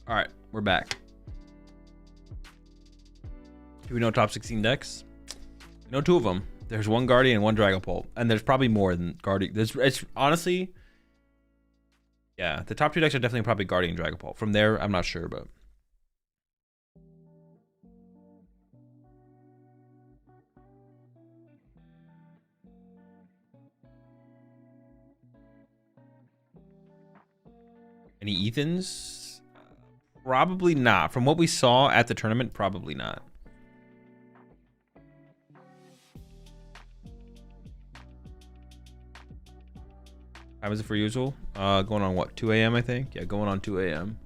All right, we're back. Do we know top 16 decks? We know 2 of them. There's one Guardian and one Dragapult, and there's probably more than Guardian. It's honestly, yeah, the top 2 decks are definitely probably Guardian and Dragapult. From there, I'm not sure, but. Any Ethans? Probably not. From what we saw at the tournament, probably not. Time is it for usual? Going on what? 2 a.m. I think. Yeah, going on 2 a.m.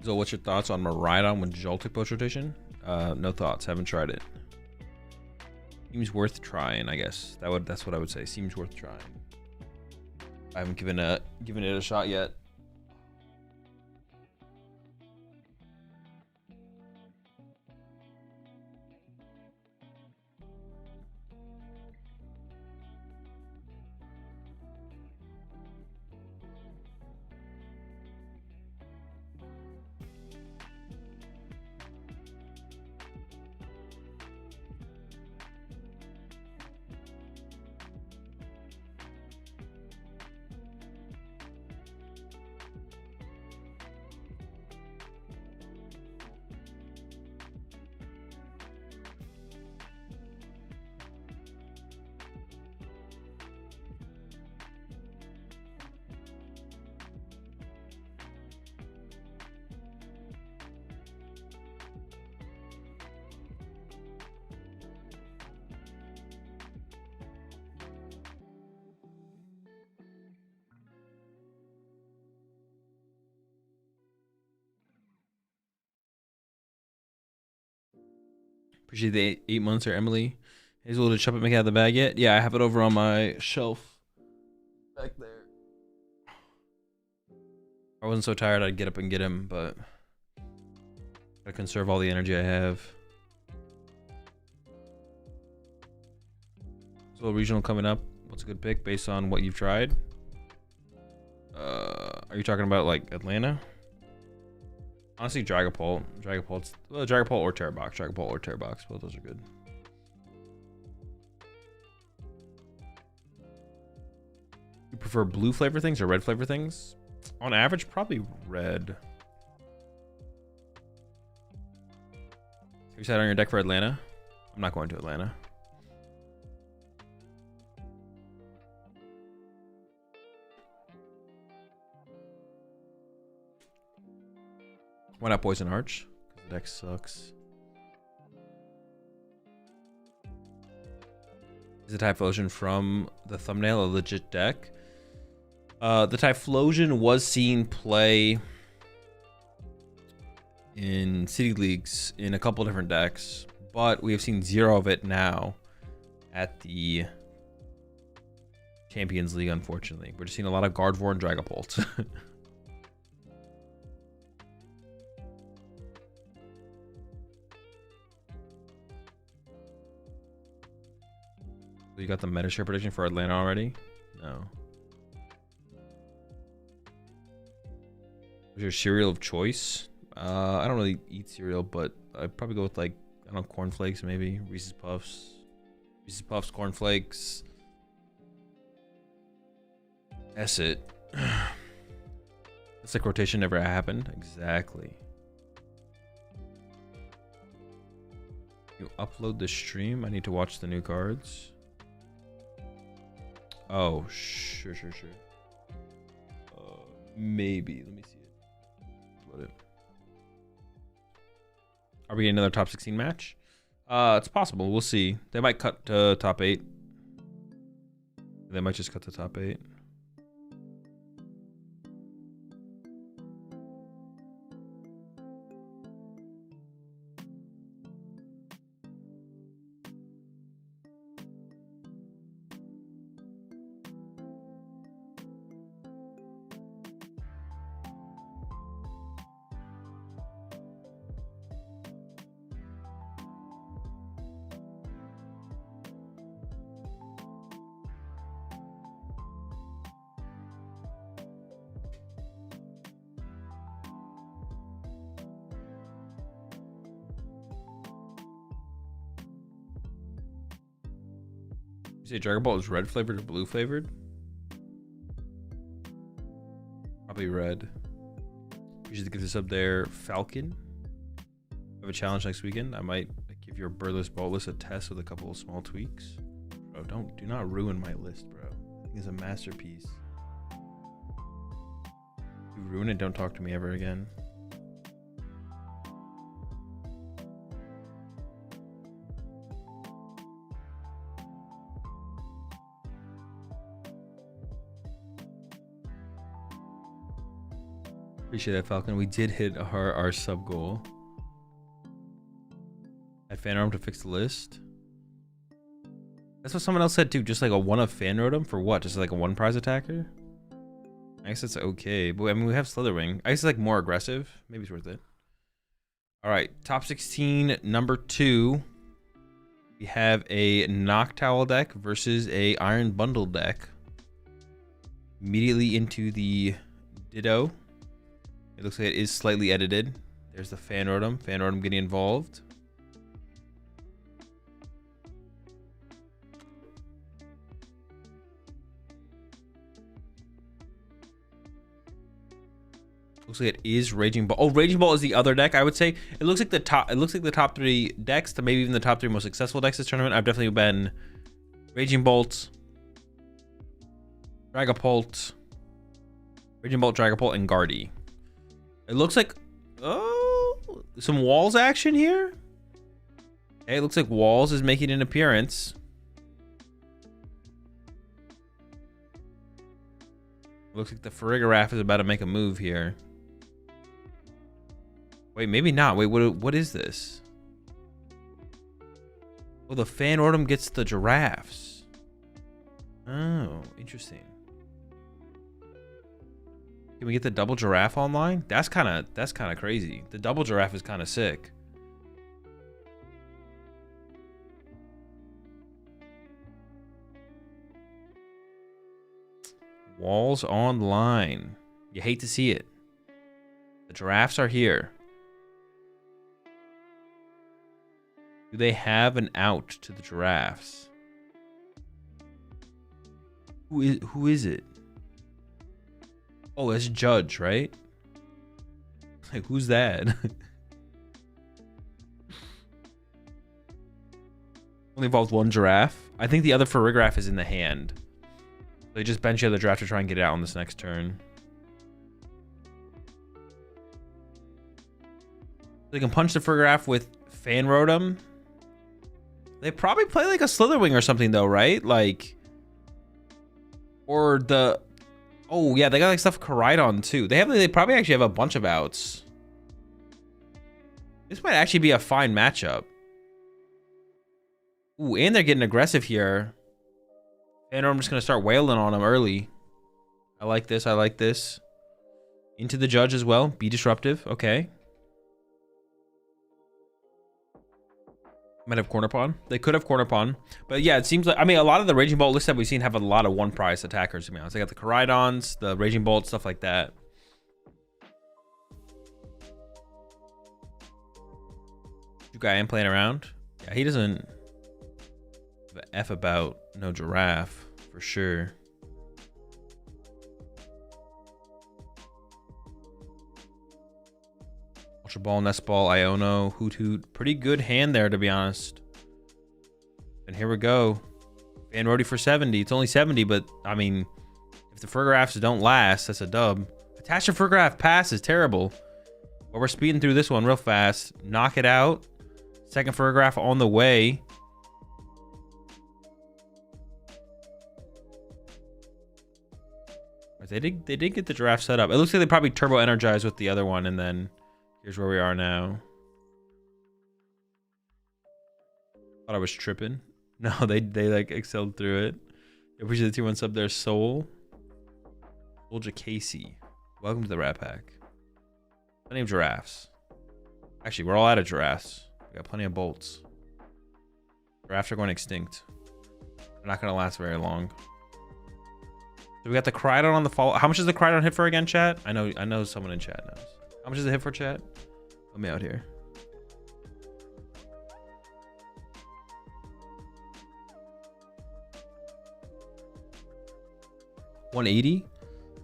So what's your thoughts on Miraidon with Joltik post rotation? No thoughts. Haven't tried it. Seems worth trying, I guess. That's what I would say. Seems worth trying. I haven't given it a shot yet. Appreciate the 8 months or Emily. Hazel, did Chuppet make it out of the bag yet? Yeah, I have it over on my shelf back there. I wasn't so tired I'd get up and get him, but I conserve all the energy I have. So regional coming up. What's a good pick based on what you've tried? Are you talking about like Atlanta? Honestly, Dragapult. Dragapult or Terrorbox. Dragapult or Terrorbox. Both those are good. You prefer blue flavor things or red flavor things? On average, probably red. Have you sat on your deck for Atlanta? I'm not going to Atlanta. Why not Poison Arch? Because the deck sucks. Is the Typhlosion from the thumbnail a legit deck? The Typhlosion was seen play in City Leagues in a couple different decks, but we have seen 0 of it now at the Champions League, unfortunately. We're just seeing a lot of Gardevoir and Dragapult. You got the Metashare prediction for Atlanta already? No. What's your cereal of choice? I don't really eat cereal, but I'd probably go with like, I don't know, cornflakes maybe. Reese's Puffs. Reese's Puffs, cornflakes. That's it. It's like rotation never happened. Exactly. You upload the stream? I need to watch the new cards. Oh, sure. Maybe. Let me see it. Load it. Are we getting another top 16 match? It's possible. We'll see. They might cut to top 8. They might just cut to top 8. say Dragon Ball is red flavored or blue flavored? Probably red. You should give this up there. Falcon. I have a challenge next weekend. I might give your burless boltless a test with a couple of small tweaks. Bro, do not ruin my list, bro. I think it's a masterpiece. If you ruin it, don't talk to me ever again. Appreciate that, Falcon. We did hit our sub goal. At fan room to fix the list. That's what someone else said too. Just like a one of fan rotom for what? Just like a one prize attacker? I guess that's okay. But I mean, we have Slitherwing. I guess it's like more aggressive. Maybe it's worth it. All right, top 16, number 2. We have a Noctowl deck versus a Iron Bundle deck. Immediately into the Ditto. It looks like it is slightly edited. There's the fan rotom. Fan rotom getting involved. Looks like it is Raging Ball. Oh, Raging Ball is the other deck, I would say. It looks like the top 3 decks to maybe even the top 3 most successful decks this tournament. I've definitely been Raging Bolt, Dragapult, Raging Bolt, Dragapult, and Guardy. It looks like some Walls action here. Okay, it looks like Walls is making an appearance. Looks like the Farigiraf is about to make a move here. Wait, maybe not. Wait, what is this? Oh, the fan rotom gets the giraffes. Oh, interesting. Can we get the double giraffe online? That's kind of crazy. The double giraffe is kind of sick. Walls online. You hate to see it. The giraffes are here. Do they have an out to the giraffes? Who is it? Oh, it's Judge, right? Like, who's that? Only involved one giraffe. I think the other Farigiraf is in the hand. They just bench the other giraffe to try and get it out on this next turn. They can punch the Farigiraf with Fan Rotom. They probably play like a Slitherwing or something though, right? Like, or the, oh yeah, they got like stuff Koraidon too. They probably actually have a bunch of outs. This might actually be a fine matchup. Ooh, and they're getting aggressive here. And I'm just gonna start wailing on them early. I like this. I like this. Into the Judge as well. Be disruptive. Okay. Might have Corner Pawn. They could have Corner Pawn. But yeah, it seems like, I mean, a lot of the Raging Bolt lists that we've seen have a lot of one prize attackers, to be honest. They got the Koraidons, the Raging Bolt, stuff like that. You guy am playing around. Yeah, he doesn't give a F about no giraffe, for sure. Ultra Ball, Nest Ball, Iono, Hoot Hoot. Pretty good hand there, to be honest. And here we go. Fan Rody for 70. It's only 70, but I mean, if the Farigirafs don't last, that's a dub. Attach to Farigiraf pass is terrible. But we're speeding through this one real fast. Knock it out. Second Farigiraf on the way. They did get the giraffe set up. It looks like they probably turbo energized with the other one, and then here's where we are now. Thought I was tripping. No, they like excelled through it. Appreciate the 2-1 sub there, Soul. AzulGG. Welcome to the Rat Pack. Plenty of giraffes. Actually, we're all out of giraffes. We got plenty of bolts. Giraffes are going extinct. They're not going to last very long. So we got the Koraidon on the follow. How much does the Koraidon hit for again, chat? I know someone in chat knows. How much does it hit for, chat? Let me out here. 180.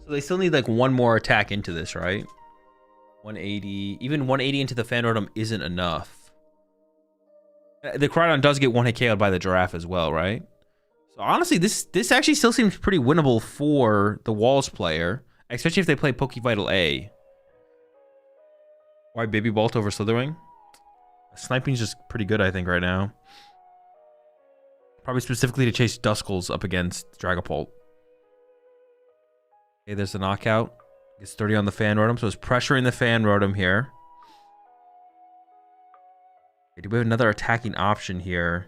So they still need like one more attack into this, right? 180. Even 180 into the fan rotom isn't enough. The Koraidon does get one hit KO'd by the giraffe as well, right? So honestly, this actually still seems pretty winnable for the Walls player, especially if they play Pokevital A. Why Baby Bolt over Slitherwing? Sniping's just pretty good, I think, right now. Probably specifically to chase Duskulls up against Dragapult. Okay, there's the knockout. Gets 30 on the fan rotom, so it's pressuring the fan rotom here. Okay, do we have another attacking option here?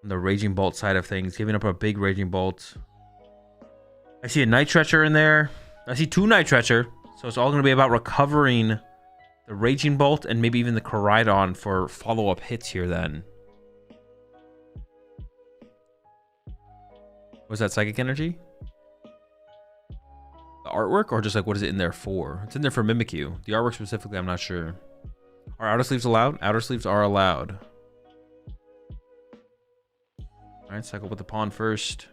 On the Raging Bolt side of things, giving up a big Raging Bolt. I see a Night Stretcher in there. I see 2 Night Stretcher, so it's all going to be about recovering the Raging Bolt and maybe even the Koraidon for follow-up hits here then. Was that Psychic Energy? The artwork, or just like what is it in there for? It's in there for Mimikyu. The artwork specifically, I'm not sure. Are outer sleeves allowed? Outer sleeves are allowed. Alright, cycle with the pawn first.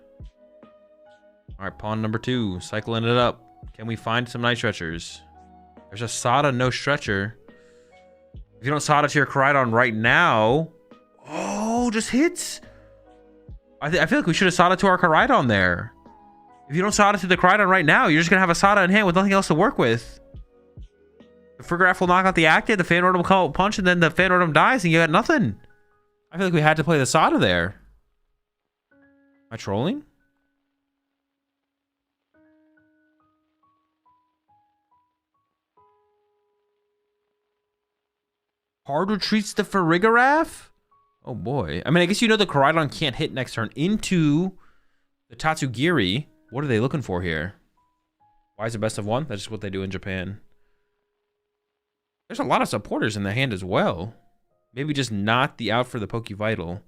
Alright, pawn number 2. Cycling it up. Can we find some Night Stretchers? There's a Sada, no Stretcher. If you don't Sada to your Koraidon right now... Oh, just hits! I feel like we should have Sada to our Koraidon there. If you don't Sada to the Koraidon right now, you're just going to have a Sada in hand with nothing else to work with. The Frigoraph will knock out the active, the fan rotom will call punch, and then the fan rotom dies, and you got nothing. I feel like we had to play the Sada there. Am I trolling? Hard retreats the Frigoraph? Oh boy. I mean, I guess you know the Koraidon can't hit next turn into the Tatsugiri. What are they looking for here? Why is it best of 1? That's just what they do in Japan. There's a lot of supporters in the hand as well. Maybe just not the out for the Pokevital.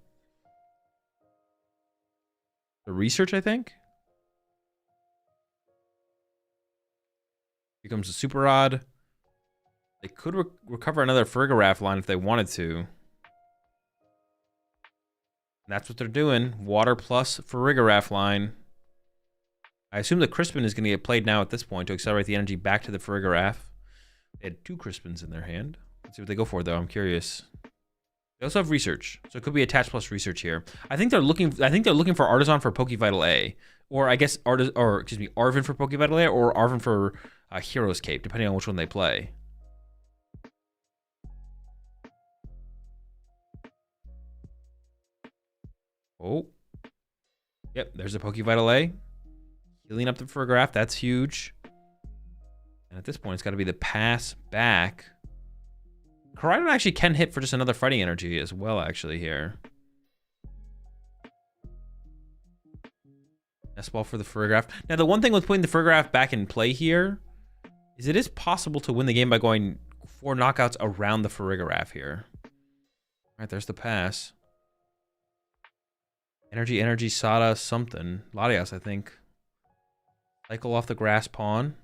The research, I think. Here comes the Super Rod. They could recover another Frigoraph line if they wanted to. That's what they're doing. Water plus Frigoraph line. I assume the Crispin is going to get played now at this point to accelerate the energy back to the Frigoraph. They had 2 Crispins in their hand. Let's see what they go for, though. I'm curious. They also have research, so it could be attached plus research here. I think they're looking for Artisan for Pokevital A, or I guess Arven for Pokevital A, or Arven for Hero's Cape, depending on which one they play. Oh, yep. There's a Pokevital A. Healing up the Frigoraph, that's huge. And at this point, it's got to be the pass back. Koraidon actually can hit for just another fighting energy as well, actually, here. Nest Ball for the Frigoraph. Now, the one thing with putting the Frigoraph back in play here is it is possible to win the game by going 4 knockouts around the Frigoraph here. All right, there's the pass. Energy, Sada, something. Latias, I think. Cycle off the Grass Pawn.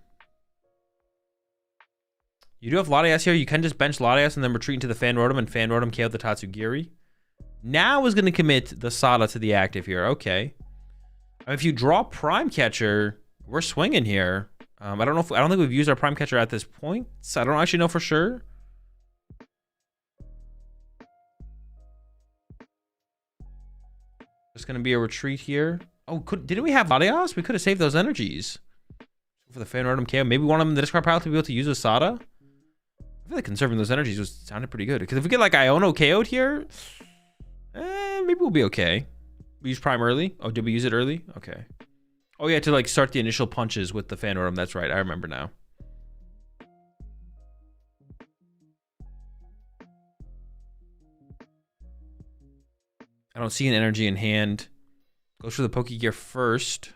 You do have Latias here. You can just bench Latias and then retreat into the Fan Rotom and Fan Rotom KO the Tatsugiri. Now is going to commit the Sada to the active here. Okay. If you draw Prime Catcher, we're swinging here. I don't think we've used our Prime Catcher at this point. So I don't actually know for sure. There's going to be a retreat here. Oh, didn't we have Latias? We could have saved those energies. For the Fan Rotom KO. Maybe one of them in the discard pile to be able to use a Sada. I feel like conserving those energies sounded pretty good. Because if we get like Iono KO'd here, maybe we'll be okay. We use Prime early. Oh, did we use it early? Okay. Oh yeah, to like start the initial punches with the Fan Rotom. That's right. I remember now. I don't see an energy in hand. Goes for the Pokegear first.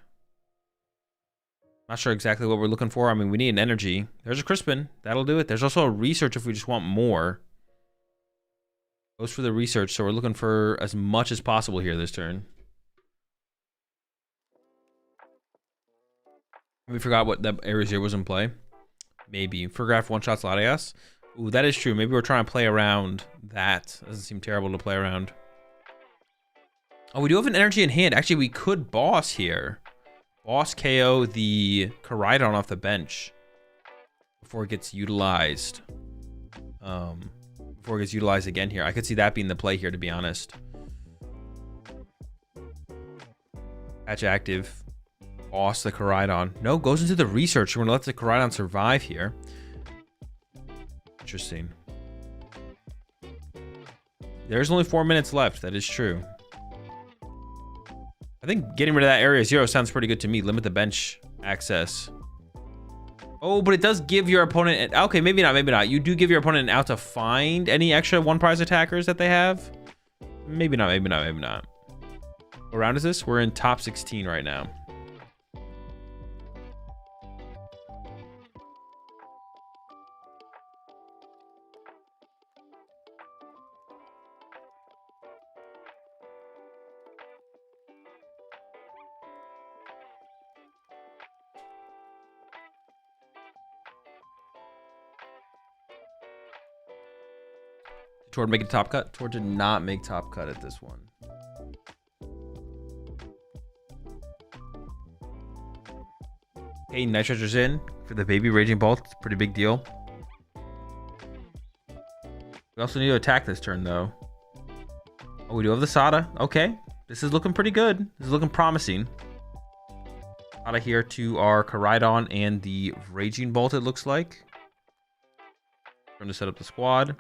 Not sure exactly what we're looking for. I mean, we need an energy. There's a Crispin. That'll do it. There's also a research if we just want more. Goes for the research, so we're looking for as much as possible here this turn. We forgot what that Arizir was in play. Maybe. Frigoraph one-shots Latias. Ooh, that is true. Maybe we're trying to play around that. Doesn't seem terrible to play around. Oh, we do have an energy in hand. Actually, we could boss here. boss KO the Koraidon off the bench before it gets utilized. Before it gets utilized again here. I could see that being the play here, to be honest. Patch active. Boss the Koraidon. No, goes into the research. We're gonna let the Koraidon survive here. Interesting. There's only 4 minutes left. That is true. I think getting rid of that area 0 sounds pretty good to me. Limit the bench access. Oh, but it does give your opponent... Okay, maybe not, maybe not. You do give your opponent an out to find any extra 1-prize attackers that they have. Maybe not, maybe not, maybe not. What round is this? We're in top 16 right now. Toward making top cut. Toward did not make top cut at this one. Hey, Night Treasure's in for the baby Raging Bolt. It's a pretty big deal. We also need to attack this turn though. Oh, we do have the Sada. Okay, this is looking pretty good. This is looking promising. Sada here to our Koraidon and the Raging Bolt. It looks like. Trying to set up the squad.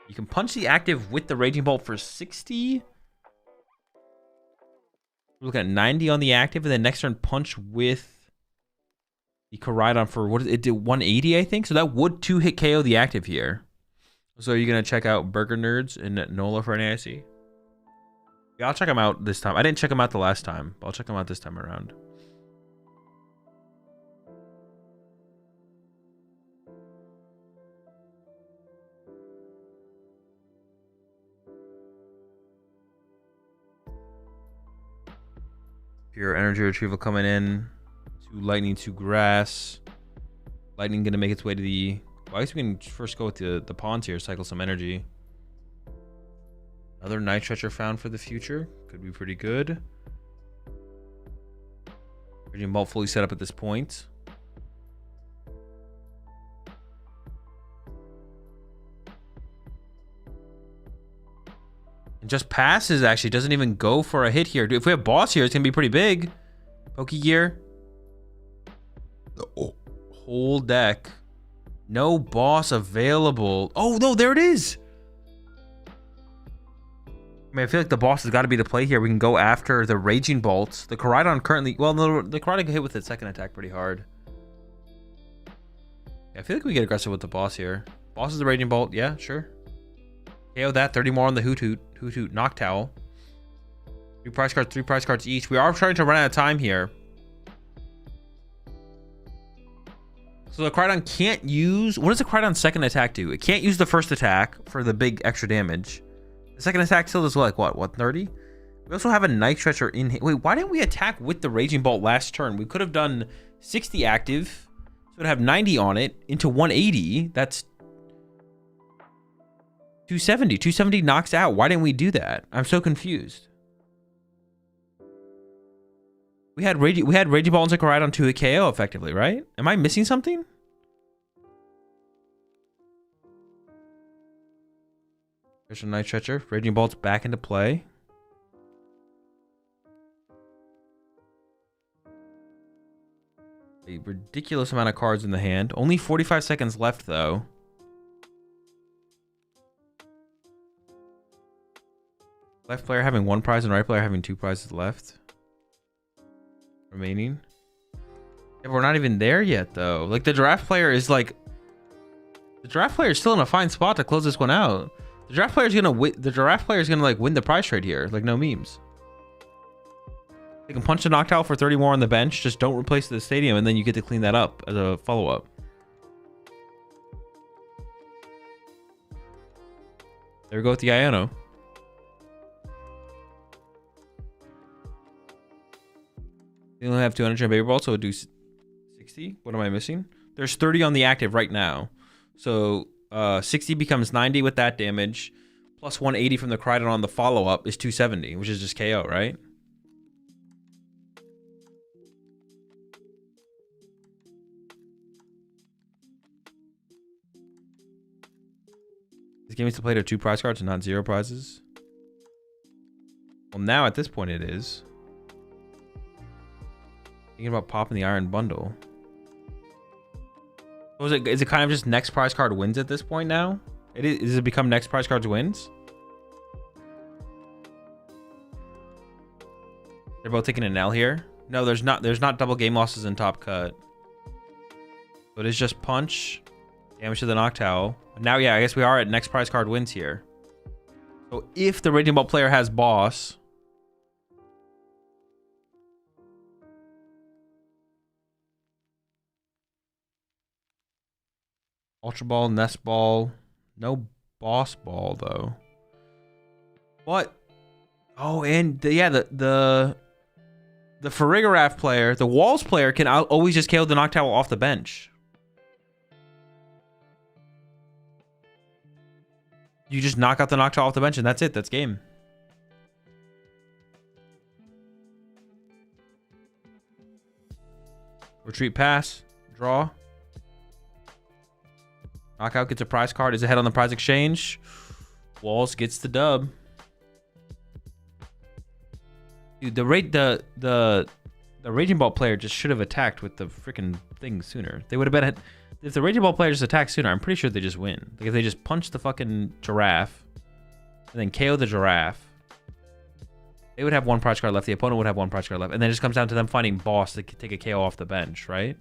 You can punch the active with the Raging Bolt for 60. We're looking at 90 on the active, and then next turn punch with the Koraidon for what it did 180, I think. So that would 2-hit KO the active here. So are you gonna check out Burger Nerds and Nola for NAIC? Yeah, I'll check them out this time. I didn't check them out the last time, but I'll check them out this time around. Pure energy retrieval coming in. To lightning to grass. Lightning gonna make its way to the... Well, I guess we can first go with the pawns here. Cycle some energy. Another Night Treasure found for the future. Could be pretty good. Raging Bolt fully set up at this point. And just passes, actually. Doesn't even go for a hit here. If we have boss here, it's going to be pretty big. Pokegear. Oh. Whole deck. No boss available. Oh, no, there it is. I mean, I feel like the boss has got to be the play here. We can go after the Raging Bolt. The Koraidon currently... Well, the Koraidon can hit with its second attack pretty hard. Yeah, I feel like we get aggressive with the boss here. Boss is the Raging Bolt. Yeah, sure. KO that. 30 more on the Hoot Hoot. Hoot Hoot Noctowl. 3 prize cards each. We are trying to run out of time here. So the Koraidon can't use... What does the Koraidon's second attack do? It can't use the first attack for the big extra damage. The second attack still does like what 30? We also have a Night Treasure in here. Wait, why didn't we attack with the Raging Bolt last turn? We could have done 60 active. So it'd have 90 on it into 180. That's 270. 270 knocks out. Why didn't we do that? I'm so confused. We had Raging Bolt and Koraidon to a KO effectively, right? Am I missing something? There's a Night Treasure. Raging Bolt's back into play. A ridiculous amount of cards in the hand. Only 45 seconds left, though. Left player having 1 prize and right player having 2 prizes left. Remaining. Yeah, we're not even there yet, though. Like, the draft player is like... The draft player is still in a fine spot to close this one out. The draft player is gonna win. The draft player is gonna like win the prize trade here. Like, no memes. They can punch the Noctowl for 30 more on the bench. Just don't replace the stadium, and then you get to clean that up as a follow-up. There we go with the Iono. We only have 200 Baby Ball, so we'll do 60. What am I missing? There's 30 on the active right now. So 60 becomes 90 with that damage. Plus 180 from the Koraidon on the follow-up is 270, which is just KO, right? This game is to play to 2 prize cards and not 0 prizes. Well, now at this point it is. Thinking about popping the Iron Bundle. So is it kind of just next prize card wins at this point now? Does it become next prize cards wins? They're both taking an L here. No, there's not double game losses in top cut. But it's just punch, damage to the Noctowl. Now, yeah, I guess we are at next prize card wins here. So if the Raging Bolt player has boss, Ultra Ball, Nest Ball, no boss ball though. What? Oh, and the Farigiraf player, the Walls player can always just KO the Noctowl off the bench. You just knock out the Noctowl off the bench and that's it. That's game. Retreat pass. Draw. Knockout gets a prize card. Is ahead on the prize exchange. Walls gets the dub. Dude, the Raging Ball player just should have attacked with the freaking thing sooner. They would have been... If the Raging Ball player just attacked sooner, I'm pretty sure they just win. Like if they just punch the fucking giraffe and then KO the giraffe, they would have 1 prize card left. The opponent would have 1 prize card left. And then it just comes down to them finding boss to take a KO off the bench, right?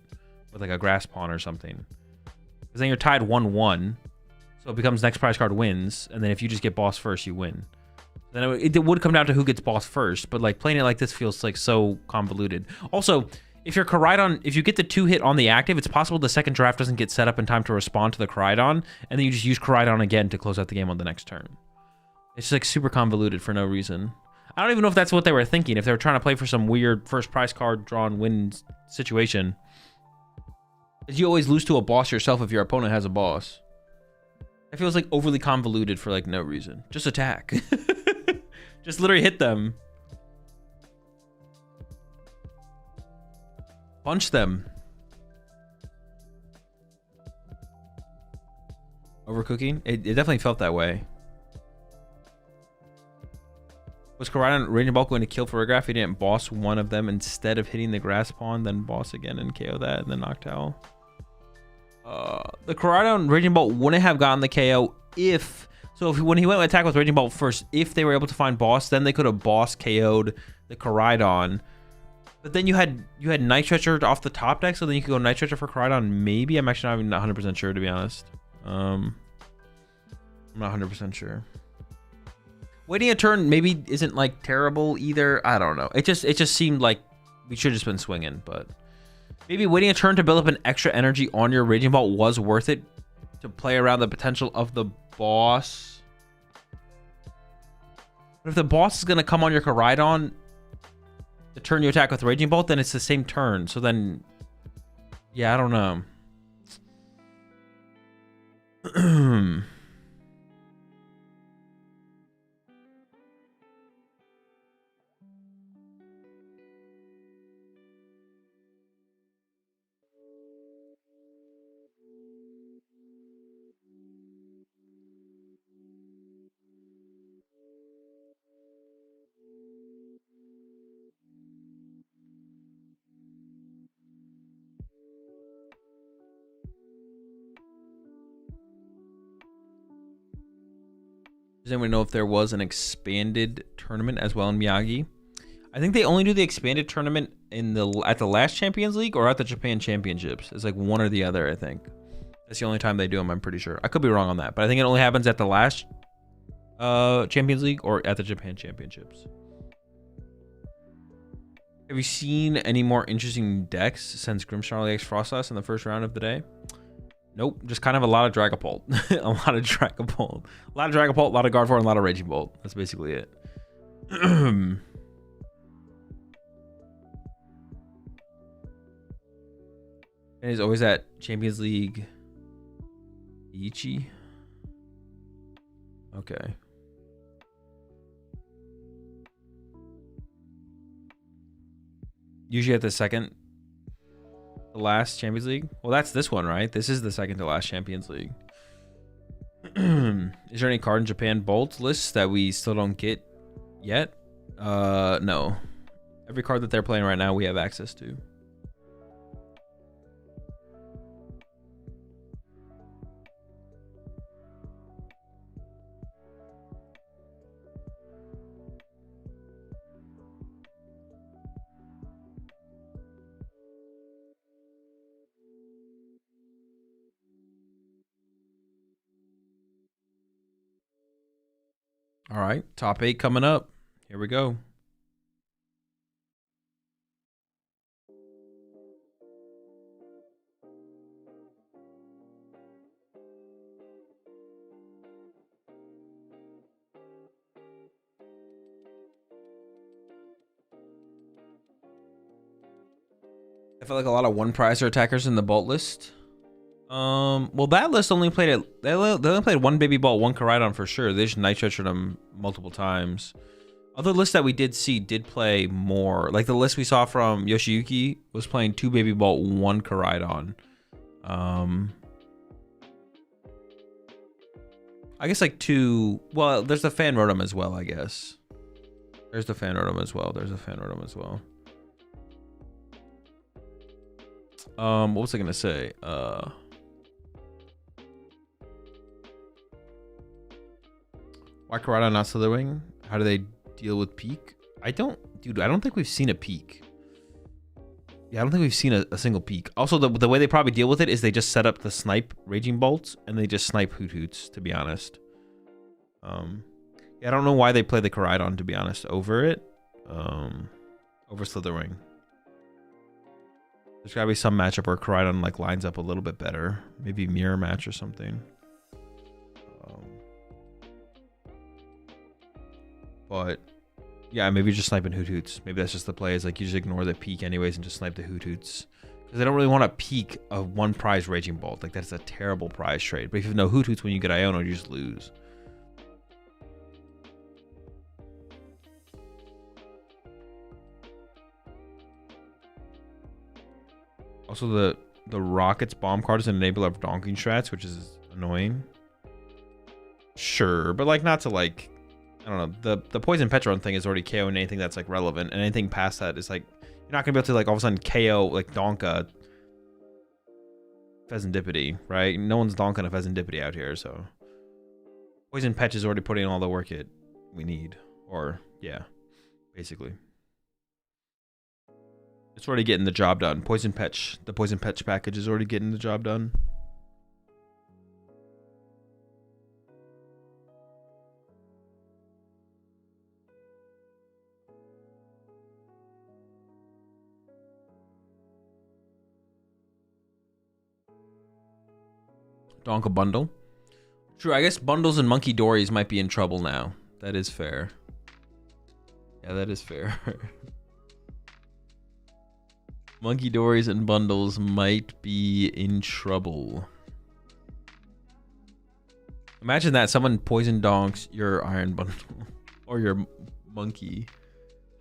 With like a grass pawn or something. Because then you're tied 1-1. So it becomes next prize card wins. And then if you just get boss first, you win. Then it would come down to who gets boss first. But like playing it like this feels like so convoluted. Also, if your Koraidon, if you get the 2-hit on the active, it's possible the second draft doesn't get set up in time to respond to the Koraidon, and then you just use Koraidon again to close out the game on the next turn. It's just like super convoluted for no reason. I don't even know if that's what they were thinking, if they were trying to play for some weird first prize card draw and win situation. Because you always lose to a boss yourself if your opponent has a boss. It feels like overly convoluted for like no reason. Just attack. Just literally hit them. Punch them. Overcooking? It definitely felt that way. Was Koraidon Raging Bolt going to kill Farigiraf? He didn't boss one of them instead of hitting the grass pawn, then boss again and KO that, and then Noctowl. The Koraidon Raging Bolt wouldn't have gotten the KO if... So if when he went to attack with Raging Bolt first, if they were able to find boss, then they could have boss KO'd the Koraidon. But then you had Night Stretcher off the top deck, so then you could go Night Stretcher for Koraidon, maybe? I'm actually not even 100% sure, to be honest. I'm not 100% sure. Waiting a turn maybe isn't, like, terrible either. I don't know. It just seemed like we should have just been swinging, but... Maybe waiting a turn to build up an extra energy on your Raging Bolt was worth it to play around the potential of the boss. But if the boss is going to come on your Koraidon... The turn you attack with Raging Bolt, then it's the same turn. So then, yeah, I don't know. Does anyone know if there was an expanded tournament as well in Miyagi? I think they only do the expanded tournament in at the last Champions League or at the Japan Championships. It's like one or the other, I think. That's the only time they do them, I'm pretty sure. I could be wrong on that, but I think it only happens at the last Champions League or at the Japan Championships. Have you seen any more interesting decks since Grimmsnarl X Frostlass in the first round of the day? Nope, just kind of a lot of Dragapult. A lot of Dragapult. A lot of Dragapult, a lot of Gardevoir, and a lot of Raging Bolt. That's basically it. And he's always at Champions League. Ichi? Okay. Usually at the second... The last Champions League? Well, that's this one, right? This is the second to last Champions League. Is there any card in Japan Bolt lists that we still don't get yet? No. Every card that they're playing right now, we have access to. All right, top 8 coming up. Here we go. I feel like a lot of one prizer attackers in the Bolt list. Well, that list only played it. They only played one Baby Bolt, one Koraidon for sure. They just nitro-treated them multiple times. Other lists that we did see did play more. Like the list we saw from Yoshiyuki was playing 2 Baby Bolt, 1 Koraidon. I guess like 2. Well, there's the fan rotom as well, I guess. There's the fan rotom as well. There's a fan rotom as well. What was I gonna say? Why Koraidon not slithering? How do they deal with peak? I don't think we've seen a peak. Yeah, I don't think we've seen a single peak. Also, the way they probably deal with it is they just set up the snipe Raging Bolts and they just snipe Hoot Hoots, to be honest. Yeah, I don't know why they play the Koraidon, to be honest, over it. Over Slitherwing. There's gotta be some matchup where Koraidon like lines up a little bit better. Maybe mirror match or something. But yeah, maybe just sniping Hoot Hoots. Maybe that's just the play. Is like you just ignore the peak anyways and just snipe the Hoot Hoots. Because they don't really want to peak a 1 prize Raging Bolt. Like that's a terrible prize trade. But if you have no Hoot Hoots when you get Iono, you just lose. Also, the Rockets bomb card is an enabler of donking strats, which is annoying. Sure, but like not to like, I don't know. The Poison Petron thing is already KOing anything that's like relevant, and anything past that is like you're not gonna be able to like all of a sudden KO like Donka Pheasantipity, right? No one's donking a Pheasantipity out here, so Poison Petch is already putting in all the work we need, or yeah, basically. It's already getting the job done. The Poison Petch package is already getting the job done. Donka bundle. True, I guess bundles and Monkey Dories might be in trouble now. That is fair. Yeah, that is fair. Monkey Dories and bundles might be in trouble. Imagine that someone poison donks your iron bundle or your monkey.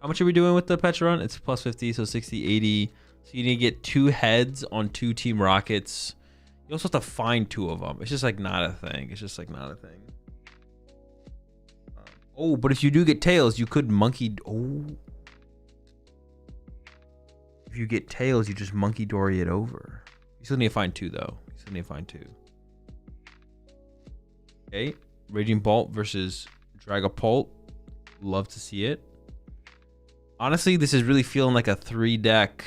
How much are we doing with the Petron? It's plus 50, so 60, 80. So you need to get 2 heads on 2 Team Rockets. You also have to find 2 of them. It's just like not a thing. It's just like not a thing. Oh, but if you do get tails, you could monkey. Oh. If you get tails, you just Monkey Dory it over. You still need to find 2 though. You still need to find 2. Okay, Raging Bolt versus Dragapult. Love to see it. Honestly, this is really feeling like a 3-deck.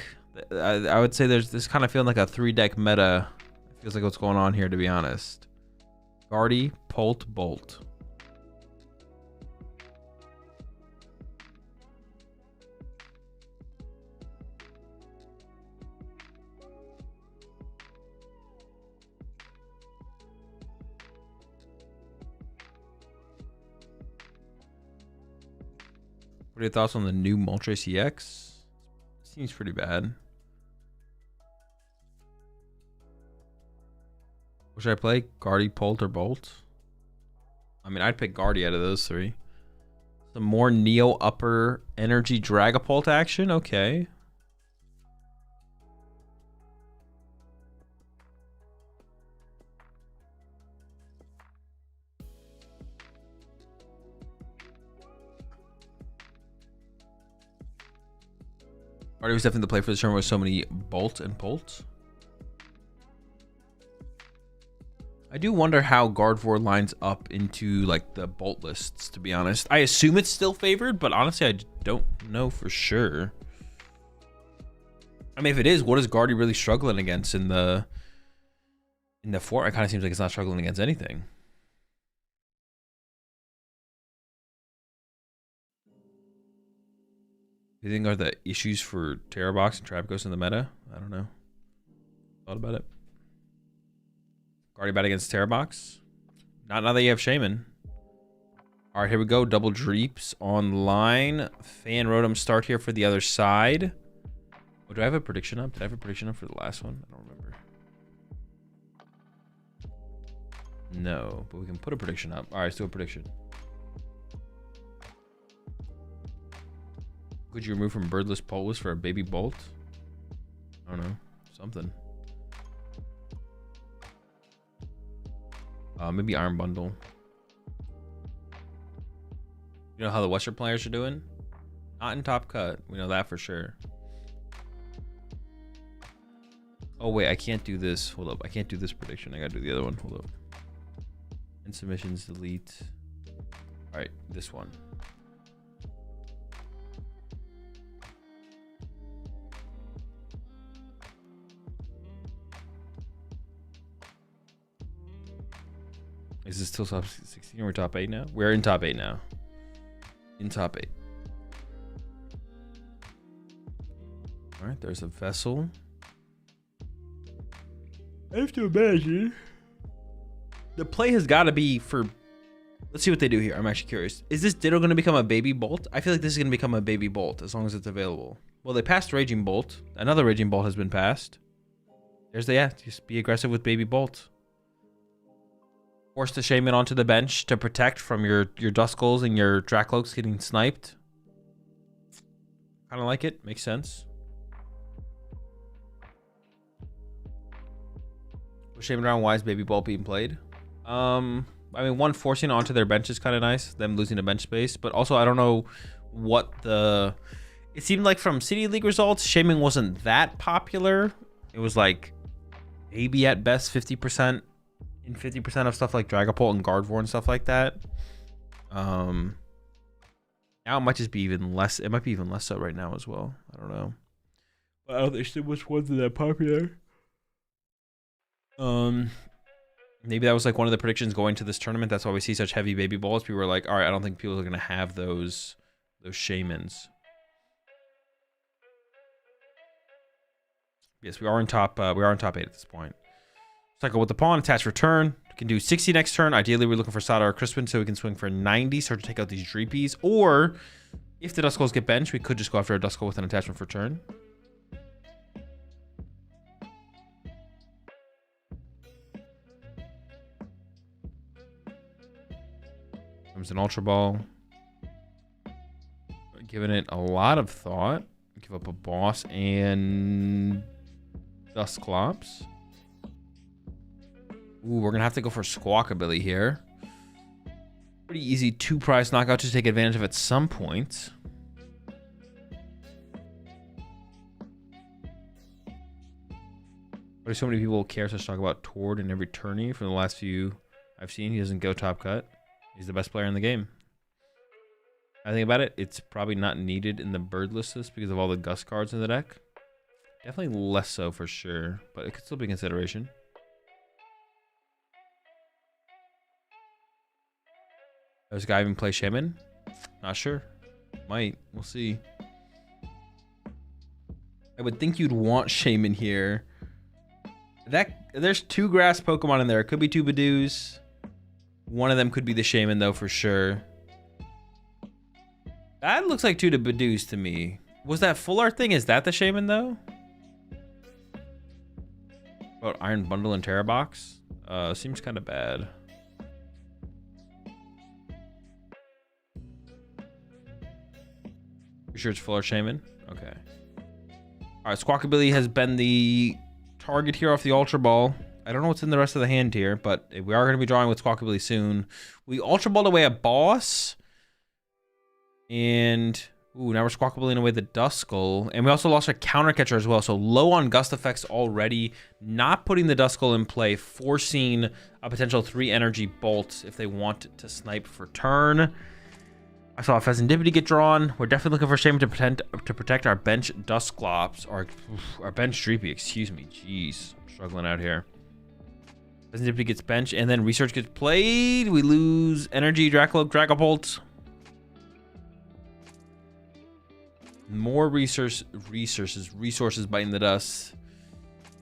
I would say there's this kind of feeling like a 3-deck meta. It feels like what's going on here, to be honest. Guardy, Pult, Bolt. What are your thoughts on the new Moltres EX? Seems pretty bad. What should I play? Guardy, Pult, or Bolt? I mean, I'd pick Guardy out of those 3. Some more Neo Upper Energy Dragapult action? Okay. Guardy was definitely the play for this turn with so many Bolt and Bolt. I do wonder how Gardevoir lines up into like the Bolt lists, to be honest. I assume it's still favored, but honestly, I don't know for sure. I mean, if it is, what is Guardy really struggling against in the form? It kind of seems like it's not struggling against anything. Do you think are the issues for Terrabox and Trapghost in the meta? I don't know. Thought about it. Guardy bad against Terrabox. Not now that you have Shaman. All right, here we go. Double Dreeps online. Fan Rotom start here for the other side. Oh, do I have a prediction up? Did I have a prediction up for the last one? I don't remember. No, but we can put a prediction up. All right, let's do a prediction. Could you remove from Birdless Poltless for a baby Bolt? I don't know. Something. Maybe Iron Bundle. You know how the Western players are doing? Not in top cut. We know that for sure. Oh wait, I can't do this. Hold up. I can't do this prediction. I gotta do the other one. Hold up. End submissions, delete. Alright, this one. Is this still top 16 or top 8 now? We're in top 8 now. In top 8. All right, there's a vessel. I have to imagine. The play has got to be for... Let's see what they do here. I'm actually curious. Is this Ditto going to become a baby Bolt? I feel like this is going to become a baby Bolt as long as it's available. Well, they passed Raging Bolt. Another Raging Bolt has been passed. There's the... Yeah, just be aggressive with baby Bolt. Force the Shaman onto the bench to protect from your Duskulls and your Dracloaks getting sniped. Kind of like it. Makes sense. Was Shaman around? Why is Baby Bolt being played? I mean, one, forcing onto their bench is kind of nice. Them losing a bench space. But also, I don't know what the... It seemed like from City League results, Shaman wasn't that popular. It was like maybe at best 50%. In 50% of stuff like Dragapult and Gardevoir and stuff like that. Now it might just be even less. It might be even less so right now as well. I don't know. But I don't think which ones are that popular. Maybe that was like one of the predictions going to this tournament. That's why we see such heavy baby balls. People were like, all right, I don't think people are gonna have those Shamans. Yes, we are in top 8 at this point. Cycle with the pawn, attach return. We can do 60 next turn. Ideally, we're looking for Sada or Crispin so we can swing for 90, start to take out these Dreepies. Or, if the Duskulls get benched, we could just go after a Duskull with an attachment for turn. Comes an Ultra Ball. Giving it a lot of thought. Give up a Boss and Dusclops. Ooh, we're going to have to go for Squawkabilly here. Pretty easy 2-prize knockout to take advantage of at some point. Why do so many people care to talk about Tord in every tourney? From the last few I've seen, he doesn't go top cut. He's the best player in the game. I think about it, it's probably not needed in the Birdless list because of all the Gust cards in the deck. Definitely less so for sure, but it could still be consideration. Does this guy even play Shaman? Not sure. Might. We'll see. I would think you'd want Shaman here. There's 2 grass Pokemon in there. It could be 2 Badoos. One of them could be the Shaman, though, for sure. That looks like 2 to Badoos to me. Was that full art thing? Is that the Shaman, though? About Iron Bundle and Terrabox? Seems kind of bad. You sure it's full art Shaman? Okay. Alright, Squawkabilly has been the target here off the Ultra Ball. I don't know what's in the rest of the hand here, but we are going to be drawing with Squawkabilly soon. We Ultra Balled away a Boss. And Ooh, now we're squawkabilling away the Duskull. And we also lost our counter catcher as well. So low on gust effects already. Not putting the Duskull in play, forcing a potential 3 energy bolt if they want to snipe for turn. I saw a Pheasantipity get drawn. We're definitely looking for Shaman to protect our bench Dusclops, or our bench Dreepy, excuse me. Jeez, I'm struggling out here. Pheasantipity gets bench, and then Research gets played. We lose energy, Dracloak, Dragapult. More resources biting the dust.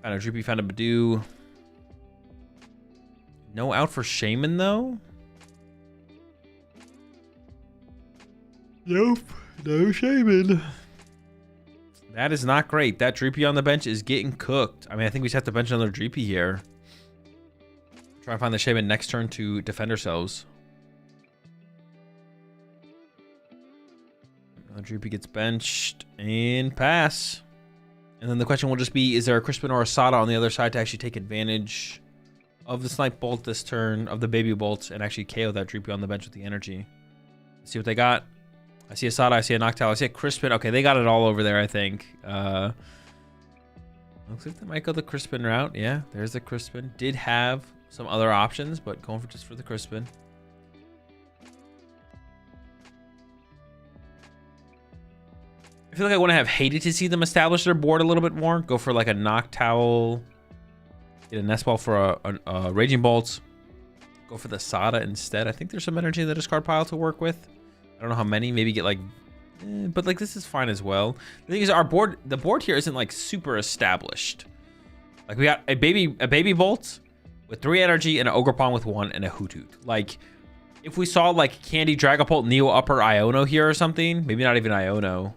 Found a Dreepy, found a Badoo. No out for Shaman though. Nope, no Shaman. That is not great. That Dreepy on the bench is getting cooked. I mean, I think we just have to bench another Dreepy here. Try and find the Shaman next turn to defend ourselves. Another Dreepy gets benched and pass. And then the question will just be, is there a Crispin or a Sada on the other side to actually take advantage of the Snipe Bolt this turn, of the Baby Bolt, and actually KO that Dreepy on the bench with the energy? Let's see what they got. I see a Sada, I see a Noctowl, I see a Crispin. Okay, they got it all over there, I think. Looks like they might go the Crispin route. Yeah, there's the Crispin. Did have some other options, but going for just for the Crispin. I feel like I would have hated to see them establish their board a little bit more. Go for like a Noctowl. Get a Nest Ball for a Raging Bolt. Go for the Sada instead. I think there's some energy in the discard pile to work with. I don't know how many. Maybe get like... but like this is fine as well. The thing is, the board here isn't like super established. Like we got a baby Bolt with 3 energy and an Ogerpon with 1 and a Hoothoot. Like if we saw like Candy, Dragapult, Neo Upper, Iono here or something, maybe not even Iono,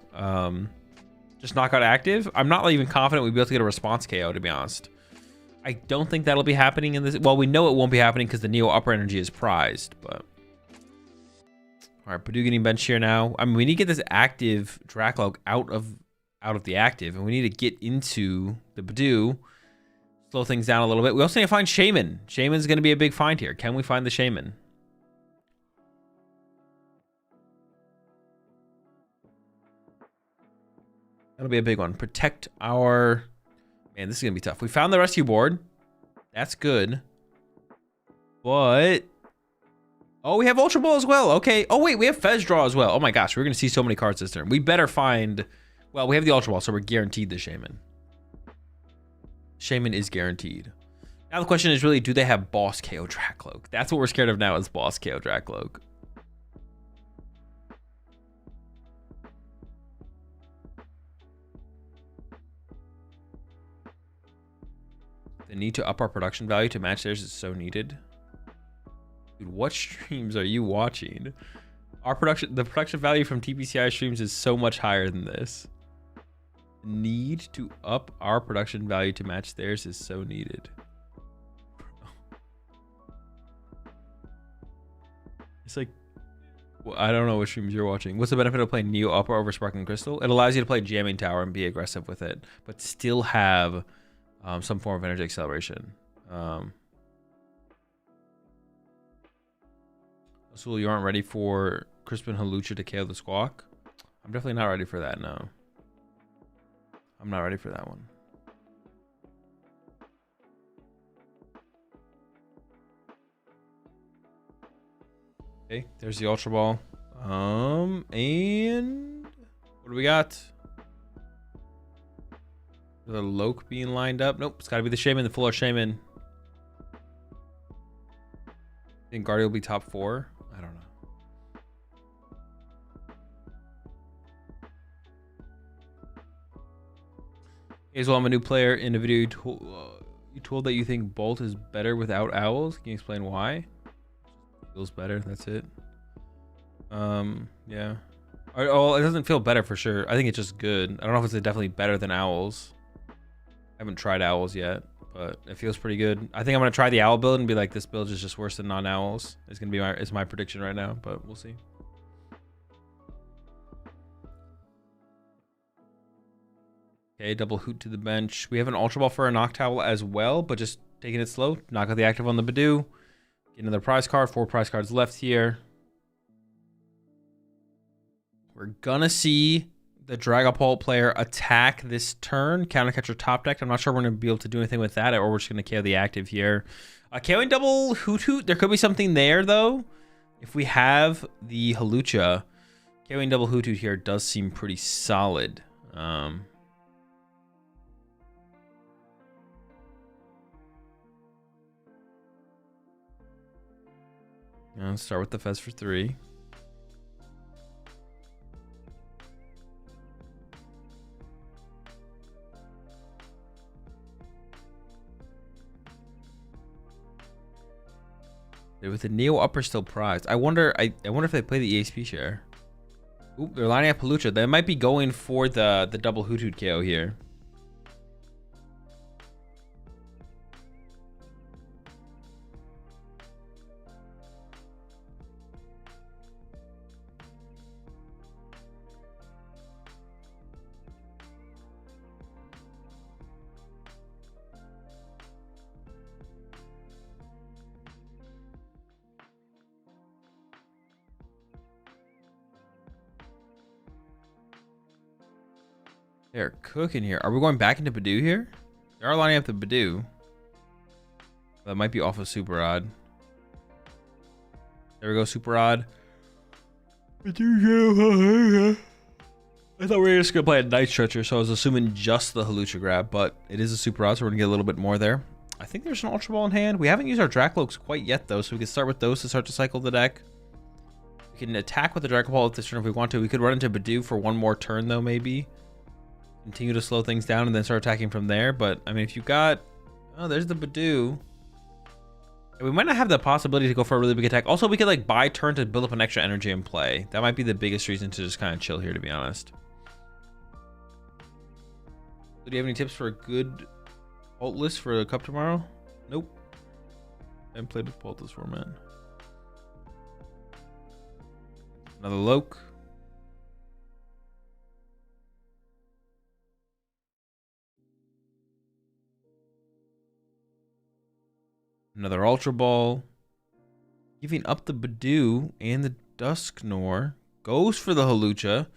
just knockout active, I'm not even confident we'd be able to get a response KO, to be honest. I don't think that'll be happening in this. Well, we know it won't be happening because the Neo Upper energy is prized, but... All right, Badoo getting benched here now. I mean, we need to get this active Dracloak out of the active, and we need to get into the Badoo, slow things down a little bit. We also need to find Shaman. Shaman's going to be a big find here. Can we find the Shaman? That'll be a big one. Protect our... Man, this is going to be tough. We found the rescue board. That's good. But... Oh, we have Ultra Ball as well. Okay. Oh, wait, we have Fez Draw as well. Oh my gosh, we're going to see so many cards this turn. We better find... Well, we have the Ultra Ball, so we're guaranteed the Shaman. Shaman is guaranteed. Now the question is really, do they have Boss KO Dracloak? That's what we're scared of now, is Boss KO Dracloak. The need to up our production value to match theirs is so needed. Dude, what streams are you watching? The production value from TPCI streams is so much higher than this. Need to up our production value to match theirs is so needed. It's like, well, I don't know what streams you're watching. What's the benefit of playing Neo Upper over Sparkling Crystal? It allows you to play Jamming Tower and be aggressive with it, but still have some form of energy acceleration. So you aren't ready for Crispin Halucha to KO the Squawk? I'm definitely not ready for that, no. I'm not ready for that one. Okay, there's the Ultra Ball. And what do we got? The Loke being lined up. Nope, it's got to be the Shaman, the full art Shaman. I think Guardian will be top 4. I don't know. As well, I'm a new player. In a video, you told that you think Bolt is better without owls. Can you explain why? Feels better. That's it. Yeah. Oh, it doesn't feel better for sure. I think it's just good. I don't know if it's definitely better than owls. I haven't tried owls yet, but it feels pretty good. I think I'm gonna try the owl build and be like, this build is just worse than non-owls. It's gonna be my prediction right now, but we'll see. Okay, double Hoot to the bench. We have an Ultra Ball for a Noctowl as well, but just taking it slow. Knock out the active on the Badoo. Get another prize card. 4 prize cards left here. We're gonna see the Dragapult player attack this turn, counter catcher top deck. I'm not sure we're gonna be able to do anything with that, or we're just gonna KO the active here. KOing double Hoot Hoot, there could be something there though. If we have the Hawlucha, KOing double Hoot Hoot here does seem pretty solid. Let's start with the Fez for 3. With the Neo upper still prized. I wonder if they play the EXP share. Oop, they're lining up Hawlucha. They might be going for the double Hoot Hoot KO here. They're cooking here. Are we going back into Badoo here? They are lining up the Badoo. That might be off of Super Odd. There we go, Super Odd. I thought we were just going to play a Night Stretcher, so I was assuming just the Hawlucha grab, but it is a Super Odd, so we're going to get a little bit more there. I think there's an Ultra Ball in hand. We haven't used our Dracloaks quite yet, though, so we can start with those to start to cycle the deck. We can attack with the Dragapult this turn if we want to. We could run into Badoo for one more turn, though, maybe. Continue to slow things down and then start attacking from there. But, I mean, if you've got... Oh, there's the Badoo. We might not have the possibility to go for a really big attack. Also, we could, like, buy turn to build up an extra energy and play. That might be the biggest reason to just kind of chill here, to be honest. Do you have any tips for a good ult list for the cup tomorrow? Nope. I haven't played with ult this format. Another Loke. Another Ultra Ball. Giving up the Badoo and the Dusknoir. Goes for the Hawlucha.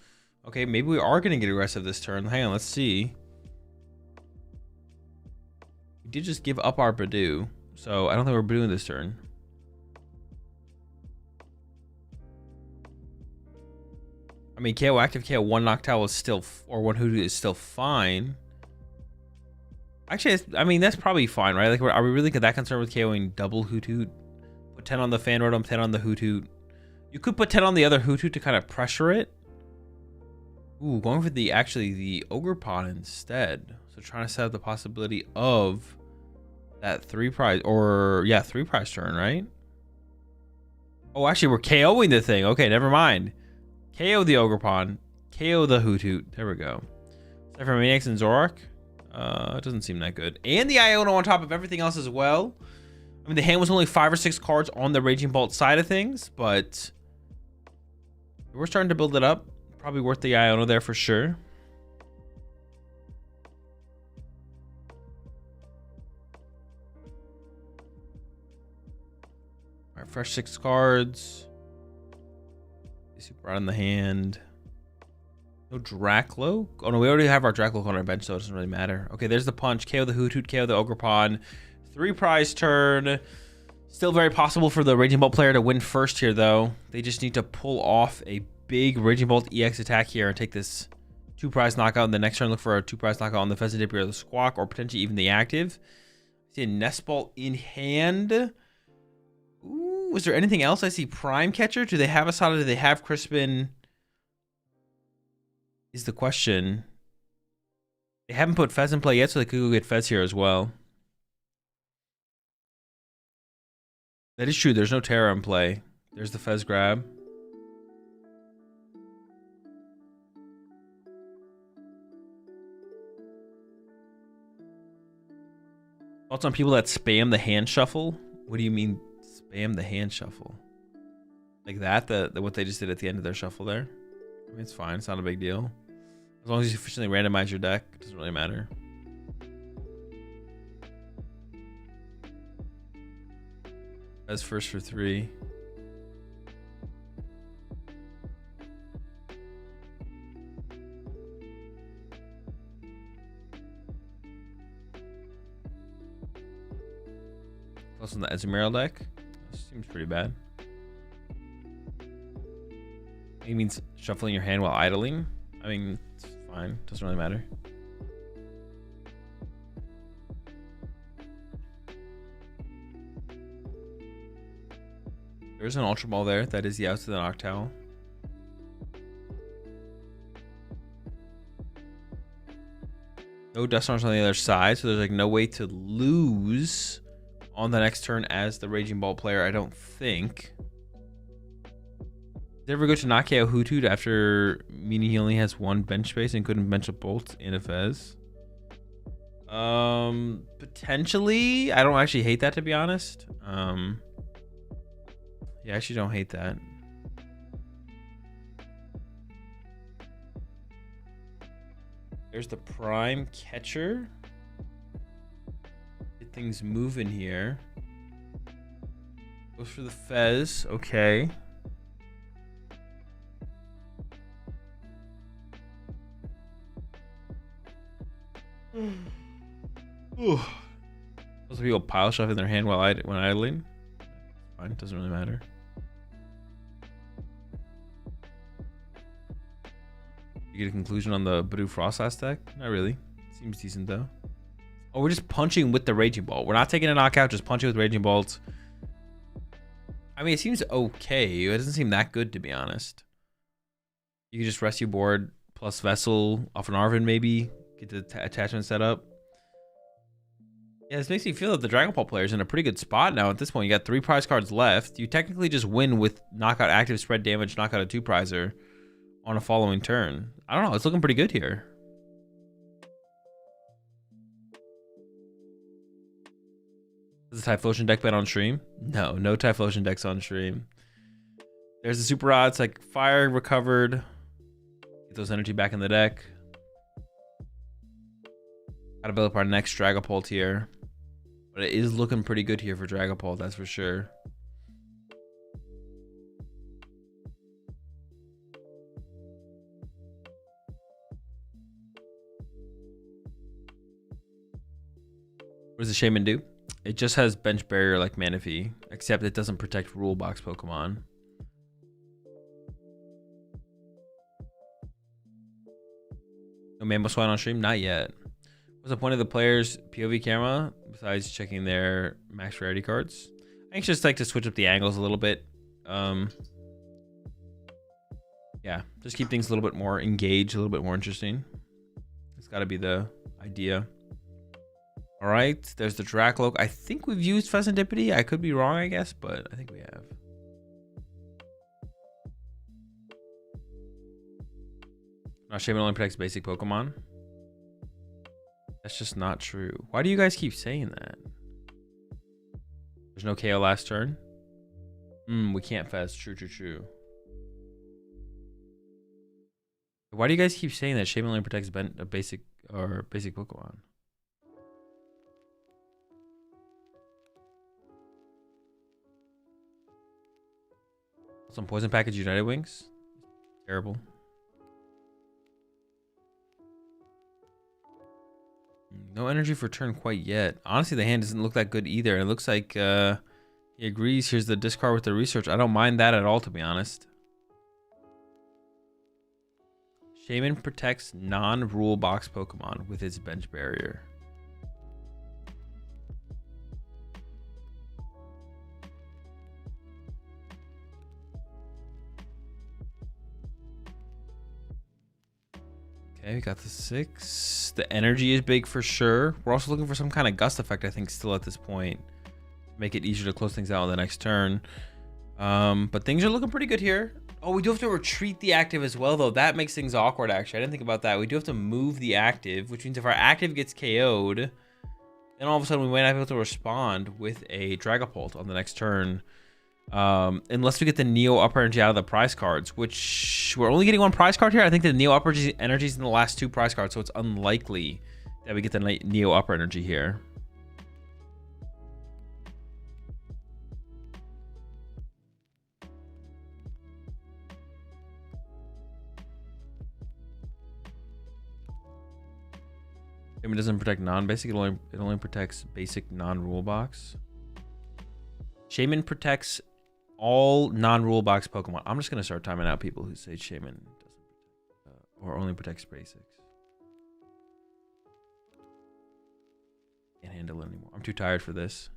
Okay, maybe we are going to get aggressive this turn. Hang on, let's see. We did just give up our Badoo, so I don't think we're Badooing this turn. I mean, KO active, KO 1 Noctowl is still, or 1 Hoodoo is still fine. Actually, I mean, that's probably fine, right? Like, are we really that concerned with KOing double Hoot Hoot? Put 10 on the Fan Rotom, 10 on the Hoot Hoot. You could put 10 on the other Hoot Hoot to kind of pressure it. Ooh, going for the Ogerpon instead. So trying to set up the possibility of that 3 prize, or yeah, 3 prize turn, right? Oh, actually, we're KOing the thing. Okay, never mind. KO the Ogerpon, KO the Hoot Hoot. There we go. Except for Maniacs and Zoroark. It doesn't seem that good. And the Iono on top of everything else as well. I mean, the hand was only 5 or 6 cards on the Raging Bolt side of things, but we're starting to build it up. Probably worth the Iono there for sure. All right, fresh 6 cards. Super out in the hand. No Dracloak. Oh no, we already have our Dracloak on our bench, so it doesn't really matter. Okay, there's the punch. KO the Hoot Hoot, KO the Ogerpon. 3 prize turn. Still very possible for the Raging Bolt player to win first here, though. They just need to pull off a big Raging Bolt EX attack here and take this 2 prize knockout. And the next turn, look for a 2 prize knockout on the Pheasant or the Squawk, or potentially even the active. See a Nest Ball in hand. Ooh, is there anything else? I see Prime Catcher. Do they have Asada? Do they have Crispin? Is the question. They haven't put Fez in play yet, so they could go get Fez here as well. That is true. There's no Terra in play. There's the Fez grab. Thoughts on people that spam the hand shuffle? What do you mean spam the hand shuffle? Like that? What they just did at the end of their shuffle there? I mean, it's fine. It's not a big deal. As long as you efficiently randomize your deck, it doesn't really matter. As first for 3. Plus on the Ezreal deck. Seems pretty bad. It means shuffling your hand while idling. I mean, it's fine. Doesn't really matter. There's an Ultra Ball there. That is the out to the Noctowl. No Dusknoir's on the other side, so there's like no way to lose on the next turn as the Raging Ball player, I don't think. Did ever go to knock out Hoothoot after meaning he only has one bench space and couldn't bench a Bolt in a Fez? Potentially. I don't actually hate that, to be honest. Yeah, I actually don't hate that. There's the Prime Catcher. Get things moving here. Goes for the Fez. Okay. Most people pile stuff in their hand while when idling. Fine, doesn't really matter. You get a conclusion on the Badoo Frostlass deck? Not really. Seems decent though. Oh, we're just punching with the Raging Ball. We're not taking a knockout, just punching with Raging Balls. I mean, it seems okay. It doesn't seem that good, to be honest. You can just rescue board plus Vessel off an Arvin, maybe. Get the attachment set up. Yeah, this makes me feel that the Dragon Ball player is in a pretty good spot now. At this point, you got 3 prize cards left. You technically just win with knockout active, spread damage, knockout a 2-prizer on a following turn. I don't know. It's looking pretty good here. Is the Typhlosion deck bet on stream? No, no Typhlosion decks on stream. There's the Super Odds, like Fire recovered. Get those energy back in the deck. Gotta build up our next Dragapult here. But it is looking pretty good here for Dragapult, that's for sure. What does the Shaman do? It just has bench barrier like Manaphy, except it doesn't protect rule box Pokemon. No Mambo Swine on stream? Not yet. What's the point of the player's POV camera besides checking their max rarity cards? I think just like to switch up the angles a little bit. Yeah, just keep things a little bit more engaged, a little bit more interesting. It's got to be the idea. All right, there's the Dracloak. I think we've used Pheasantipity. I could be wrong, I guess, but I think we have. Shaman only protects basic Pokemon. That's just not true. Why do you guys keep saying that? There's no KO last turn. We can't Fez. True, true, true. Why do you guys keep saying that Shaman only protects basic Pokemon? Some Poison Package United Wings. Terrible. No energy for turn quite yet. Honestly, the hand doesn't look that good either. It looks like he agrees. Here's the discard with the research. I don't mind that at all, to be honest. Shaman protects non-rule box Pokemon with its bench barrier. Okay, we got the 6. The energy is big for sure. We're also looking for some kind of gust effect, I think, still at this point. Make it easier to close things out on the next turn. But things are looking pretty good here. Oh, we do have to retreat the active as well, though. That makes things awkward, actually. I didn't think about that. We do have to move the active, which means if our active gets KO'd, then all of a sudden we might not be able to respond with a Dragapult on the next turn. Unless we get the Neo Upper Energy out of the prize cards, which we're only getting 1 prize card here. I think the Neo Upper Energy is in the last 2 prize cards, so it's unlikely that we get the Neo Upper Energy here. It doesn't protect non-basic. It only protects basic non-rule box. Shaman protects all non-rule box Pokemon. I'm just gonna start timing out people who say Shaman doesn't or only protects basics. Can't handle it anymore. I'm too tired for this.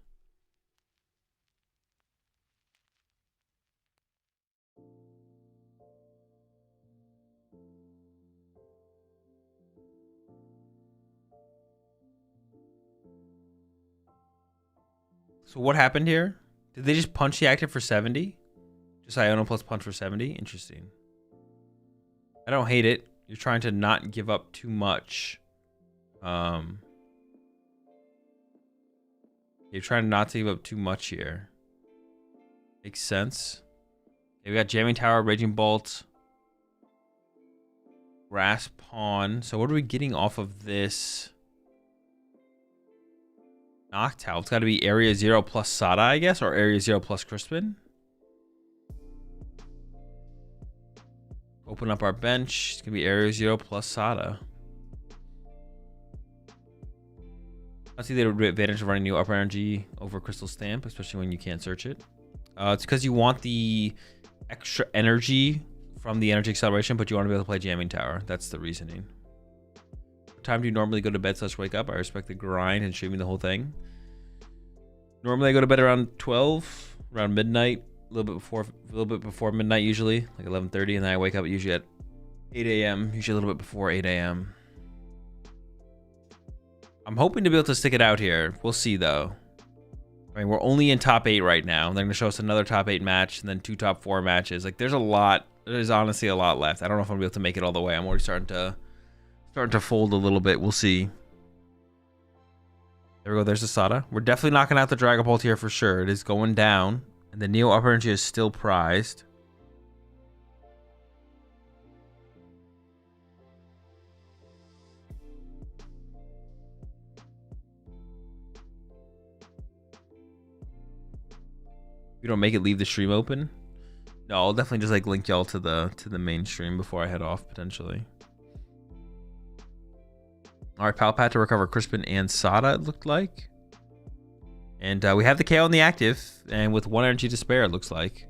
So what happened here? Did they just punch the active for 70? Just Iono plus punch for 70? Interesting. I don't hate it. You're trying to not give up too much. You're trying not to give up too much here. Makes sense. Okay, we got Jamming Tower, Raging Bolt, Grass Pawn. So what are we getting off of this? Noctowl. It's got to be Area 0 plus Sada, I guess, or Area 0 plus Crispin. Open up our bench. It's going to be Area 0 plus Sada. I see the advantage of running new upper energy over Crystal Stamp, especially when you can't search it. It's because you want the extra energy from the energy acceleration, but you want to be able to play Jamming Tower. That's the reasoning. What time do you normally go to bed / wake up? I respect the grind and streaming the whole thing. Normally I go to bed around 12, around midnight, a little bit before midnight usually, like 11:30, and then I wake up usually at 8 a.m., usually a little bit before 8 a.m. I'm hoping to be able to stick it out here. We'll see though. I mean, we're only in top 8 right now. They're going to show us another top 8 match and then 2 top 4 matches. Like there's a lot. There's honestly a lot left. I don't know if I'm going to be able to make it all the way. I'm already starting to fold a little bit. We'll see. There we go. There's the Sada. We're definitely knocking out the Dragapult here for sure. It is going down. And the Neo Upper Energy is still prized. If you don't make it, leave the stream open. No, I'll definitely just like link y'all to the main stream before I head off potentially. All right, Palpat to recover Crispin and Sada, it looked like. And we have the KO in the active, and with 1 energy to spare, it looks like.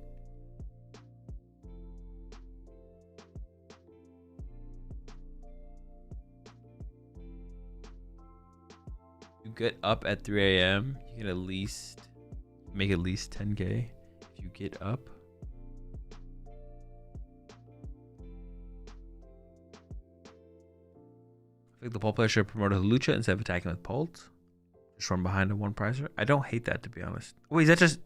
You get up at 3 a.m., you can at least make at least 10K if you get up. I think the Pult player should promote a Lucha instead of attacking with Pult. Just run behind a 1 prizer. I don't hate that, to be honest. Wait, is that just...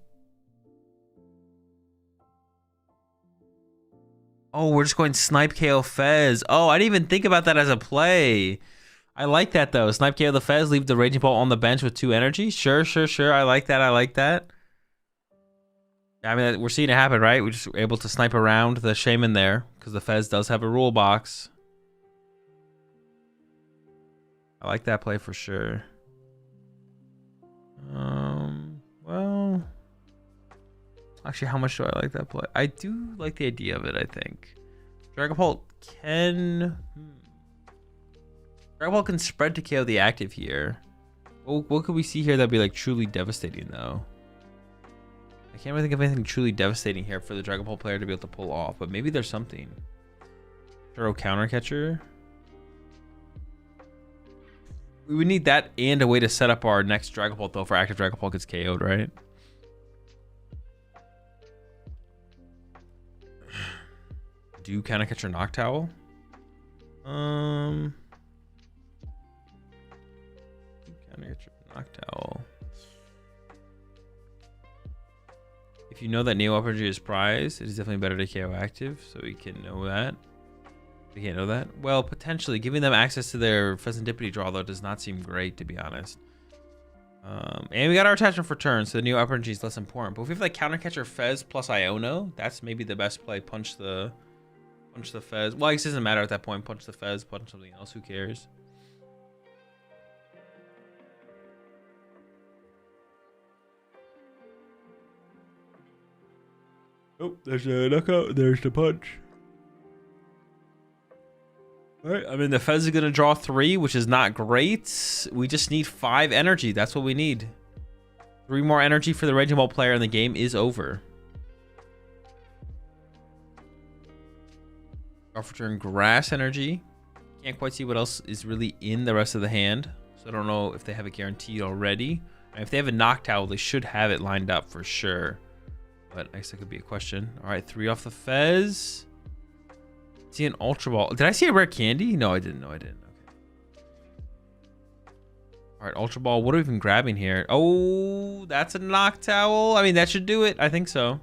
Oh, we're just going Snipe KO Fez. Oh, I didn't even think about that as a play. I like that, though. Snipe KO the Fez, leave the Raging Bolt on the bench with 2 energy. Sure. I like that. I mean, we're seeing it happen, right? We're just able to snipe around the Shaman there because the Fez does have a rule box. I like that play for sure. Well, actually, how much do I like that play? I do like the idea of it, I think. Dragapult can... Dragapult can spread to KO the active here. What could we see here that'd be like truly devastating, though? I can't really think of anything truly devastating here for the Dragapult player to be able to pull off, but maybe there's something. Throw counter catcher. We would need that and a way to set up our next Dragapult, though, for active Dragapult gets KO'd, right? Do counter catcher Noctowl? Counter catcher Noctowl. If you know that Neo Upper Energy is prized, it is definitely better to KO active, so we can know that. We can't know that. Well, potentially giving them access to their Pheasantipity draw, though, does not seem great, to be honest. And we got our attachment for turn, so the Neo Upper Energy is less important. But if we have like counter catcher Fez plus Iono, that's maybe the best play. Punch the Fez. Well, I guess it doesn't matter at that point. Punch the Fez, punch something else. Who cares? Oh, there's the knockout. There's the punch. All right. I mean, the Fez is going to draw 3, which is not great. We just need 5 energy. That's what we need. 3 more energy for the Raging Ball player, and the game is over. Off return grass energy. Can't quite see what else is really in the rest of the hand. So I don't know if they have it guaranteed already. And if they have a Noctowl, they should have it lined up for sure. But I guess that could be a question. All right, 3 off the Fez. See an Ultra Ball. Did I see a rare candy? No, I didn't. No, I didn't. Okay. All right, Ultra Ball. What are we even grabbing here? Oh, that's a Noctowl. I mean, that should do it. I think so.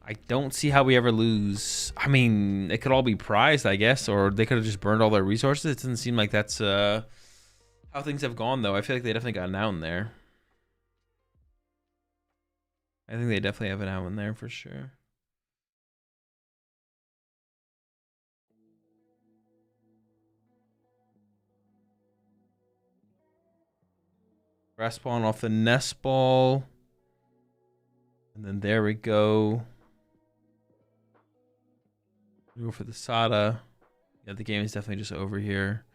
I don't see how we ever lose. I mean, it could all be prized, I guess, or they could have just burned all their resources. It doesn't seem like that's how things have gone, though. I feel like they definitely got an out in there. I think they definitely have an out in there for sure. Grass spawn off the nest ball. And then there we go. We go for the Sada. Yeah, the game is definitely just over here.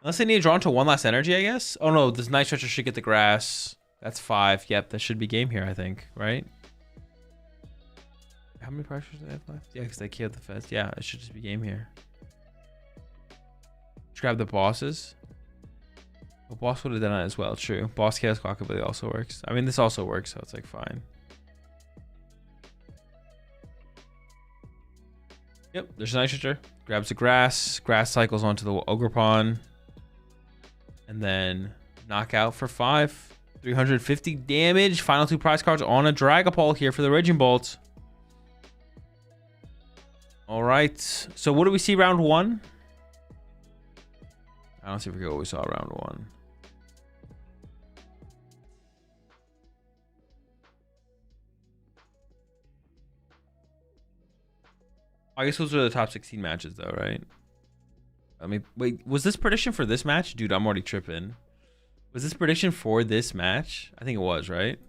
Unless they need to draw into 1 last energy, I guess. Oh no, this Night Stretcher should get the grass. That's 5. Yep, that should be game here, I think, right? How many pressures do they have left? Yeah, because they killed the Fez. Yeah, it should just be game here. Let's grab the bosses. Well, boss would have done it as well, true. Boss Chaos Cockability also works. I mean, this also works, so it's like fine. Yep, there's an Night Stretcher. Grabs the grass. Grass cycles onto the Ogre Pawn. And then knockout for 5. 350 damage. Final 2 prize cards on a Dragapult here for the Raging Bolt. All right. So what do we see round 1? I don't see if we forget what we saw round 1. I guess those are the top 16 matches, though, right? I mean, wait, was this prediction for this match? Dude, I'm already tripping. Was this prediction for this match? I think it was, right?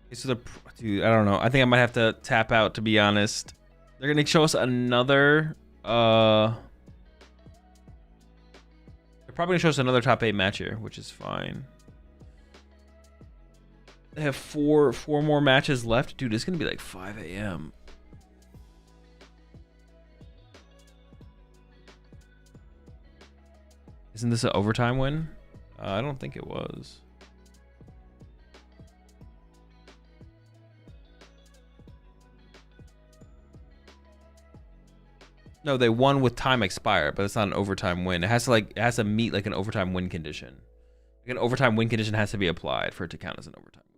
Okay, so dude, I don't know. I think I might have to tap out, to be honest. They're gonna show us another. They're probably gonna show us another top 8 match here, which is fine. They have four more matches left. Dude, it's going to be like 5 a.m. Isn't this an overtime win? I don't think it was. No, they won with time expired, but it's not an overtime win. It has to meet like an overtime win condition. Like an overtime win condition has to be applied for it to count as an overtime win.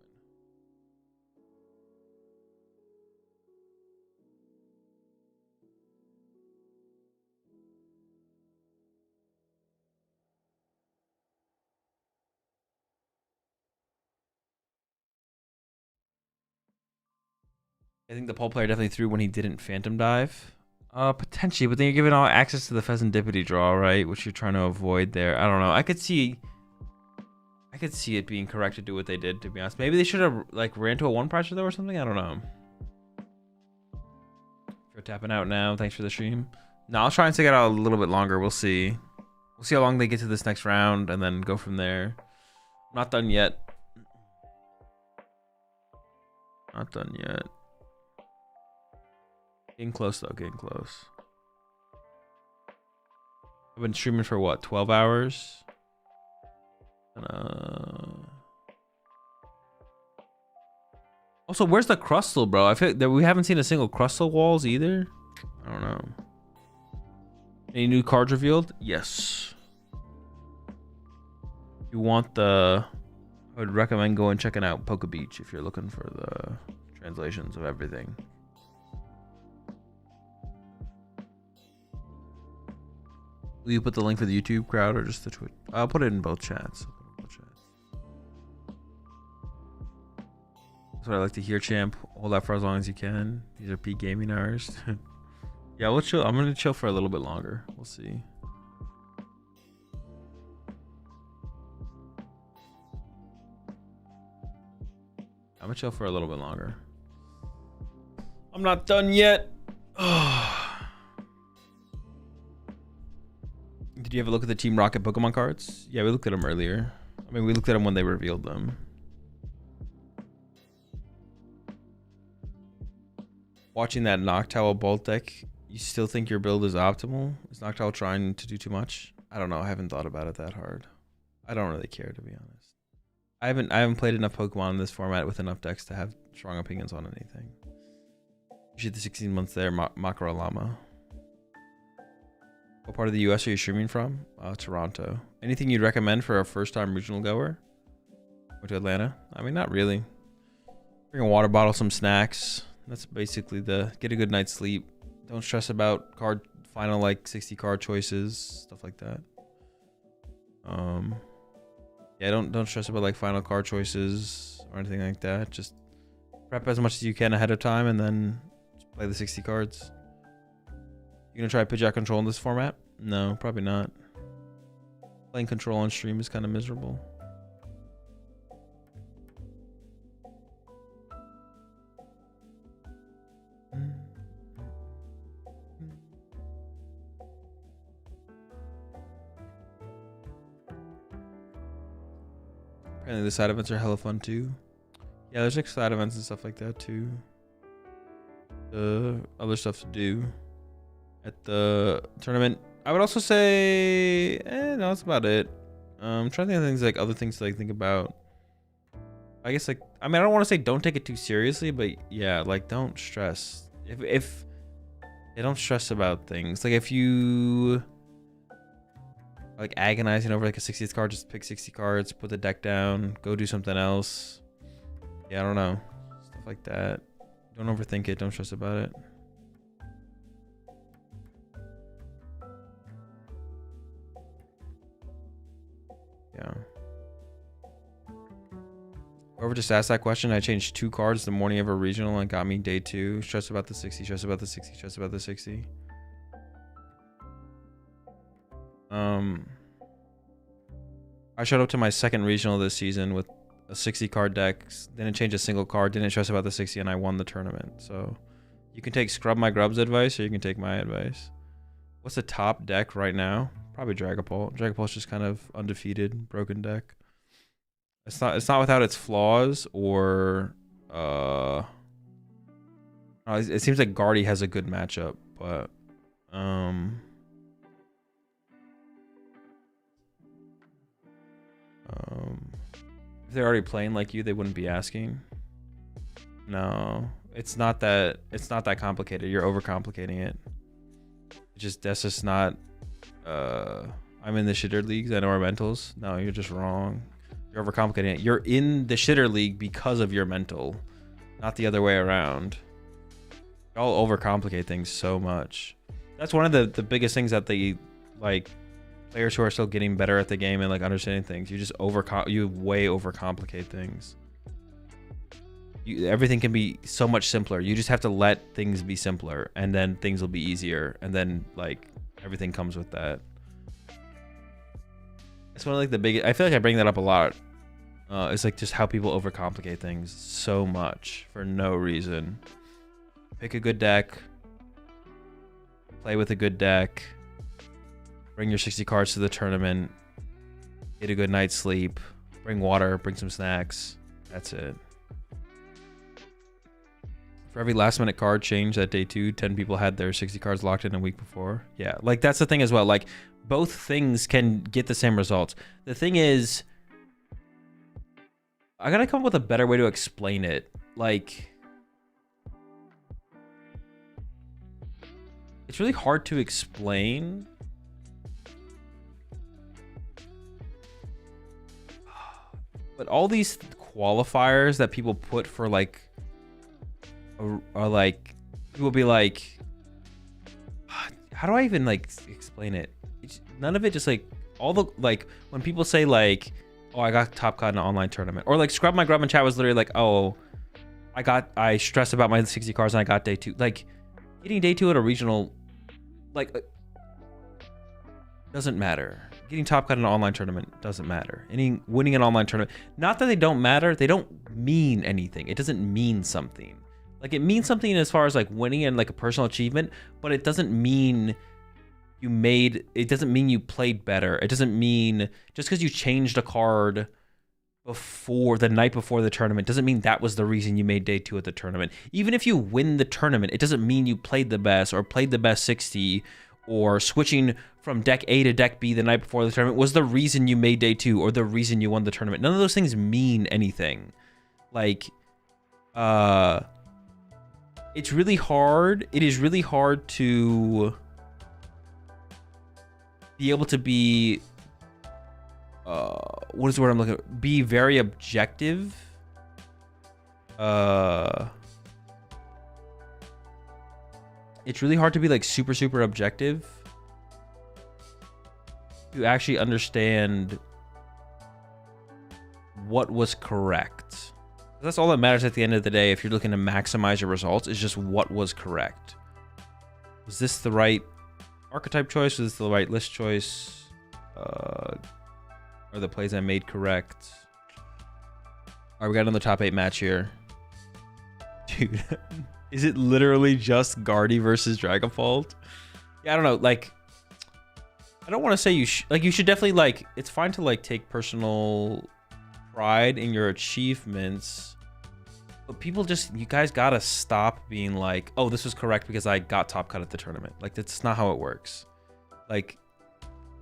I think the pole player definitely threw when he didn't Phantom Dive. Potentially, but then you're giving all access to the Pheasantipity draw, right? Which you're trying to avoid there. I don't know. I could see it being correct to do what they did, to be honest. Maybe they should have like ran to a 1 pressure though or something. I don't know. If you're tapping out now, thanks for the stream. No, I'll try and stick it out a little bit longer. We'll see. We'll see how long they get to this next round and then go from there. Not done yet. Not done yet. Getting close though, getting close. I've been streaming for what, 12 hours? Also, where's the Crustle, bro? I feel like we haven't seen a single Crustle walls either. I don't know. Any new cards revealed? Yes. If you want I would recommend going checking out Poke Beach if you're looking for the translations of everything. Will you put the link for the YouTube crowd or just the Twitch? I'll put it in both chats. That's what I like to hear, champ. Hold out for as long as you can. These are peak gaming hours. Yeah, we'll chill. I'm gonna chill for a little bit longer. We'll see. I'm gonna chill for a little bit longer. I'm not done yet. Did you have a look at the Team Rocket Pokemon cards? Yeah, we looked at them earlier. I mean, we looked at them when they revealed them. Watching that Noctowl Bolt deck, you still think your build is optimal? Is Noctowl trying to do too much? I don't know. I haven't thought about it that hard. I don't really care, to be honest. I haven't played enough Pokemon in this format with enough decks to have strong opinions on anything. Appreciate the 16 months there, Makara Llama. What part of the US are you streaming from? Toronto. Anything you'd recommend for a first-time regional goer? Go to Atlanta? I mean, not really. Bring a water bottle, some snacks. That's basically get a good night's sleep. Don't stress about final like 60 card choices, stuff like that. Yeah, don't stress about like final card choices or anything like that. Just prep as much as you can ahead of time and then just play the 60 cards. You gonna try Pidgeot Control in this format? No, probably not. Playing Control on stream is kind of miserable. Apparently the side events are hella fun too. Yeah, there's like side events and stuff like that too. Other stuff to do at the tournament. I would also say, no, that's about it. I'm trying to think of things like other things to like think about. I guess like, I mean, I don't want to say don't take it too seriously, but yeah, like don't stress. If they don't stress about things, like if you like agonizing over like a 60th card, just pick 60 cards, put the deck down, go do something else. Yeah, I don't know, stuff like that. Don't overthink it. Don't stress about it. Yeah. Whoever just asked that question, I changed 2 cards the morning of a regional and got me day 2. Stress about the 60, stress about the 60, stress about the 60. I showed up to my second regional this season with a 60 card deck, didn't change a single card, didn't stress about the 60, and I won the tournament. So you can take Scrub My Grub's advice or you can take my advice. What's the top deck right now? Probably Dragapult. Dragapult's just kind of undefeated, broken deck. It's not without its flaws or it seems like Guardy has a good matchup, but if they're already playing like you, they wouldn't be asking. No, it's not that complicated. You're overcomplicating it. That's just not I'm in the shitter leagues. I know our mentals. No, you're just wrong. You're overcomplicating it. You're in the shitter league because of your mental, not the other way around. Y'all overcomplicate things so much. That's one of the biggest things that they like. Players who are still getting better at the game and like understanding things, you just you way overcomplicate things. Everything can be so much simpler. You just have to let things be simpler, and then things will be easier, and then like everything comes with that. It's one of like the biggest. I feel like I bring that up a lot. It's like just how people overcomplicate things so much for no reason. Pick a good deck. Play with a good deck. Bring your 60 cards to the tournament. Get a good night's sleep. Bring water. Bring some snacks. That's it. For every last minute card change at day 2, 10 people had their 60 cards locked in a week before. Yeah, like that's the thing as well. Like both things can get the same results. The thing is, I gotta come up with a better way to explain it. Like, it's really hard to explain. But all these qualifiers that people put for like, are like, people be like, how do I even like explain it? None of it just like, all the, like when people say like, oh, I got top cut in an online tournament, or like Scrub My Grub in chat was literally like, oh, I stressed about my 60 cards and I got day 2. Like getting day 2 at a regional, like doesn't matter. Getting top cut in an online tournament doesn't matter. Winning an online tournament, not that they don't matter, they don't mean anything. It doesn't mean something. Like it means something as far as like winning and like a personal achievement, but it doesn't mean it doesn't mean you played better. It doesn't mean just because you changed a card before the night before the tournament doesn't mean that was the reason you made day 2 at the tournament. Even if you win the tournament, it doesn't mean you played the best or played the best 60 or switching from deck A to deck B the night before the tournament was the reason you made day 2 or the reason you won the tournament. None of those things mean anything. Like, it's really hard. It is really hard to be able to be what is the word I'm looking at? Be very objective. It's really hard to be like super objective to actually understand what was correct. That's all that matters at the end of the day. If you're looking to maximize your results, is just what was correct. Was this the right archetype choice? Was this the right list choice? Are the plays I made correct? All right, we got another top 8 match here. Dude, is it literally just Guardy versus Dragapult? Yeah, I don't know. Like, I don't want to say you should definitely like. It's fine to like take personal pride in your achievements, but people you guys gotta stop being like, oh, this was correct because I got top cut at the tournament. Like, that's not how it works. Like,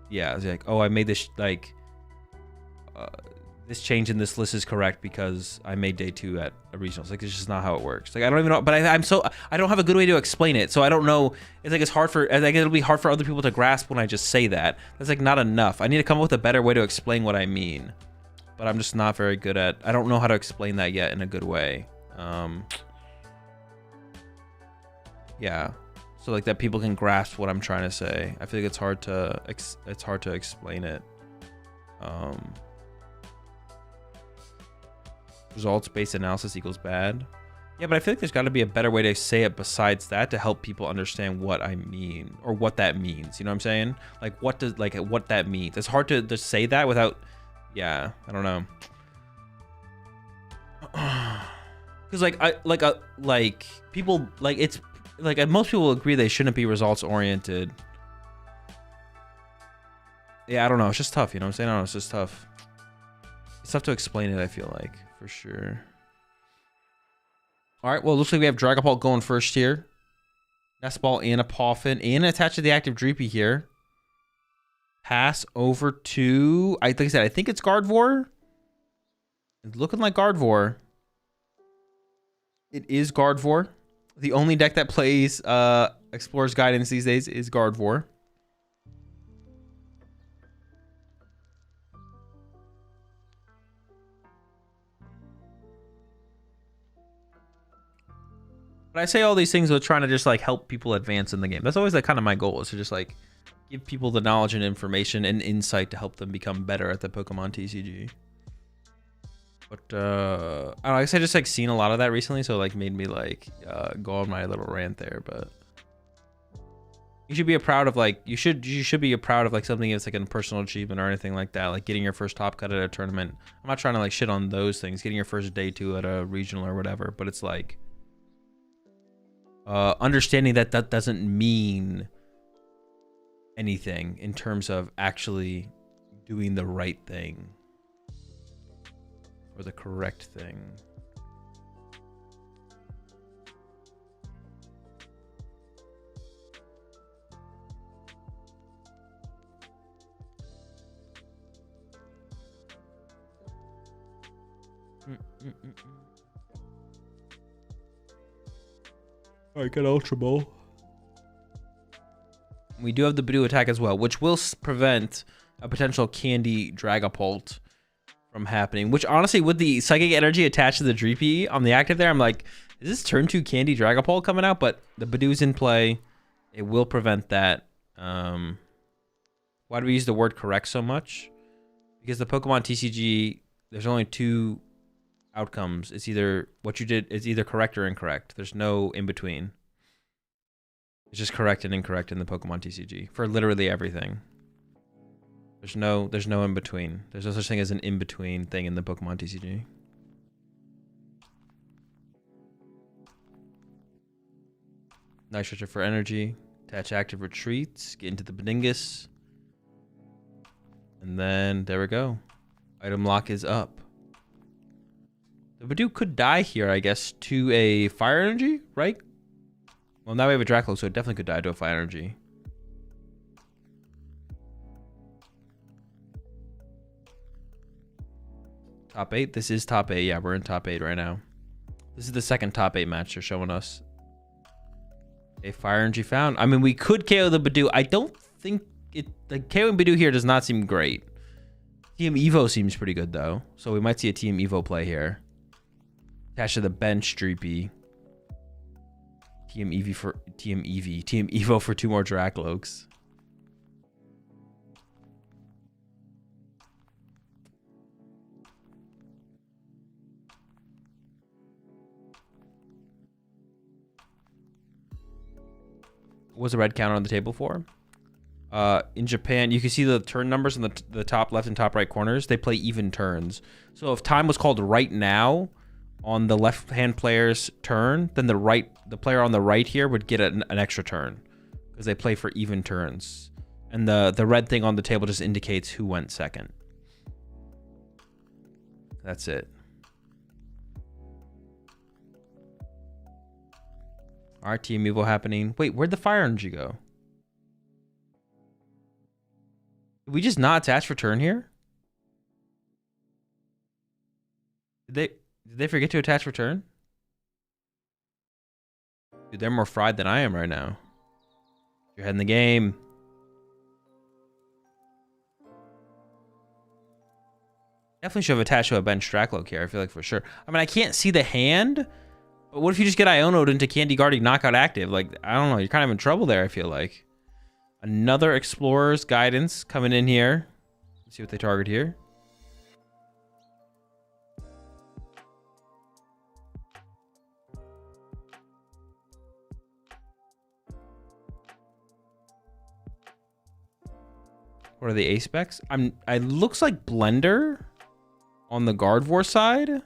yeah, it's like, oh, I made this like. This change in this list is correct because I made day 2 at a regionals. Like, it's just not how it works. Like, I don't even know, but I don't have a good way to explain it. So I don't know. It's like, I think it'll be hard for other people to grasp when I just say that. That's like not enough. I need to come up with a better way to explain what I mean, but I'm just not very good at, I don't know how to explain that yet in a good way. Yeah. So like that people can grasp what I'm trying to say. I feel like it's hard to explain it. Results-based analysis equals bad. Yeah, but I feel like there's got to be a better way to say it besides that to help people understand what I mean or what that means. You know what I'm saying? Like, what that means. It's hard to just say that without. Yeah, I don't know. Because people like it's like most people agree they shouldn't be results oriented. Yeah, I don't know. It's just tough. You know what I'm saying? I don't know. It's just tough. It's tough to explain it, I feel like, for sure. All right, well, it looks like we have Dragapult going first here. Nestball and a Poffin. And attached to the active Dreepy here. Pass over to, like I said, I think it's Gardevoir. It's looking like Gardevoir. It is Gardevoir. The only deck that plays Explorer's Guidance these days is Gardevoir. But I say all these things with trying to just like help people advance in the game. That's always like kind of my goal, is to just like give people the knowledge and information and insight to help them become better at the Pokemon TCG. But I don't know, I guess I just like seen a lot of that recently, so like made me like go on my little rant there. But you should be proud of like you should be proud of like something that's like a personal achievement or anything like that, like getting your first top cut at a tournament. I'm not trying to like shit on those things, getting your first day 2 at a regional or whatever, but it's like understanding that that doesn't mean anything in terms of actually doing the right thing or the correct thing. All right, got Ultra Ball. We do have the Badoo attack as well, which will prevent a potential Candy Dragapult from happening. Which honestly, with the Psychic Energy attached to the Dreepy on the active there, I'm like, is this turn 2 Candy Dragapult coming out? But the Badoo's in play. It will prevent that. Why do we use the word correct so much? Because the Pokemon TCG, there's only 2 outcomes. It's either what you did is either correct or incorrect. There's no in between. It's just correct and incorrect in the Pokemon TCG for literally everything. There's no in between. There's no such thing as an in between thing in the Pokemon TCG. Nitrogen for energy. Attach active retreats. Get into the Beningus. And then there we go. Item lock is up. The Badoo could die here, I guess, to a fire energy, right? Well, now we have a Draclo, so it definitely could die to a fire energy. Top 8? This is top 8. Yeah, we're in top 8 right now. This is the second top 8 match they're showing us. A fire energy found. I mean, we could KO the Badoo. I don't think it... Like, KOing Badoo here does not seem great. Team Evo seems pretty good, though. So we might see a Team Evo play here. Attach to the bench, Streepy. Team Evo for 2 more Dracloaks. What was the red counter on the table for? In Japan, you can see the turn numbers in the top left and top right corners. They play even turns. So if time was called right now on the left hand player's turn, then the player on the right here would get an extra turn because they play for even turns. And the red thing on the table just indicates who went second. That's it. All right, Team Evo happening. Wait, where'd the fire energy go? Did we just not attach for turn here? Did they forget to attach for turn? Dude, they're more fried than I am right now. You're ahead in the game. Definitely should have attached to a bench Dracloak here, I feel like, for sure. I mean, I can't see the hand, but what if you just get Iono'd into Candy Guarding Knockout active? Like, I don't know. You're kind of in trouble there, I feel like. Another Explorer's Guidance coming in here. Let's see what they target here. What are the A specs? I looks like Blender on the Gardevoir side.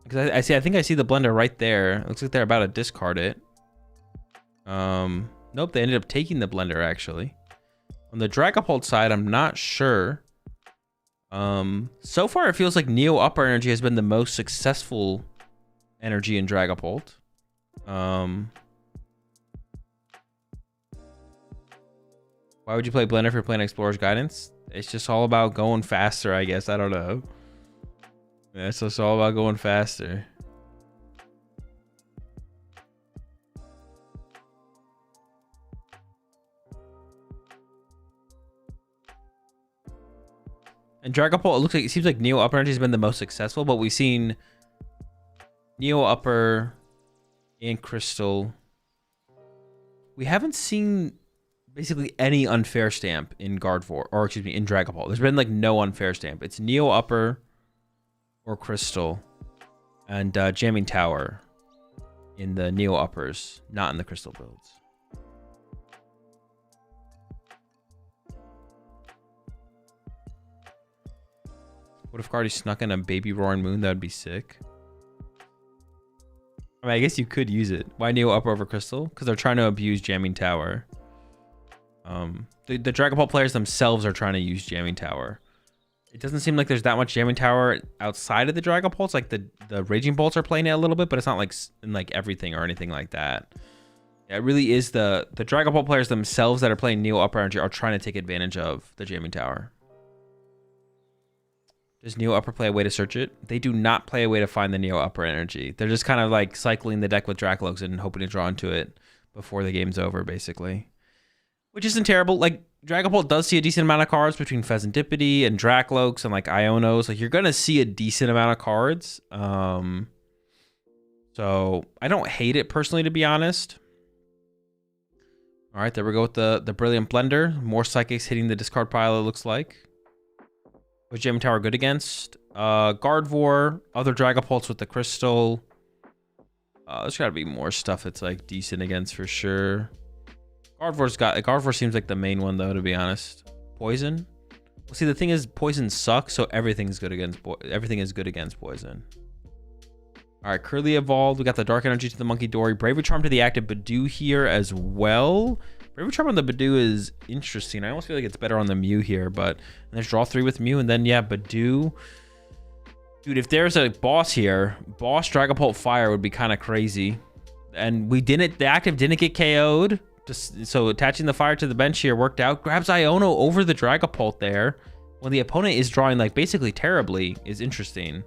Because I think I see the Blender right there. It looks like they're about to discard it. Nope, they ended up taking the Blender actually. On the Dragapult side, I'm not sure. So far it feels like Neo Upper Energy has been the most successful energy in Dragapult. Why would you play Blender if you're playing Explorer's Guidance? It's just all about going faster, I guess. I don't know. Yeah, it's just all about going faster. And Dragapult, it seems like Neo Upper Energy has been the most successful, but we've seen Neo Upper and Crystal. We haven't seen basically any unfair stamp in Gardevoir, or excuse me, in Dragapult. There's been like no unfair stamp. It's Neo Upper or Crystal and Jamming Tower in the Neo Uppers, not in the Crystal builds. What if Cardi snuck in a Baby Roaring Moon? That would be sick. I mean, I guess you could use it. Why Neo Upper over Crystal? Because they're trying to abuse Jamming Tower. The Dragapult players themselves are trying to use Jamming Tower. It doesn't seem like there's that much Jamming Tower outside of the Dragapults. Like the Raging Bolts are playing it a little bit, but it's not like in like everything or anything like that. Yeah, it really is the Dragapult players themselves that are playing Neo Upper Energy are trying to take advantage of the Jamming Tower. Does Neo Upper play a way to search it? They do not play a way to find the Neo Upper Energy. They're just kind of like cycling the deck with Dracloaks and hoping to draw into it before the game's over, basically. Which isn't terrible. Like, Dragapult does see a decent amount of cards between Pheasantipede and Dracloaks and like Ionos. Like, you're going to see a decent amount of cards. So I don't hate it personally, to be honest. All right, there we go with the Brilliant Blender. More Psychics hitting the discard pile, it looks like. Was Jamming Tower good against? Gardevoir, other Dragapults with the Crystal. There's got to be more stuff that's like decent against for sure. Gardevoir seems like the main one though, to be honest. Poison. Well, see, the thing is, Poison sucks, so everything is good against Poison. All right, Curly evolved. We got the Dark Energy to the Monkey Dory. Bravery Charm to the active Badoo here as well. Bravery Charm on the Badoo is interesting. I almost feel like it's better on the Mew here, but there's draw 3 with Mew, and then, yeah, Badoo. Dude, if there's a boss here, boss Dragapult Fire would be kind of crazy. And the active didn't get KO'd. So attaching the fire to the bench here worked out. Grabs Iono over the Dragapult there. When the opponent is drawing, like, basically terribly is interesting.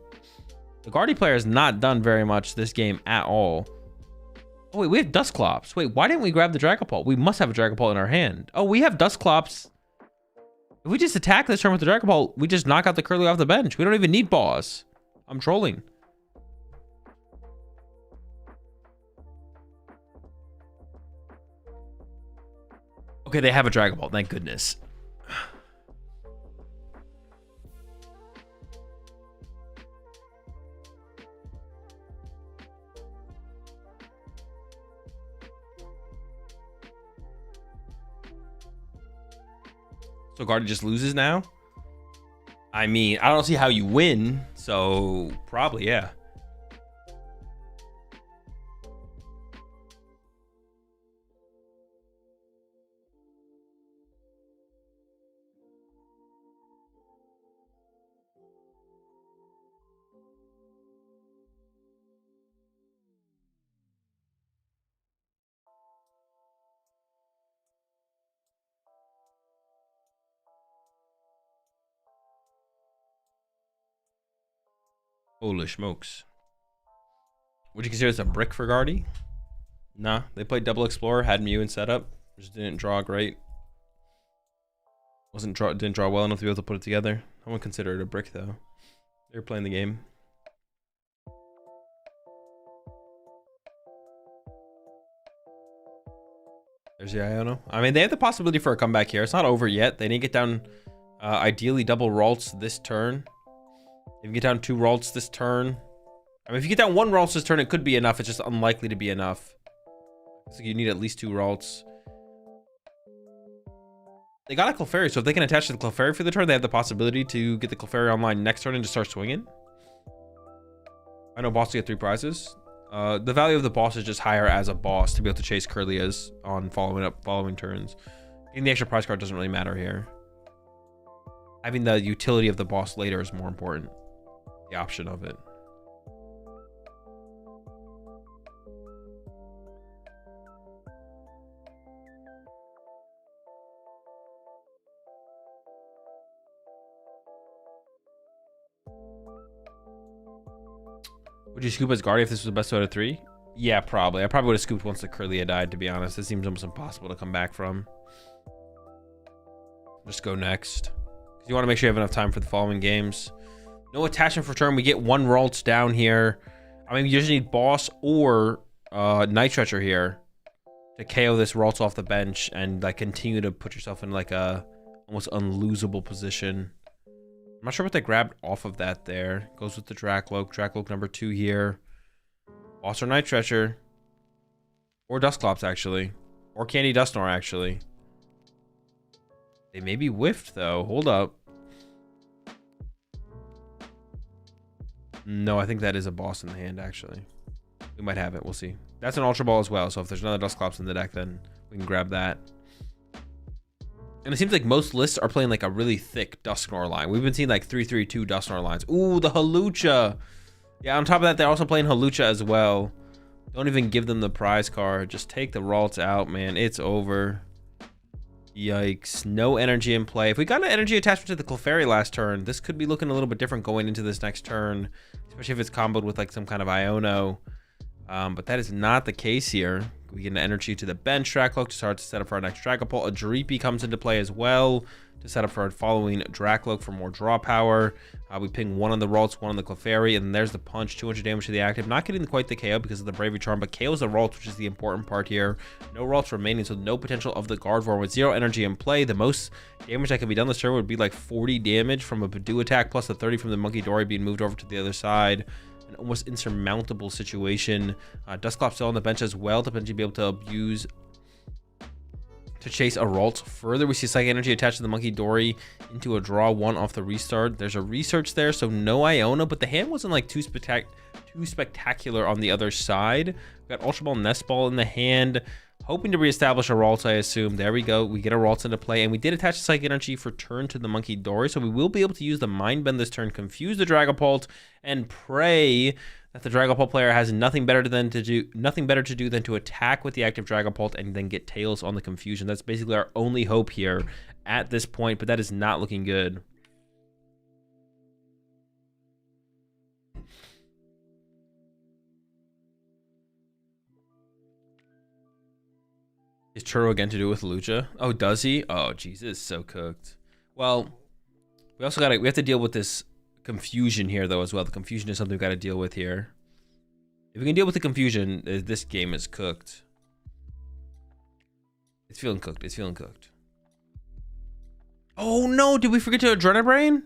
The Guardy player has not done very much this game at all. Oh, wait, we have Dusclops. Wait, why didn't we grab the Dragapult? We must have a Dragapult in our hand. Oh, we have Dusclops. If we just attack this turn with the Dragapult, we just knock out the Curly off the bench. We don't even need boss. I'm trolling. Okay, they have a Dragapult. Thank goodness. So Guardy just loses now? I mean, I don't see how you win, so probably, yeah. Holy smokes. Would you consider this a brick for Guardy? Nah, they played Double Explorer, had Mew in setup. Just didn't draw great. Didn't draw well enough to be able to put it together. I wouldn't consider it a brick though. They were playing the game. There's the Iono. I mean, they have the possibility for a comeback here. It's not over yet. They need to get down ideally double Ralts this turn. If you get down 2 Ralts this turn. I mean, if you get down 1 Ralts this turn, it could be enough. It's just unlikely to be enough. So you need at least 2 Ralts. They got a Clefairy, so if they can attach to the Clefairy for the turn, they have the possibility to get the Clefairy online next turn and just start swinging. I know boss to get 3 prizes. The value of the boss is just higher as a boss to be able to chase Curlias on following turns. Getting the extra prize card doesn't really matter here. Having the utility of the boss later is more important. The option of it. Would you scoop as Guardy if this was the best out of 3? Yeah, probably. I probably would have scooped once the Curlia died, to be honest. It seems almost impossible to come back from. Just go next. You want to make sure you have enough time for the following games. No attachment for turn. We get 1 Ralts down here. I mean, you just need boss or Night Stretcher here to KO this Ralts off the bench and like continue to put yourself in like a almost unlosable position. I'm not sure what they grabbed off of that there. Goes with the Dracloak. Dracloak number 2 here. Boss or Night Stretcher. Or Dusclops, actually. Or Candy Dusknoir, actually. They may be whiffed, though. Hold up. No, I think that is a boss in the hand, actually. We might have it. We'll see. That's an Ultra Ball as well, so if there's another Dusclops in the deck, then we can grab that. And it seems like most lists are playing like a really thick Dusknoir line. We've been seeing like 3-3-2 Dusknoir lines. Ooh, the Hawlucha. Yeah, on top of that, they're also playing Hawlucha as well. Don't even give them the prize card. Just take the Ralts out, man. It's over. Yikes. No energy in play. If we got an energy attachment to the Clefairy last turn, this could be looking a little bit different going into this next turn, especially if it's comboed with like some kind of Iono. But that is not the case here. We get an energy to the bench Dracloak to start to set up for our next Dragapult. A Dreepy comes into play as well to set up for our following Dracloak for more draw power. We ping 1 on the Ralts, 1 on the Clefairy, and there's the punch, 200 damage to the active. Not getting quite the KO because of the Bravery Charm, but KOs the Ralts, which is the important part here. No Ralts remaining, so no potential of the Gardevoir. With 0 energy in play, the most damage that can be done this turn would be like 40 damage from a Badoo attack, plus the 30 from the Monkey Dory being moved over to the other side. An almost insurmountable situation. Dusclops still on the bench as well to potentially be able to abuse to chase a Ralt further. We see Psychic Energy attached to the Monkey Dory into a draw 1 off the restart. There's a research there, so no Iona, but the hand wasn't like too spectacular on the other side. We've got Ultra Ball, Nest Ball in the hand, hoping to reestablish a Ralt, I assume. There we go. We get a Ralt into play, and we did attach Psychic Energy for turn to the Monkey Dory, so we will be able to use the Mind Bend this turn, confuse the Dragapult, and pray that the Dragapult player has nothing better to do than to attack with the active Dragapult and then get Tails on the confusion. That's basically our only hope here at this point, but that is not looking good. Is Churro again to do with Lucha? Oh, does he? Oh, Jesus, so cooked. Well, we have to deal with this confusion here though as well. The confusion is something we've got to deal with here. If we can deal with the confusion, this game is cooked. It's feeling cooked. It's feeling cooked. Oh no, did we forget to Adrenabrain?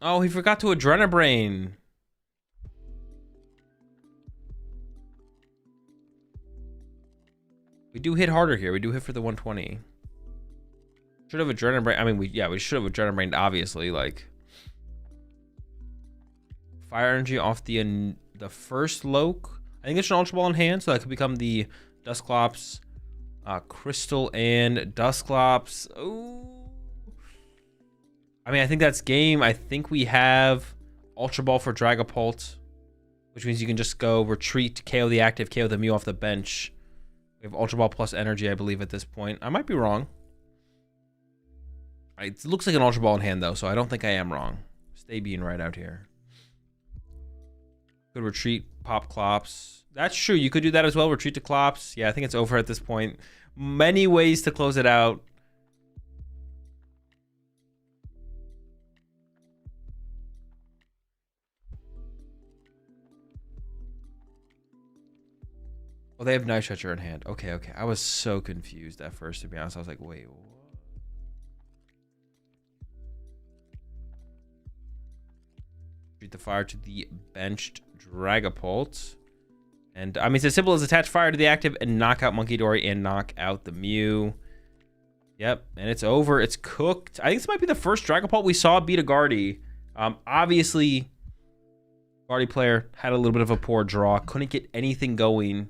Oh, he forgot to Adrenabrain. We do hit harder here. We do hit for the 120. Should have Adrenabrain. I mean, we should have Adrenabrain, obviously. Like, Fire Energy off the first Loke. I think it's an Ultra Ball in hand, so that could become the Dusclops, Crystal, and Dusclops. Oh, I mean, I think that's game. I think we have Ultra Ball for Dragapult, which means you can just go retreat, KO the active, KO the Mew off the bench. We have Ultra Ball plus energy, I believe, at this point. I might be wrong. It looks like an Ultra Ball in hand, though, so I don't think I am wrong. Stay being right out here. Could retreat, pop Clops. That's true. You could do that as well. Retreat to Clops. Yeah, I think it's over at this point. Many ways to close it out. Oh, they have Knife Stretcher in hand. Okay, okay. I was so confused at first, to be honest. I was like, wait, what? Treat the fire to the benched Dragapult. And, I mean, it's as simple as attach fire to the active and knock out Monkey Dory and knock out the Mew. Yep, and it's over. It's cooked. I think this might be the first Dragapult we saw beat a Guardy. Obviously, Guardy player had a little bit of a poor draw. Couldn't get anything going.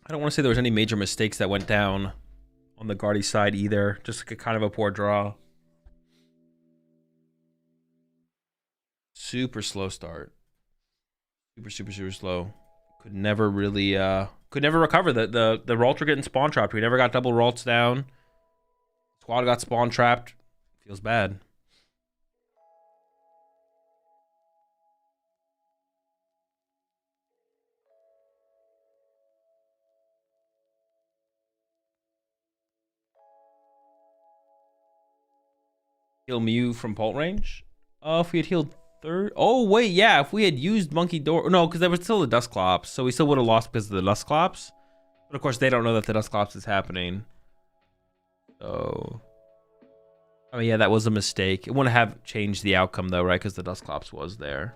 I don't want to say there was any major mistakes that went down on the Guardy side either. Just like a kind of a poor draw. Super slow start. Super slow. Could never really could never recover. The Ralts were getting spawn trapped. We never got double Ralts down. Squad got spawn trapped. Feels bad. Heal Mew from Pult range? Oh, if we had healed third. Oh, wait, yeah. If we had used Monkey Door. No, because there was still the Dusclops. So we still would have lost because of the Dusclops. But of course, they don't know that the Dusclops is happening. So, I mean, yeah, that was a mistake. It wouldn't have changed the outcome, though, right? Because the Dusclops was there.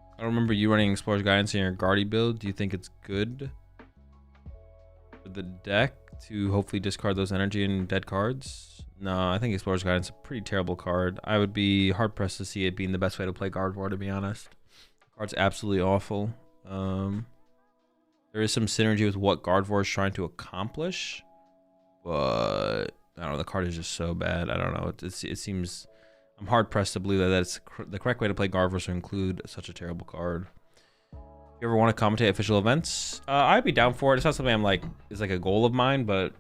I don't remember you running Explorer's Guidance in your Guardy build. Do you think it's good for the deck to hopefully discard those energy and dead cards? No, I think Explorer's Guidance is a pretty terrible card. I would be hard-pressed to see it being the best way to play Gardevoir, to be honest. The card's absolutely awful. There is some synergy with what Gardevoir is trying to accomplish, but I don't know. The card is just so bad. I don't know. It seems. I'm hard pressed to believe that that's the correct way to play Garvos to include such a terrible card. If you ever want to commentate official events, I'd be down for it. It's not something I'm like is like a goal of mine, but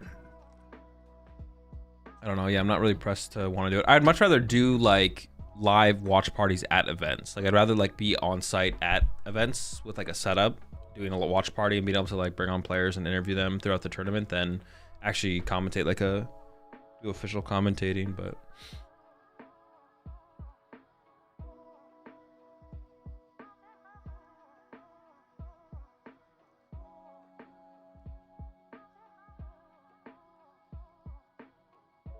I don't know. Yeah, I'm not really pressed to want to do it. I'd much rather do like live watch parties at events. Like I'd rather like be on site at events with like a setup, doing a watch party and being able to like bring on players and interview them throughout the tournament than actually commentate like do official commentating. But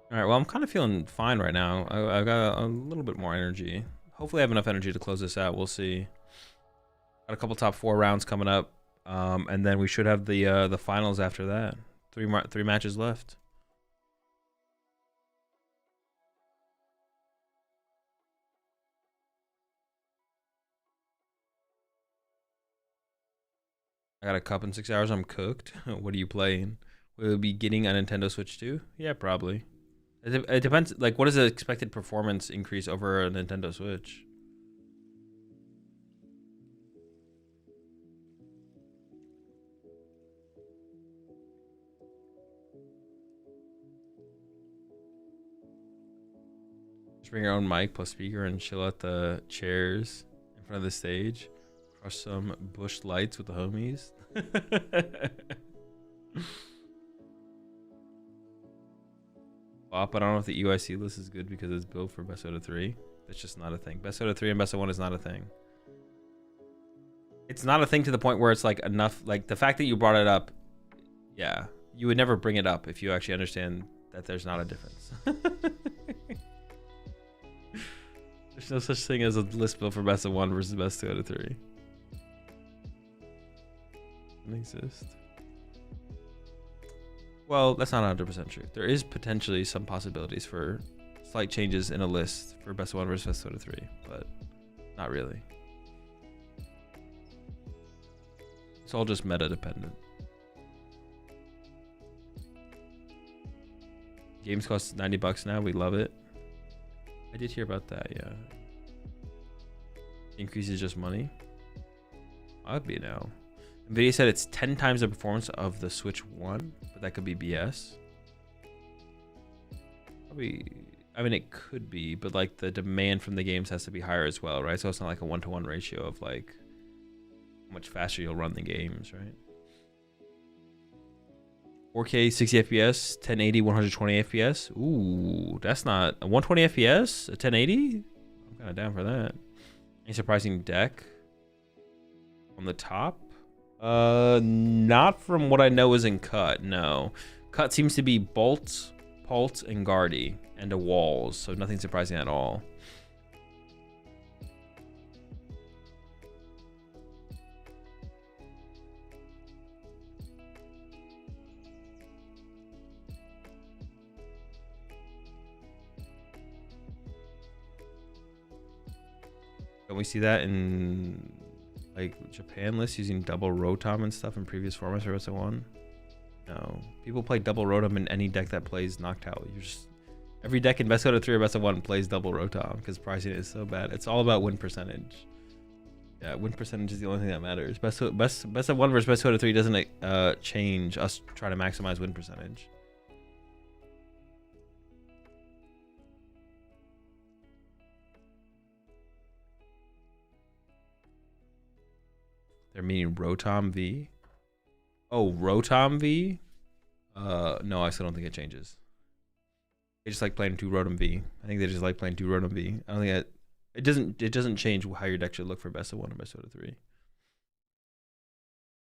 all right, well, I'm kind of feeling fine right now. I've got a little bit more energy. Hopefully I have enough energy to close this out. We'll see. Got a couple top 4 rounds coming up. And then we should have the finals after that. Three matches left. I got a cup in 6 hours. I'm cooked. What are you playing? Will we be getting a Nintendo Switch 2? Yeah, probably. It depends. Like, what is the expected performance increase over a Nintendo Switch? Just bring your own mic plus speaker and chill out the chairs in front of the stage. Crush some bush lights with the homies. Bop, I don't know if the UIC list is good because it's built for best out of 3. That's just not a thing. Best out of 3 and best of 1 is not a thing. It's not a thing to the point where it's like enough. Like the fact that you brought it up, yeah, you would never bring it up if you actually understand that there's not a difference. There's no such thing as a list built for best of 1 versus best 2 out of 3. Doesn't exist. Well, that's not 100% true. There is potentially some possibilities for slight changes in a list for best of 1 versus best 2 out of 3, but not really. It's all just meta dependent. Games cost $90 now. We love it. I did hear about that, yeah. Increases just money. I'd be now. Nvidia said it's 10 times the performance of the Switch 1, but that could be BS. Probably, I mean, it could be, but like the demand from the games has to be higher as well, right? So it's not like a 1-to-1 ratio of like how much faster you'll run the games, right? 4K 60 FPS, 1080 120 FPS. Ooh, that's not a 120 FPS, a 1080. I'm kind of down for that. Any surprising deck on the top? Not from what I know is in cut. No, cut seems to be Bolt, Pult, and Guardy, and a Walls. So nothing surprising at all. Don't we see that in like Japan lists using double Rotom and stuff in previous formats for best of 1? No. People play double Rotom in any deck that plays Noctowl. You're just every deck in best out of 3 or best of 1 plays double Rotom because pricing is so bad. It's all about win percentage. Yeah, win percentage is the only thing that matters. Best of 1 versus best out of 3 doesn't change us trying to maximize win percentage. They're meaning Rotom V. Oh, Rotom V? No, I still don't think it changes. They just like playing 2 Rotom V. I think they just like playing 2 Rotom V. I don't think it doesn't change how your deck should look for best of 1 and best out of 3.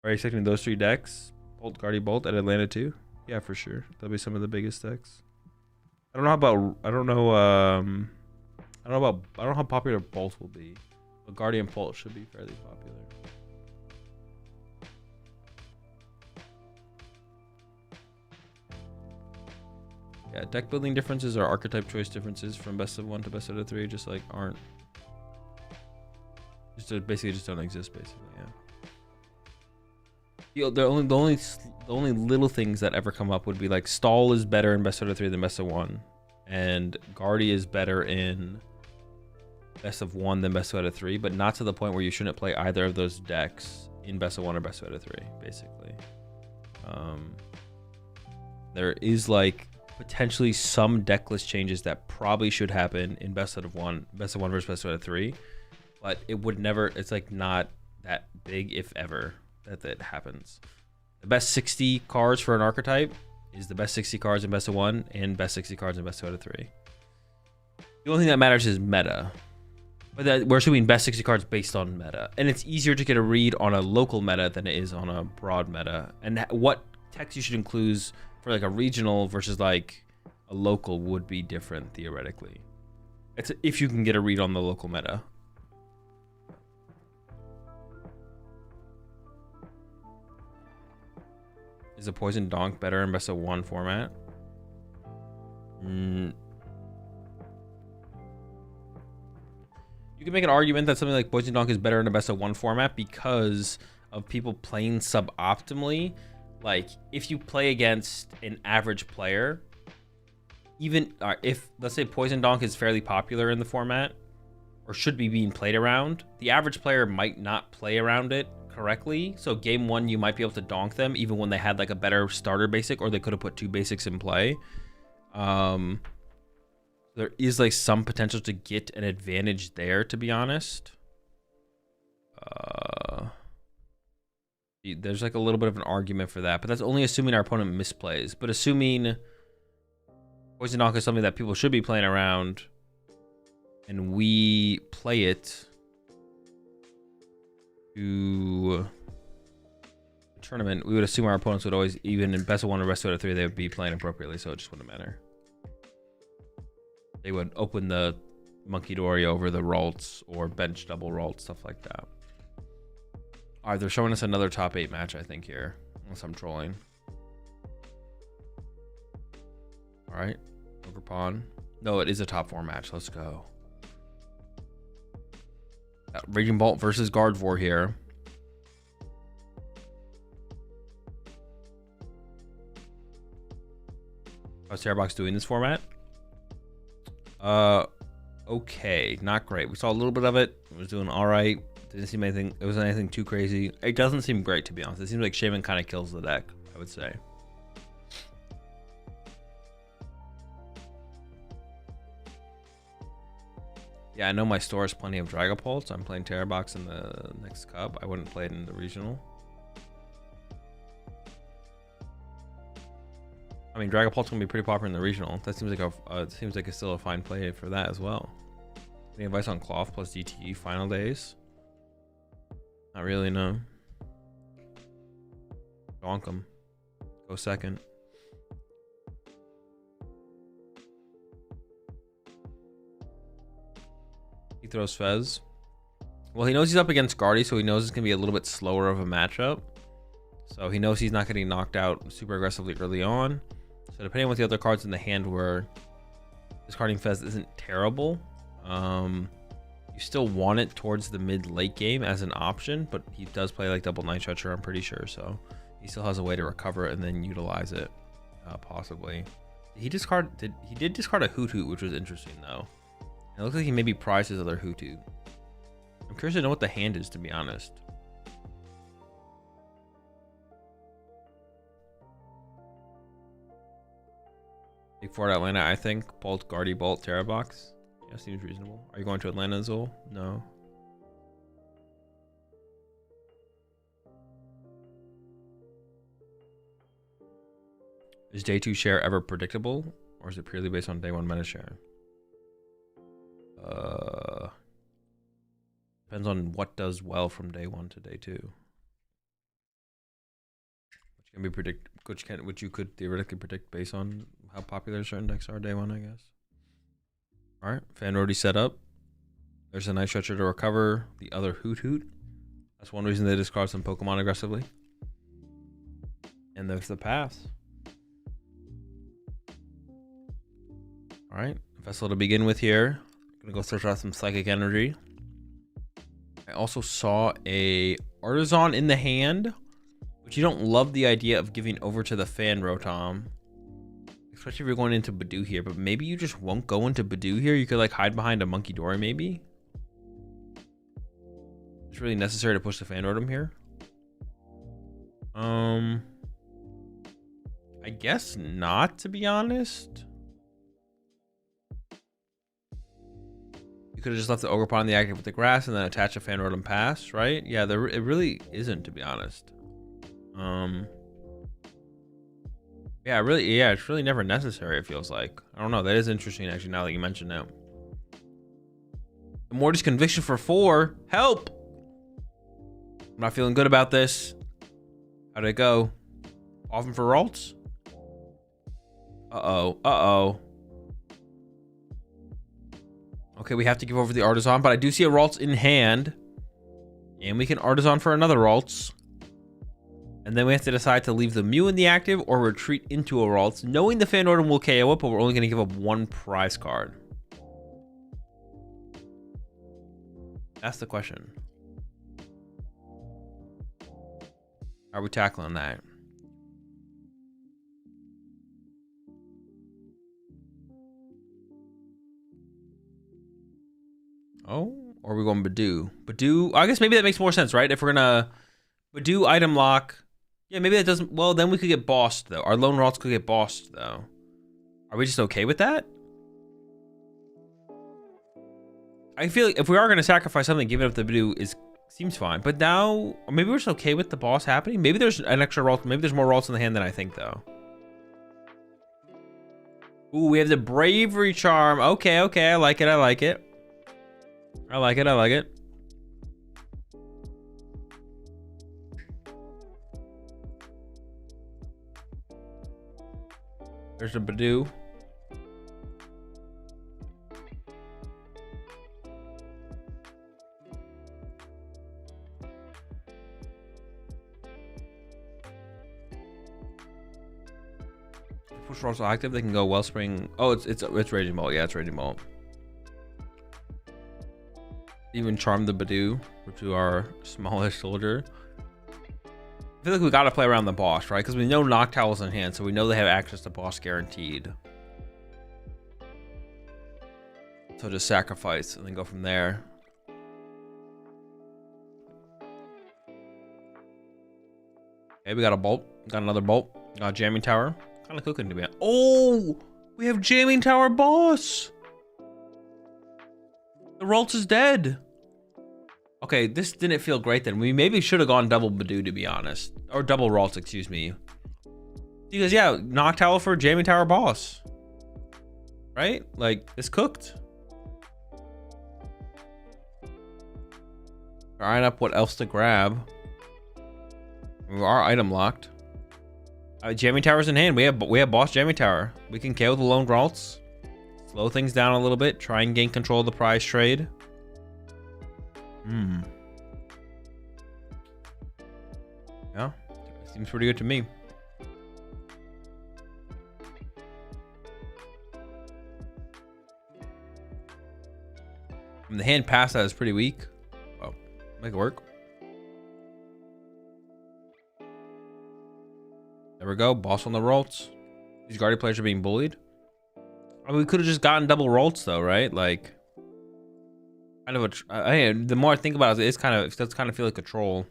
Are you expecting those 3 decks? Bolt, Guardy, Bolt at Atlanta too? Yeah, for sure. That'll be some of the biggest decks. I don't know how popular Bolt will be. But Guardian Bolt should be fairly popular. Yeah, deck building differences are archetype choice differences from best of 1 to best out of 3, just like aren't. Basically just don't exist, basically, yeah. The only little things that ever come up would be like Stall is better in best out of 3 than best of 1, and Guardy is better in best of 1 than best out of 3, but not to the point where you shouldn't play either of those decks in best of 1 or best out of 3, basically. There is like potentially some deck list changes that probably should happen in best out of 1 versus best out of 3, but it would never, it's like not that big, if ever, that happens. The best 60 cards for an archetype is the best 60 cards in best of 1 and best 60 cards in best out of 3. The only thing that matters is meta. But we're assuming best 60 cards based on meta. And it's easier to get a read on a local meta than it is on a broad meta. And what text you should include for like a regional versus like a local would be different theoretically. It's if you can get a read on the local meta. Is a Poison Donk better in best of 1 format? You can make an argument that something like Poison Donk is better in a best of 1 format because of people playing suboptimally. Like, if you play against an average player, even if, let's say, Poison Donk is fairly popular in the format, or should be being played around, the average player might not play around it correctly. So game 1, you might be able to donk them even when they had like a better starter basic, or they could have put 2 basics in play. There is like some potential to get an advantage there, to be honest. There's like a little bit of an argument for that, but that's only assuming our opponent misplays. But assuming Poison Donk is something that people should be playing around and we play it to a tournament, we would assume our opponents would always, even in best of 1 or best out of 3, they would be playing appropriately, so it just wouldn't matter. They would open the Monkey Dory over the Ralts or bench double Ralt, stuff like that. All right, they're showing us another top 8 match, I think, here, unless I'm trolling. All right, over pawn. No, it is a top 4 match. Let's go. Raging Bolt versus Gardevoir here. How's Terrorbox doing this format? Okay, not great. We saw a little bit of it. It was doing all right. Didn't seem anything. It wasn't anything too crazy. It doesn't seem great, to be honest. It seems like Shaman kind of kills the deck, I would say. Yeah, I know my store has plenty of Dragapult, so I'm playing Terrorbox in the next cup. I wouldn't play it in the regional. I mean, Dragapult's gonna be pretty popular in the regional. That seems like it's still a fine play for that as well. Any advice on Cloth plus DTE final days? Not really, no. Donk him. Go second. He throws Fez. Well, he knows he's up against Guardy, so he knows it's gonna be a little bit slower of a matchup. So he knows he's not getting knocked out super aggressively early on. So depending on what the other cards in the hand were, discarding Fez isn't terrible. You still want it towards the mid-late game as an option, but he does play like double Night Stretcher, I'm pretty sure. So he still has a way to recover it and then utilize it, possibly. He did discard a Hoot Hoot, which was interesting though. It looks like he maybe prized his other Hoot Hoot. I'm curious to know what the hand is, to be honest. Big Four at Atlanta, I think. Bolt, Guardy, Bolt, Terrorbox. Yeah, seems reasonable. Are you going to Atlanta, Azul? No. Is day 2 share ever predictable? Or is it purely based on day 1 meta share? Depends on what does well from day 1 to day 2. Which can be which you could theoretically predict based on how popular certain decks are day 1, I guess. All right, fan already set up. There's a Night Stretcher to recover the other Hoot Hoot. That's one reason they discard some Pokemon aggressively. And there's the pass. All right, Vessel to begin with here. Gonna go search out some Psychic Energy. I also saw a Artisan in the hand, But you don't love the idea of giving over to the fan Rotom. Especially if you're going into Badoo here. But maybe you just won't go into Badoo here. You could like hide behind a Monkey Dory maybe. It's really necessary to push the fan Rotom here. I guess not, to be honest. You could have just left the Ogerpon in the active with the grass and then attach a fan Rotom pass, right? Yeah, it really isn't, to be honest. Yeah, it's really never necessary, it feels like. I don't know, that is interesting actually now that you mention it. Morty's Conviction for 4. Help! I'm not feeling good about this. How'd it go? Often for Ralts? Uh-oh. Okay, we have to give over the Artisan, but I do see a Ralts in hand. And we can Artisan for another Ralts. And then we have to decide to leave the Mew in the active or retreat into a Ralts, knowing the Fan Rotom will KO it, but we're only going to give up 1 prize card. That's the question. How are we tackling that? Oh, or are we going Badoo? Badoo, I guess maybe that makes more sense, right? If we're gonna Badoo item lock. Yeah, maybe that doesn't, well, then we could get bossed though. Our lone Ralts could get bossed though. Are we just okay with that? I feel like if we are gonna sacrifice something, giving up the Badoo seems fine. But now, or maybe we're just okay with the boss happening. Maybe there's an extra Ralt, maybe there's more Ralts in the hand than I think though. Ooh, we have the Bravery Charm. Okay, I like it. I like it. There's a Badoo. Push Ralts active, they can go Wellspring. Oh, it's Raging Bolt. Yeah, it's Raging Bolt. Even charm the Badoo to our smallish soldier. I feel like we gotta play around the boss, right? Because we know Noctowl's in hand, so we know they have access to boss guaranteed. So just sacrifice and then go from there. Okay, we got a Bolt. Got another Bolt. Got a Jamming Tower. Kind of cooking to be. Oh, we have Jamming Tower boss. The Ralts is dead. Okay, this didn't feel great then. We maybe should have gone double Badoo, to be honest. Or double Ralts, excuse me. Because, yeah, Noctowl for Jamming Tower boss. Right? Like, it's cooked. Alright, up what else to grab. We are item locked. Jamming Tower's in hand. We have boss Jamming Tower. We can KO the lone Ralts. Slow things down a little bit. Try and gain control of the prize trade. Yeah, seems pretty good to me. The hand pass that is pretty weak. Well, make it work. There we go. Boss on the Ralts. These Guardian players are being bullied. I mean, we could have just gotten double Ralts though, right? Like, kind of the more I think about it, it does kind of feel like a troll.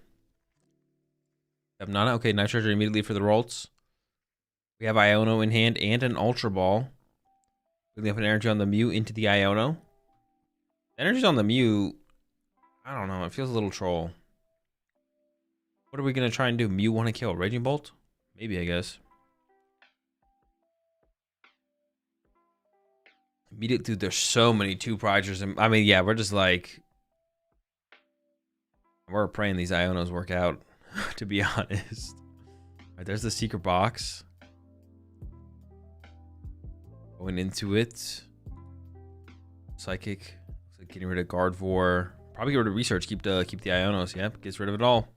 Have Nana. Okay, Night Charger immediately for the Ralts. We have Iono in hand and an Ultra Ball. Building up an energy on the Mew into the Iono. Energy's on the Mew. I don't know. It feels a little troll. What are we gonna try and do? Mew want to kill Raging Bolt? Maybe, I guess. Immediately, dude, there's so many 2 prizers. I mean, yeah, we're just like, we're praying these Ionos work out, to be honest. All right, there's the secret box. Going into it. Psychic. Looks like getting rid of Gardevoir. Probably get rid of Research. Keep the Ionos. Yep, gets rid of it all.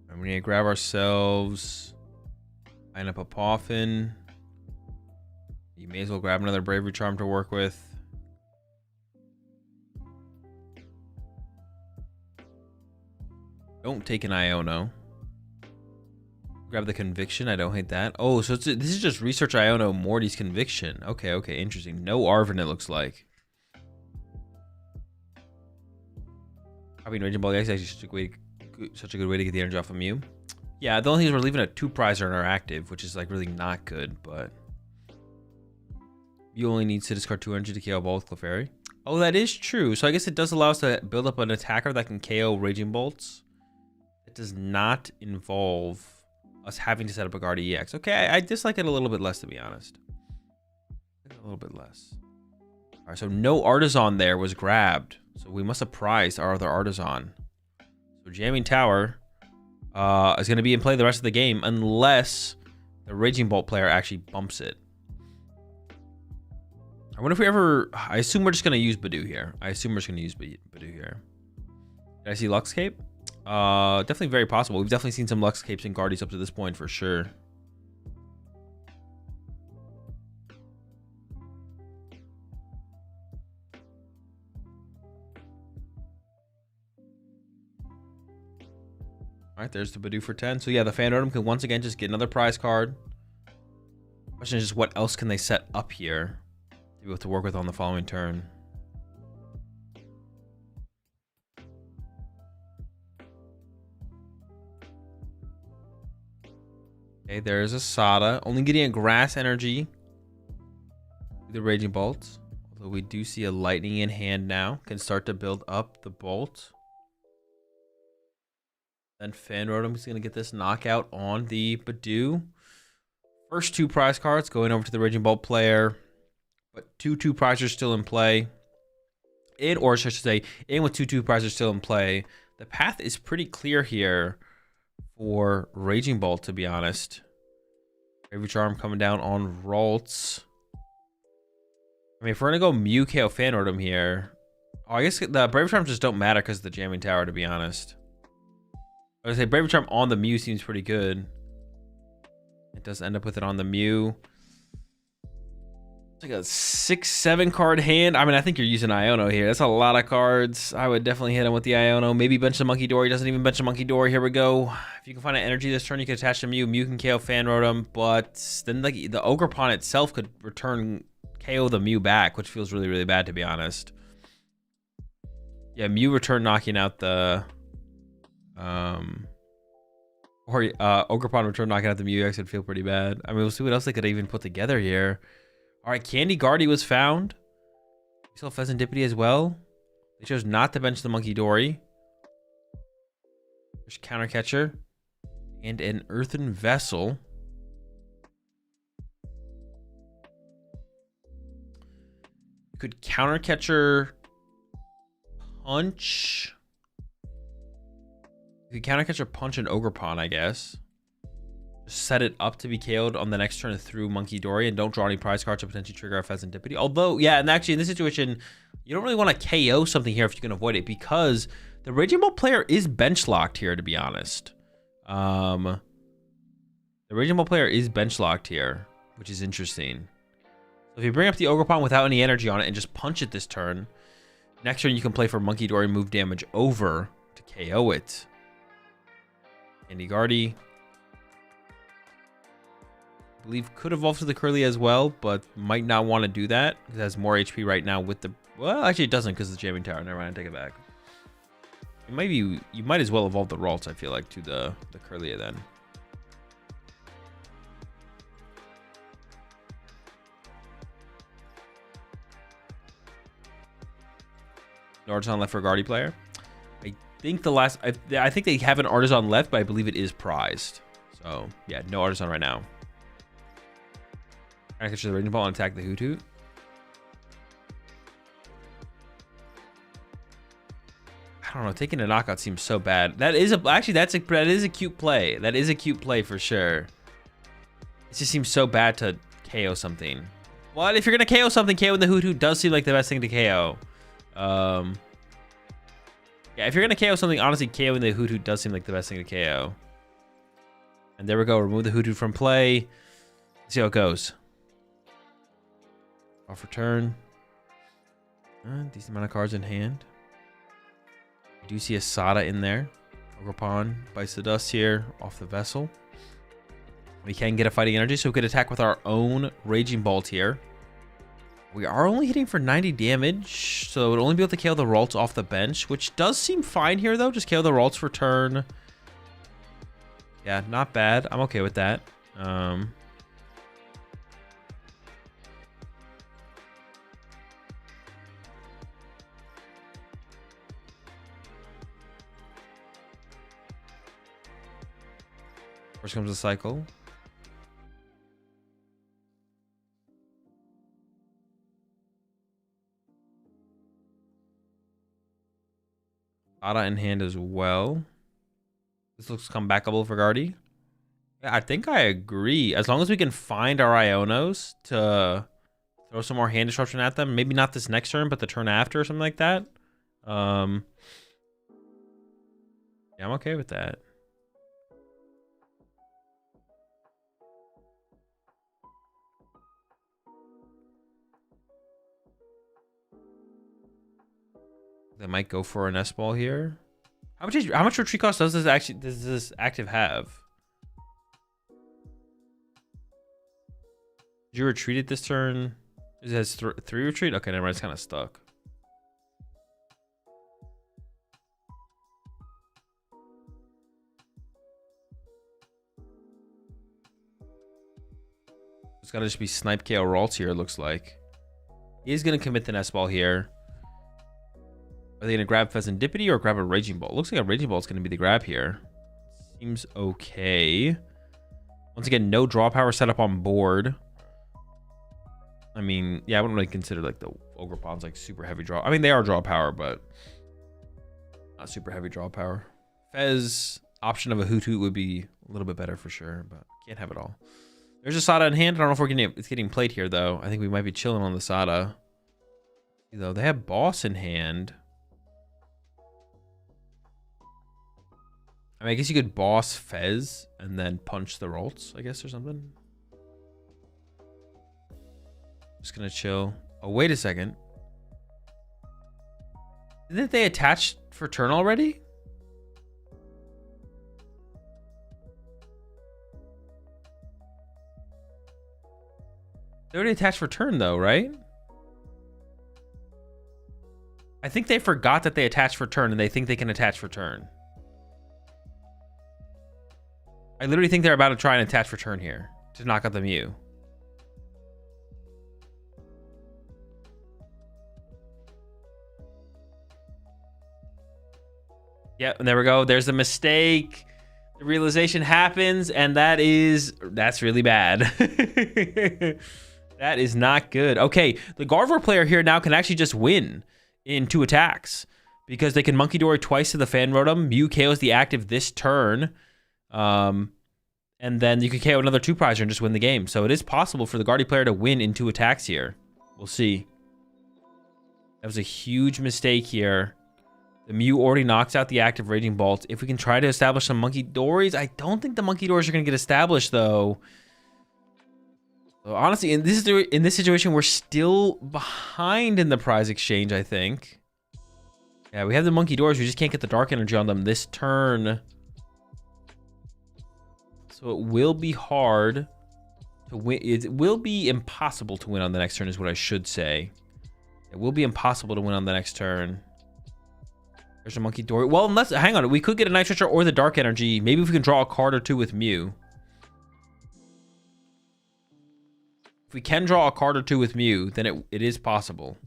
And we need to grab ourselves. Line up a Poffin. You may as well grab another Bravery Charm to work with. Don't take an Iono. Grab the Conviction. I don't hate that. Oh, so this is just research Iono Morty's Conviction. Okay, okay, interesting. No Arvin, it looks like. I mean, Raging Ball X is actually such a good way to get the energy off of Mew. Yeah, the only thing is we're leaving a 2-prizer in our active, which is like really not good, but you only need to discard 2 energy to KO Ball with Clefairy. Oh, that is true. So I guess it does allow us to build up an attacker that can KO Raging Bolts. It does not involve us having to set up a Guard EX. Okay, I dislike it a little bit less, to be honest. A little bit less. All right, so no Artisan there was grabbed. So we must have prized our other Artisan. So Jamming Tower is going to be in play the rest of the game unless the Raging Bolt player actually bumps it. I wonder if we ever... I assume we're just going to use Badoo here. Badoo here. Did I see Lux Cape? Definitely very possible. We've definitely seen some Lux Capes and Guardies up to this point for sure. All right, there's the Badoo for 10. So yeah, the Fandom can once again just get another prize card. Question is just what else can they set up here to be able to work with on the following turn. Okay, there's a Sada. Only getting a Grass Energy. The Raging Bolt. Although we do see a Lightning in hand now. Can start to build up the Bolt. Then Fanrodom is going to get this knockout on the Badoo. First 2 prize cards going over to the Raging Bolt player. But 2 prizes still in play. Or I should say, and with 2 prizes still in play. The path is pretty clear here for Raging Bolt, to be honest. Bravery Charm coming down on Ralts. I mean, if we're going to go Mew KO Fanrodom here. Oh, I guess the Bravery Charms just don't matter because of the Jamming Tower, to be honest. I would say Bravery Charm on the Mew seems pretty good. It does end up with it on the Mew. It's like a 6-7 card hand. I mean, I think you're using Iono here. That's a lot of cards. I would definitely hit him with the Iono. Maybe bench the Monkey Dory. He doesn't even bench the Monkey Dory. Here we go. If you can find an energy this turn, you can attach to Mew. Mew can KO Fanrodom, but then like the Ogerpon itself could return KO the Mew back, which feels really, really bad, to be honest. Yeah, Mew return knocking out the... Ogerpon return knocking out the Mew X would feel pretty bad. I mean, we'll see what else they could even put together here. All right, Candy Guardy was found. We saw Pheasantipity as well. They chose not to bench the Monkey Dory. There's Counter Catcher and an Earthen Vessel. Could Counter Catcher punch? You could Counter Catcher punch an Ogerpon, I guess. Just set it up to be KO'd on the next turn through Monkey Dory and don't draw any prize cards to potentially trigger a Pheasantipity. Although, yeah, and actually in this situation, you don't really want to KO something here if you can avoid it because the Raging Ball player is bench locked here, to be honest. The Raging Ball player is bench locked here, which is interesting. So if you bring up the Ogerpon without any energy on it and just punch it this turn, next turn you can play for Monkey Dory, move damage over to KO it. Candy Guardy, I believe could evolve to the Curly as well, but might not want to do that because it has more HP right now with the... Well, actually it doesn't because of the Jamming Tower. Never mind, I take it back. It might be... You might as well evolve the Ralts, I feel like, to the Curly then. No Artisan left for a Guardy player. I think the last... I think they have an Artisan left, but I believe it is prized. So, yeah, no Artisan right now. I catch the Raging Ball and attack the Hoot Hoot. I don't know. Taking a knockout seems so bad. That is actually that is a cute play. That is a cute play for sure. It just seems so bad to KO something. What if you're gonna KO something? KO the Hoot Hoot does seem like the best thing to KO. Yeah, if you're gonna KO something, honestly, KOing the Hoot Hoot does seem like the best thing to KO. And there we go. Remove the Hoot Hoot from play. See how it goes. Off return. Decent amount of cards in hand. I do see a Sada in there. Ogerpon bites the dust here off the vessel. We can get a fighting energy, so we could attack with our own Raging Bolt here. We are only hitting for 90 damage, so it would only be able to KO the Ralts off the bench, which does seem fine here, though. Just KO the Ralts for turn. Yeah, not bad. I'm okay with that. First comes the cycle. Ada in hand as well. This looks comebackable for Guardy. Yeah, I think I agree. As long as we can find our Ionos to throw some more hand disruption at them. Maybe not this next turn, but the turn after or something like that. Yeah, I'm okay with that. They might go for an S-ball here. How much retreat cost does this active have? Did you retreat it this turn? It has 3 retreat? Okay, never mind. It's kind of stuck. It's gotta just be Snipe KO Ralts here, it looks like. He's gonna commit the S-ball here. Are they going to grab Pheasantipity or grab a Raging Bolt? Looks like a Raging Bolt is going to be the grab here. Seems okay. Once again, no draw power set up on board. I mean, yeah, I wouldn't really consider like the Ogerpons like super heavy draw. I mean, they are draw power, but not super heavy draw power. Fez option of a Hoot Hoot would be a little bit better for sure, but can't have it all. There's a Sada in hand. I don't know if it's getting played here though. I think we might be chilling on the Sada. Though they have Boss in hand. I mean, I guess you could boss Fez and then punch the Ralts, I guess, or something. Just gonna chill. Oh, wait a second. Didn't they attach for turn already? They already attached for turn, though, right? I think they forgot that they attached for turn, and they think they can attach for turn. I literally think they're about to try and attach for turn here to knock out the Mew. Yep, and there we go. There's a mistake. The realization happens, and that's really bad. That is not good. Okay, the Gardevoir player here now can actually just win in 2 attacks because they can Monkey Dory twice to the Fan Rotom. Mew KOs the active this turn. And then you could KO another 2-prizer and just win the game. So it is possible for the Guardy player to win in 2 attacks here. We'll see. That was a huge mistake here. The Mew already knocks out the active Raging Bolt. If we can try to establish some Monkey Dories, I don't think the Monkey Dories are going to get established, though. So honestly, in this situation, we're still behind in the prize exchange, I think. Yeah, we have the Monkey Dories. We just can't get the Dark Energy on them this turn. So it will be hard to win. It will be impossible to win on the next turn is what I should say. It will be impossible to win on the next turn. There's a Monkey Dory. Well, unless, hang on. We could get a Night Stretcher or the Dark Energy. Maybe if we can draw a card or 2 with Mew. If we can draw a card or 2 with Mew, then it is possible.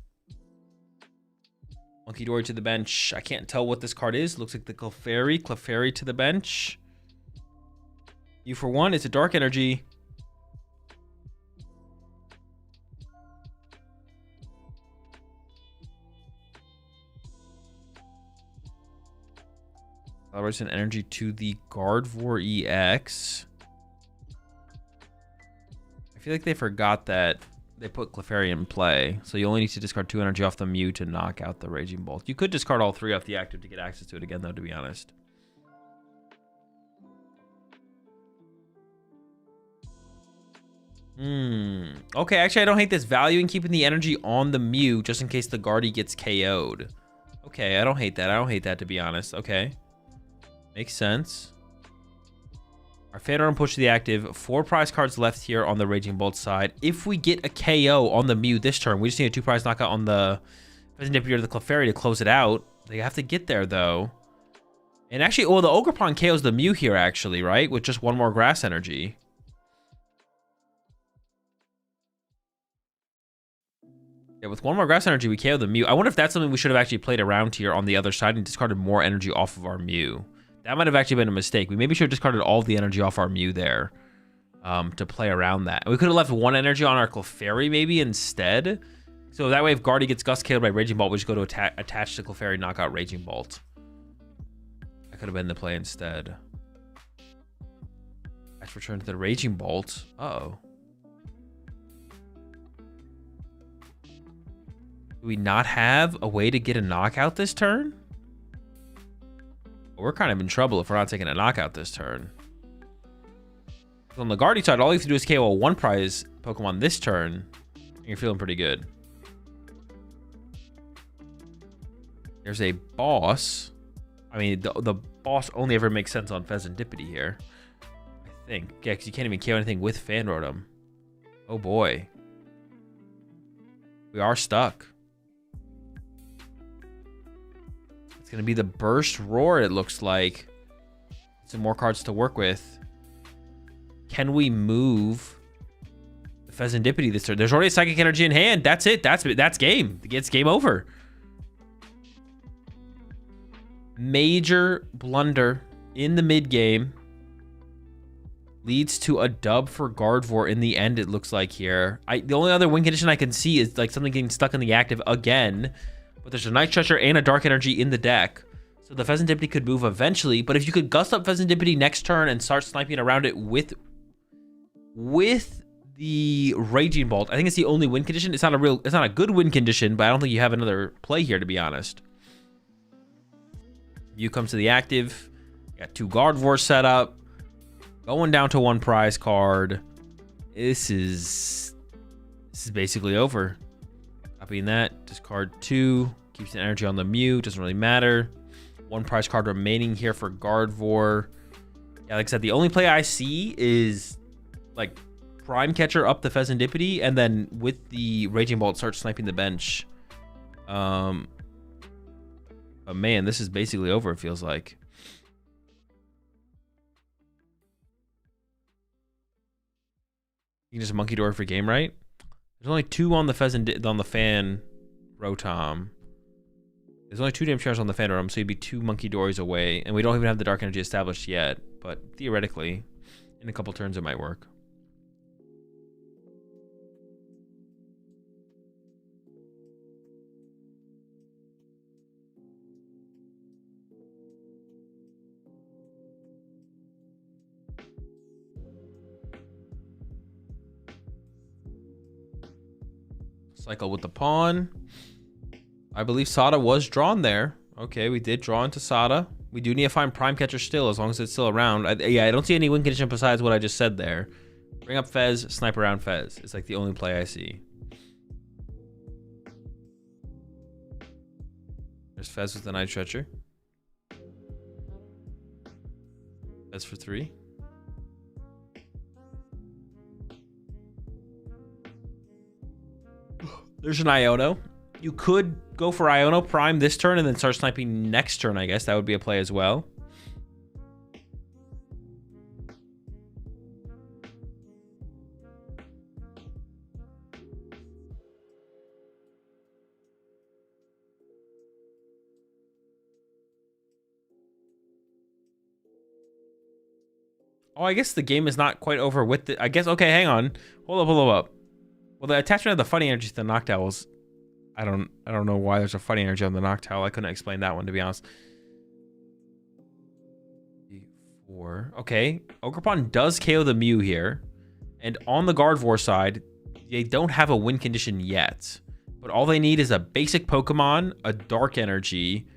Monkey Dory to the bench. I can't tell what this card is. Looks like the Clefairy. Clefairy to the bench. You for 1, it's a Dark Energy. Alright, an energy to the Gardevoir EX. I feel like they forgot that they put Clefairy in play. So you only need to discard 2 energy off the Mew to knock out the Raging Bolt. You could discard all 3 off the active to get access to it again, though, to be honest. Okay, actually, I don't hate this. Valuing keeping the energy on the Mew just in case the Guardy gets KO'd. Okay, I don't hate that. I don't hate that, to be honest. Okay. Makes sense. Our Phantom push to the active. 4 prize cards left here on the Raging Bolt side. If we get a KO on the Mew this turn, we just need a 2 prize knockout on the Pheasant Deputy or the Clefairy to close it out. They have to get there, though. And actually, well, the Ogerpon KOs the Mew here, actually, right? With just 1 more Grass Energy. Yeah, with 1 more Grass Energy, we KO the Mew. I wonder if that's something we should have actually played around here on the other side and discarded more energy off of our Mew. That might have actually been a mistake. We maybe should have discarded all the energy off our Mew there to play around that. We could have left 1 energy on our Clefairy maybe instead. So that way, if Guardy gets Gust KO'd by Raging Bolt, we just go to attach to Clefairy, knock out Raging Bolt. That could have been the play instead. Let's return to the Raging Bolt. Uh-oh. Do we not have a way to get a knockout this turn? We're kind of in trouble if we're not taking a knockout this turn. On the Guardy side, all you have to do is KO a 1 prize Pokemon this turn, and you're feeling pretty good. There's a boss. I mean, the boss only ever makes sense on Pheasant Deputy here, I think. Yeah, because you can't even KO anything with Fan Rotom. Oh boy. We are stuck. It's going to be the Burst Roar, it looks like. Some more cards to work with. Can we move the Pheasant Deputy this turn? There's already a Psychic Energy in hand. That's it. That's game. It's game over. Major blunder in the mid game leads to a dub for Gardevoir in the end, it looks like here. The only other win condition I can see is like something getting stuck in the active again. But there's a Night Stretcher and a Dark Energy in the deck. So the Pheasant Deputy could move eventually. But if you could Gust up Pheasant Deputy next turn and start sniping around it with the Raging Bolt, I think it's the only win condition. It's not a good win condition, but I don't think you have another play here, to be honest. You come to the active. Got 2 Gardevoir set up. Going down to 1 prize card. This is basically over. Copying that. Discard 2. Keeps the energy on the Mew. Doesn't really matter. 1 prize card remaining here for Gardevoir. Yeah, like I said, the only play I see is like Prime Catcher up the Pheasant Deputy, and then with the Raging Bolt start sniping the bench. But man, this is basically over, it feels like. You can just Monkey Door for game, right? There's only 2 on the Fan Rotom. There's only 2 damn chairs on the Fan Rotom, so you'd be 2 Monkey Doors away. And we don't even have the Dark Energy established yet. But theoretically, in a couple turns, it might work. Cycle with the pawn. I believe Sada was drawn there. Okay, we did draw into Sada. We do need to find Prime Catcher still, as long as it's still around. I don't see any win condition besides what I just said there. Bring up Fez, snipe around Fez. It's like the only play I see. There's Fez with the Night Stretcher. Fez for 3. There's an Iono. You could go for Iono Prime this turn and then start sniping next turn, I guess. That would be a play as well. Oh, I guess the game is not quite over with the... I guess... Okay, hang on. Hold up. Well, the attachment of the Funny Energy to the Noctowl was... I don't know why there's a Funny Energy on the Noctowl. I couldn't explain that one, to be honest. 4. Okay. Ogerpon does KO the Mew here. And on the Gardevoir side, they don't have a win condition yet. But all they need is a basic Pokemon, a Dark Energy.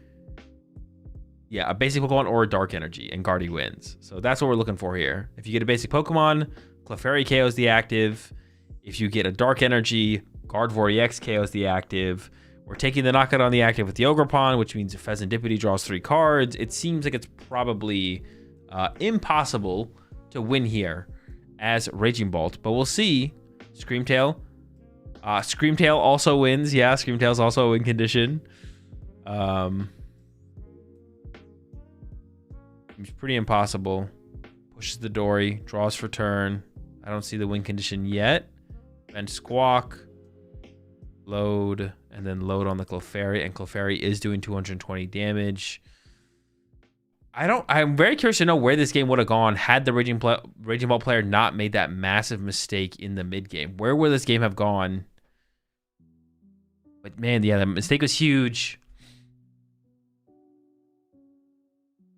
Yeah, a basic Pokemon or a Dark Energy, and Guardy wins. So that's what we're looking for here. If you get a basic Pokemon, Clefairy KOs the active. If you get a Dark Energy, Gardevoir EX KOs the active. We're taking the knockout on the active with the Ogre Pawn, which means Pheasantipity draws 3 cards. It seems like it's probably impossible to win here as Raging Bolt, but we'll see. Screamtail. Screamtail also wins. Yeah, Screamtail's also a win condition. Seems pretty impossible. Pushes the Dory, draws for turn. I don't see the win condition yet. And Squawk, load, and then load on the Clefairy, and Clefairy is doing 220 damage. I'm very curious to know where this game would have gone had the Raging Ball player not made that massive mistake in the mid game. Where would this game have gone? But man, yeah, the mistake was huge.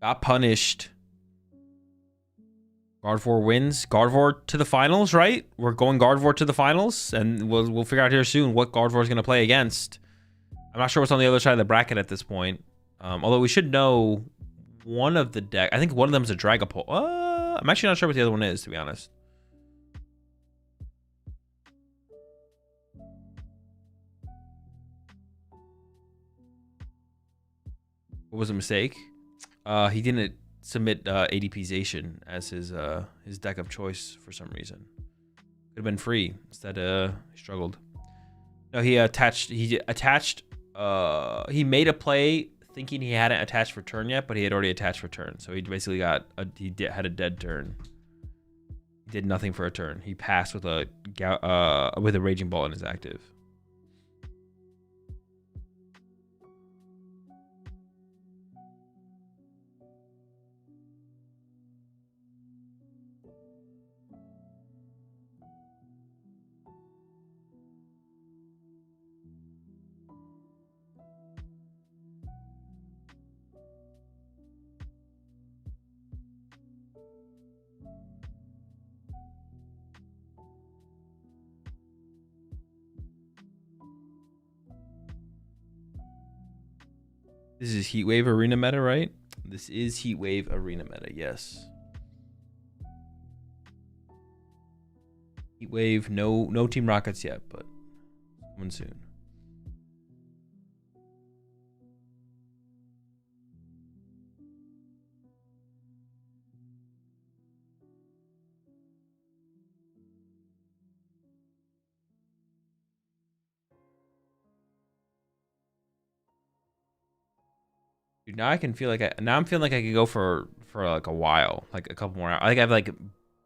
Got punished. Gardevoir wins. Gardevoir to the finals, right? We're going Gardevoir to the finals, and we'll figure out here soon what Gardevoir is going to play against. I'm not sure what's on the other side of the bracket at this point. Although we should know one of the deck. I think one of them is a Dragapult. I'm actually not sure what the other one is, to be honest. What was a mistake? He didn't submit ADPization as his deck of choice for some reason. Could have been free. Instead, he struggled. No, he made a play thinking he hadn't attached for turn yet, but he had already attached for turn. So he basically had a dead turn. He did nothing for a turn. He passed with a Raging Ball in his active. This is Heatwave Arena meta, right? This is Heatwave Arena meta, yes. Heatwave, no Team Rockets yet, but coming soon. Dude, now I can feel like I'm feeling like I could go for like a while, like a couple more hours. I think I've like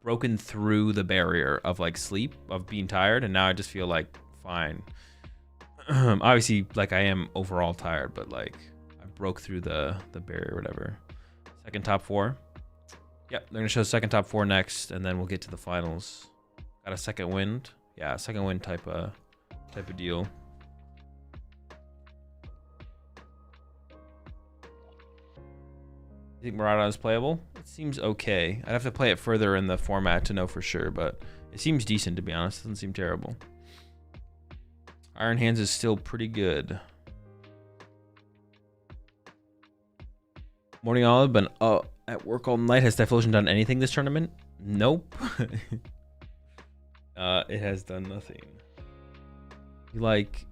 broken through the barrier of like sleep, of being tired, and now I just feel like fine. Obviously, like I am overall tired, but like I broke through the barrier or whatever. Second top 4. Yep, they're gonna show second top 4 next, and then we'll get to the finals. Got a second wind. Yeah, second wind type of deal. You think Miraidon is playable? It seems okay. I'd have to play it further in the format to know for sure, but it seems decent, to be honest. It doesn't seem terrible. Iron Hands is still pretty good. Morning Olive, been at work all night. Has Typhlosion done anything this tournament? Nope. It has done nothing. You like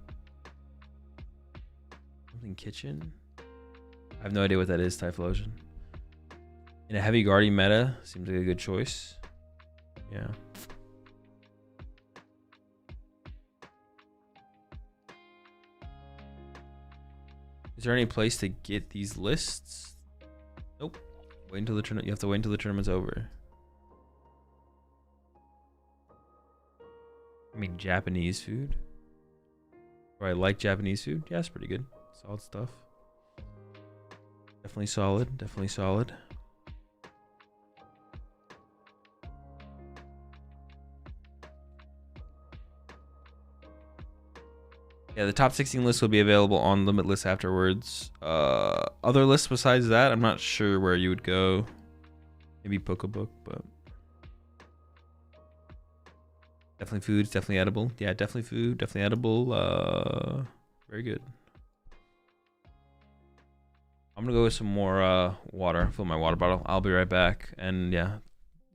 something kitchen? I have no idea what that is, Typhlosion. In a heavy guardian meta, seems like a good choice. Yeah. Is there any place to get these lists? Nope. Wait until the tournament. You have to wait until the tournament's over. I mean, Japanese food. Or I like Japanese food. Yeah, it's pretty good. Solid stuff. Definitely solid. Definitely solid. Yeah, the top 16 list will be available on Limitless afterwards. Other lists besides that, I'm not sure where you would go. Maybe Pokebook, but definitely food, definitely edible. Yeah, definitely food, definitely edible. Very good. I'm gonna go with some more water. Fill my water bottle. I'll be right back. And yeah,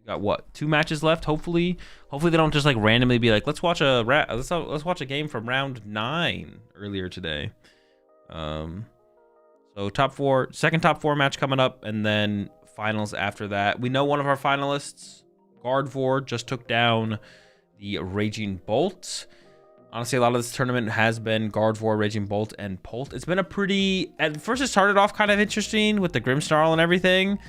Got what? 2 matches left. Hopefully they don't just like randomly be like, let's watch a game from round 9 earlier today. So second top 4 match coming up, and then finals after that. We know one of our finalists, Guardvor, just took down the Raging Bolt. Honestly, a lot of this tournament has been Guardvor, Raging Bolt, and Polt. It's been a pretty... At first, it started off kind of interesting with the Grimmsnarl and everything,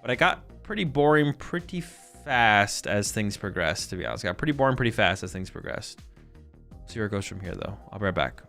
but it got pretty boring pretty fast as things progressed, to be honest. It got pretty boring pretty fast as things progressed. See where it goes from here, though. I'll be right back.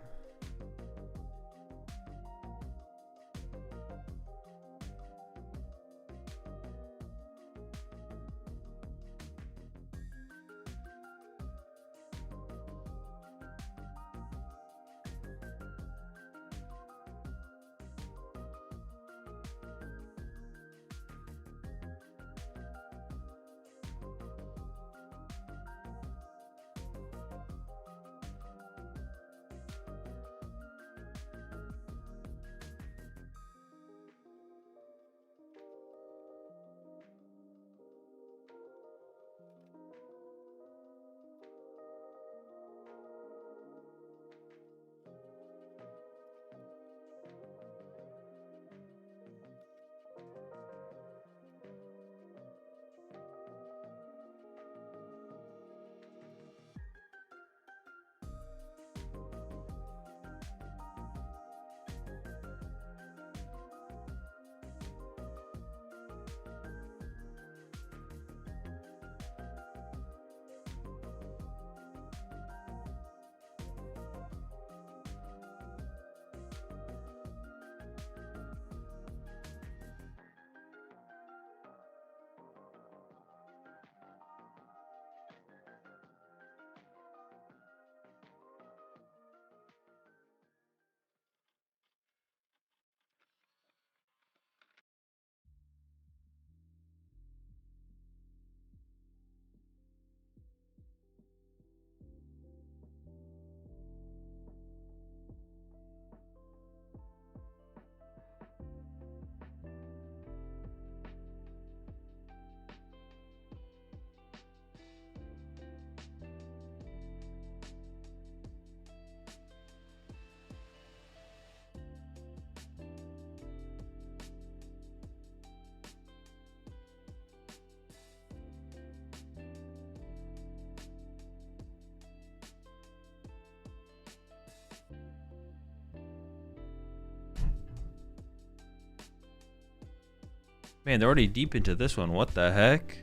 Man, they're already deep into this one. What the heck?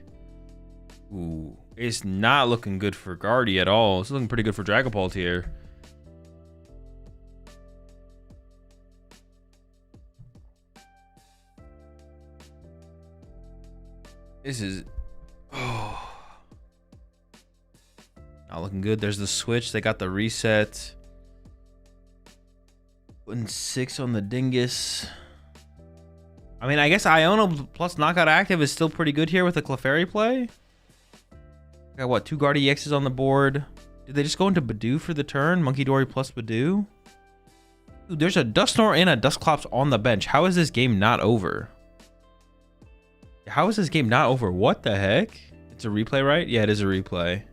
Ooh, it's not looking good for Guardy at all. It's looking pretty good for Dragapult here. This is... Oh. Not looking good. There's the switch. They got the reset. Putting 6 on the Dingus. I mean, I guess Iona plus Knockout Active is still pretty good here with the Clefairy play. Got what, 2 Guardy EXs on the board. Did they just go into Badoo for the turn? Monkey Dory plus Badoo? Dude, there's a Dusknoir and a Dusclops on the bench. How is this game not over? How is this game not over? What the heck? It's a replay, right? Yeah, it is a replay.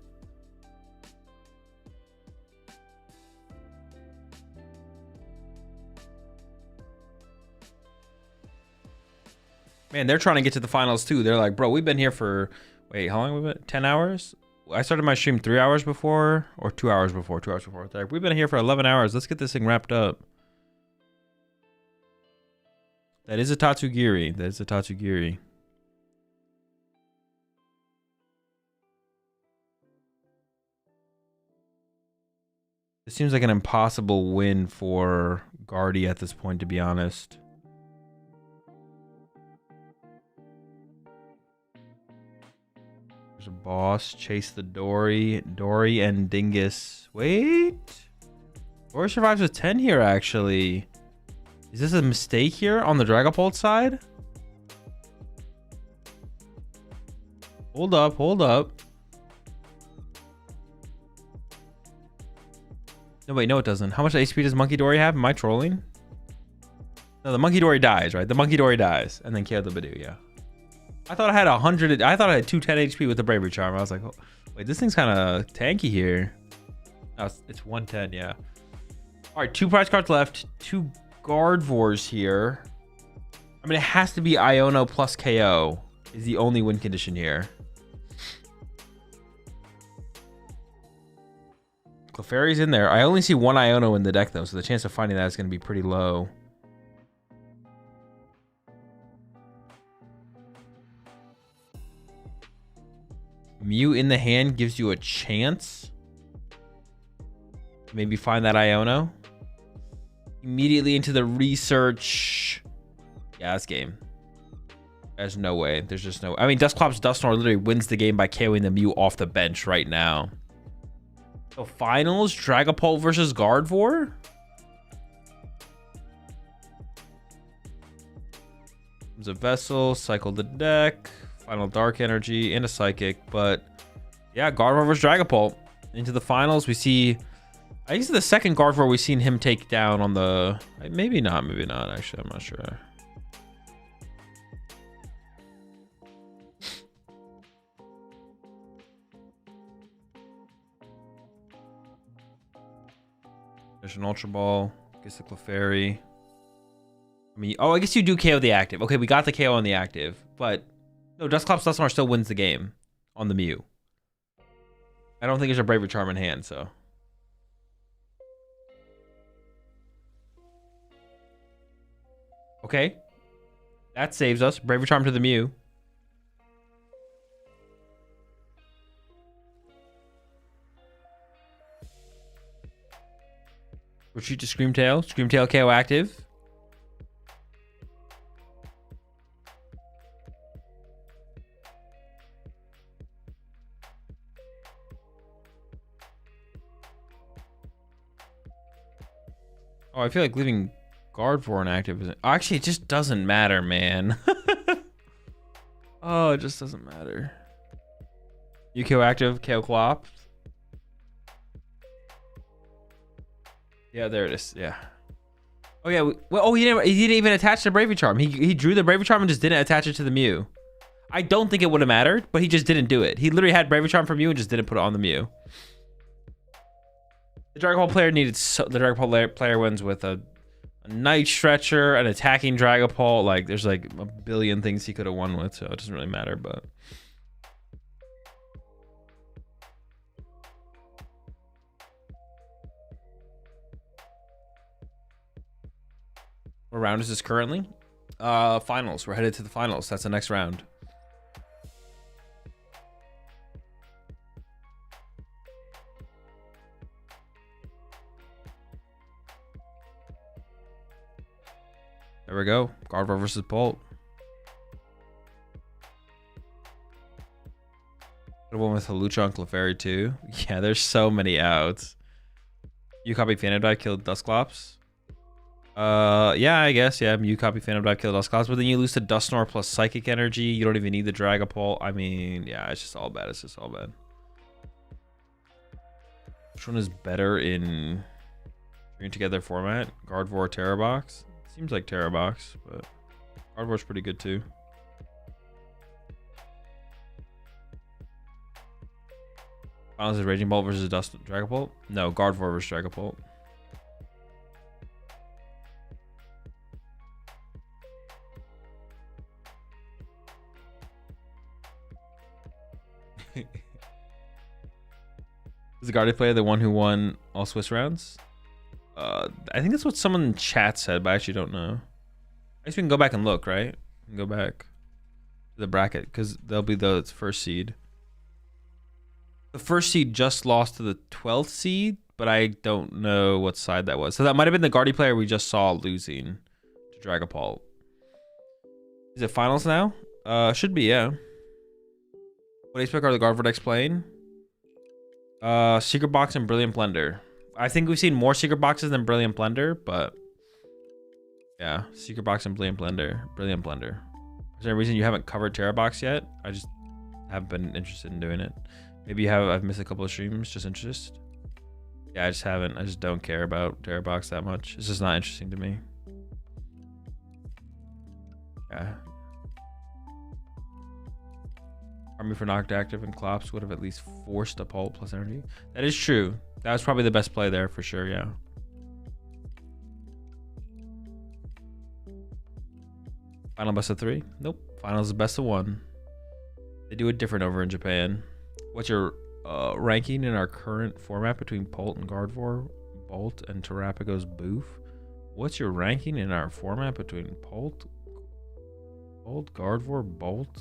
Man, they're trying to get to the finals too. They're like, bro, we've been here for, wait, how long have we been? 10 hours? I started my stream 3 hours before, or 2 hours before, 2 hours before. Like, we've been here for 11 hours. Let's get this thing wrapped up. That is a Tatsugiri. That is a Tatsugiri. It seems like an impossible win for Guardy at this point, to be honest. There's a boss. Chase the Dory. Dory and Dingus. Wait. Dory survives with 10 here, actually. Is this a mistake here on the Dragapult side? Hold up, hold up. No, wait, no, it doesn't. How much HP does Monkey Dory have? Am I trolling? No, the Monkey Dory dies, right? The Monkey Dory dies. And then KO the Badoo, yeah. I thought I had 100. I thought I had 210 HP with the Bravery Charm. I was like, oh, wait, this thing's kind of tanky here. Oh, it's 110, yeah. All right, 2 prize cards left. 2 Gardevoirs here. I mean, it has to be Iono plus KO is the only win condition here. Clefairy's in there. I only see 1 Iono in the deck, though, so the chance of finding that is going to be pretty low. Mew in the hand gives you a chance. Maybe find that Iono. Immediately into the research. Yeah, that's game. There's no way. There's just no... I mean, Dusclops Dusknoir literally wins the game by KOing the Mew off the bench right now. So finals, Dragapult versus Gardevoir? There's a Vessel, cycle the deck, final Dark Energy, and a Psychic. But yeah, Gardevoir versus Dragapult. Into the finals, we see... I think it's the second Gardevoir we've seen him take down on the... Maybe not, actually. I'm not sure. There's an Ultra Ball. Gets the Clefairy. I mean, oh, I guess you do KO the active. Okay, we got the KO on the active. But, no, Dusclops Dusknoir still wins the game on the Mew. I don't think there's a Bravery Charm in hand, so... Okay. That saves us. Bravery Charm to the Mew. Retreat to Screamtail. Screamtail KO active. Oh, I feel like leaving Gardevoir inactive isn't... Actually, it just doesn't matter, man. Oh, it just doesn't matter. You KO active, KO Clop. Yeah, there it is. Yeah. Oh yeah. Well, oh, he didn't even attach the Bravery Charm. He drew the Bravery Charm and just didn't attach it to the Mew. I don't think it would have mattered, but he just didn't do it. He literally had Bravery Charm from Mew and just didn't put it on the Mew. The Dragapult player needed the Dragapult player wins with a Night Stretcher, an attacking Dragapult. Like there's like a billion things he could have won with, so it doesn't really matter. But what round is this currently? Finals. We're headed to the finals. That's the next round. There we go. Gardevoir versus Bolt. The one with Halucha on Clefairy too. Yeah, there's so many outs. You copy Phantom Dive, killed Dusclops. Yeah, I guess. Yeah, you copy Phantom Dive, killed Dusclops, but then you lose to Dusknoir plus Psychic Energy. You don't even need the Dragapult. I mean, yeah, it's just all bad. It's just all bad. Which one is better in Bring Together format? Gardevoir or Terrabox? Seems like Terrabox, but Gardevoir's pretty good too. Finals is Raging Bolt versus Dragapult? No, Gardevoir versus Dragapult. Is the Guardian player the one who won all Swiss rounds? I think that's what someone in chat said, but I actually don't know. I guess we can go back and look, right? We can go back to the bracket because they'll be the first seed. The first seed just lost to the 12th seed, but I don't know what side that was. So that might have been the Guardian player we just saw losing to Dragapult. Is it finals now? Should be, yeah. What ace pick are the Gardevoir decks playing? Secret Box and Brilliant Blender. I think we've seen more Secret Boxes than Brilliant Blender, but yeah, Secret Box and Brilliant Blender. Brilliant Blender. Is there a reason you haven't covered Terrabox yet? I just haven't been interested in doing it. Maybe you have. I've missed a couple of streams. Just interested. Yeah, I just haven't. I just don't care about Terrabox that much. It's just not interesting to me. Yeah. Army for knocked active and Klops would have at least forced a Pult plus energy. That is true. That was probably the best play there for sure, yeah. Final best of 3? Nope. Finals is best of 1. They do it different over in Japan. What's your ranking in our current format between Pult and Gardevoir, Bolt, and Terrapago's Boof? What's your ranking in our format between Pult, Gardevoir, Bolt,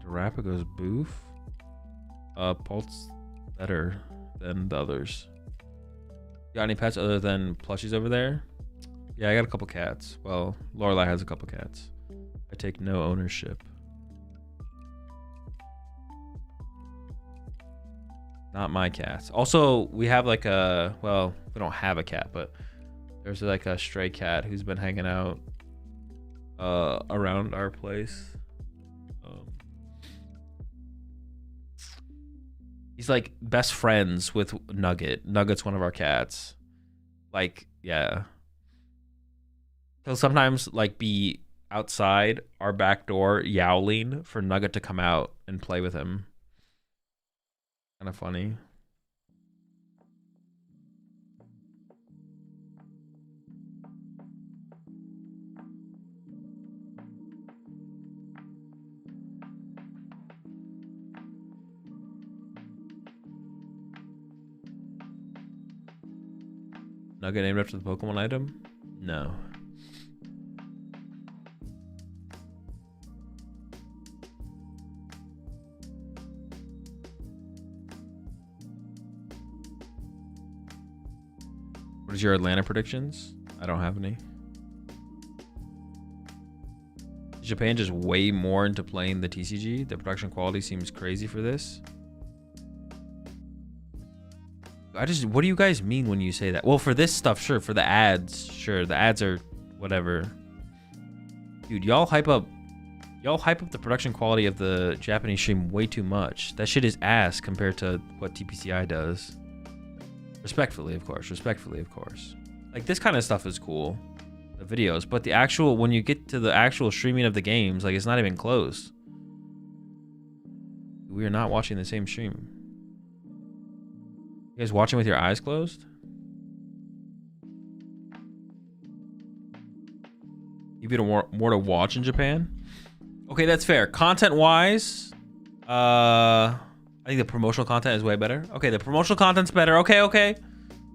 Terrapago's Boof? Pult's better than the others. Got any pets other than plushies over there? Yeah, I got a couple cats. Well, Lorelai has a couple cats. I take no ownership. Not my cats. Also, we have like a, well, we don't have a cat, but there's like a stray cat who's been hanging out around our place. He's like best friends with Nugget. Nugget's one of our cats. Like, yeah. He'll sometimes like be outside our back door yowling for Nugget to come out and play with him. Kind of funny. Nugget named after the Pokemon item? No. What is your Atlanta predictions? I don't have any. Is Japan just way more into playing the TCG? The production quality seems crazy for this. What do you guys mean when you say that? Well, for this stuff, sure. For the ads, sure. The ads are whatever. Dude, y'all hype up the production quality of the Japanese stream way too much. That shit is ass compared to what TPCI does. Respectfully, of course. Respectfully, of course. Like, this kind of stuff is cool. The videos. But the actual, when you get to the actual streaming of the games, like, it's not even close. We are not watching the same stream. You guys watching with your eyes closed? Give you more to watch in Japan? Okay, that's fair. Content-wise, I think the promotional content is way better. Okay, the promotional content's better. Okay.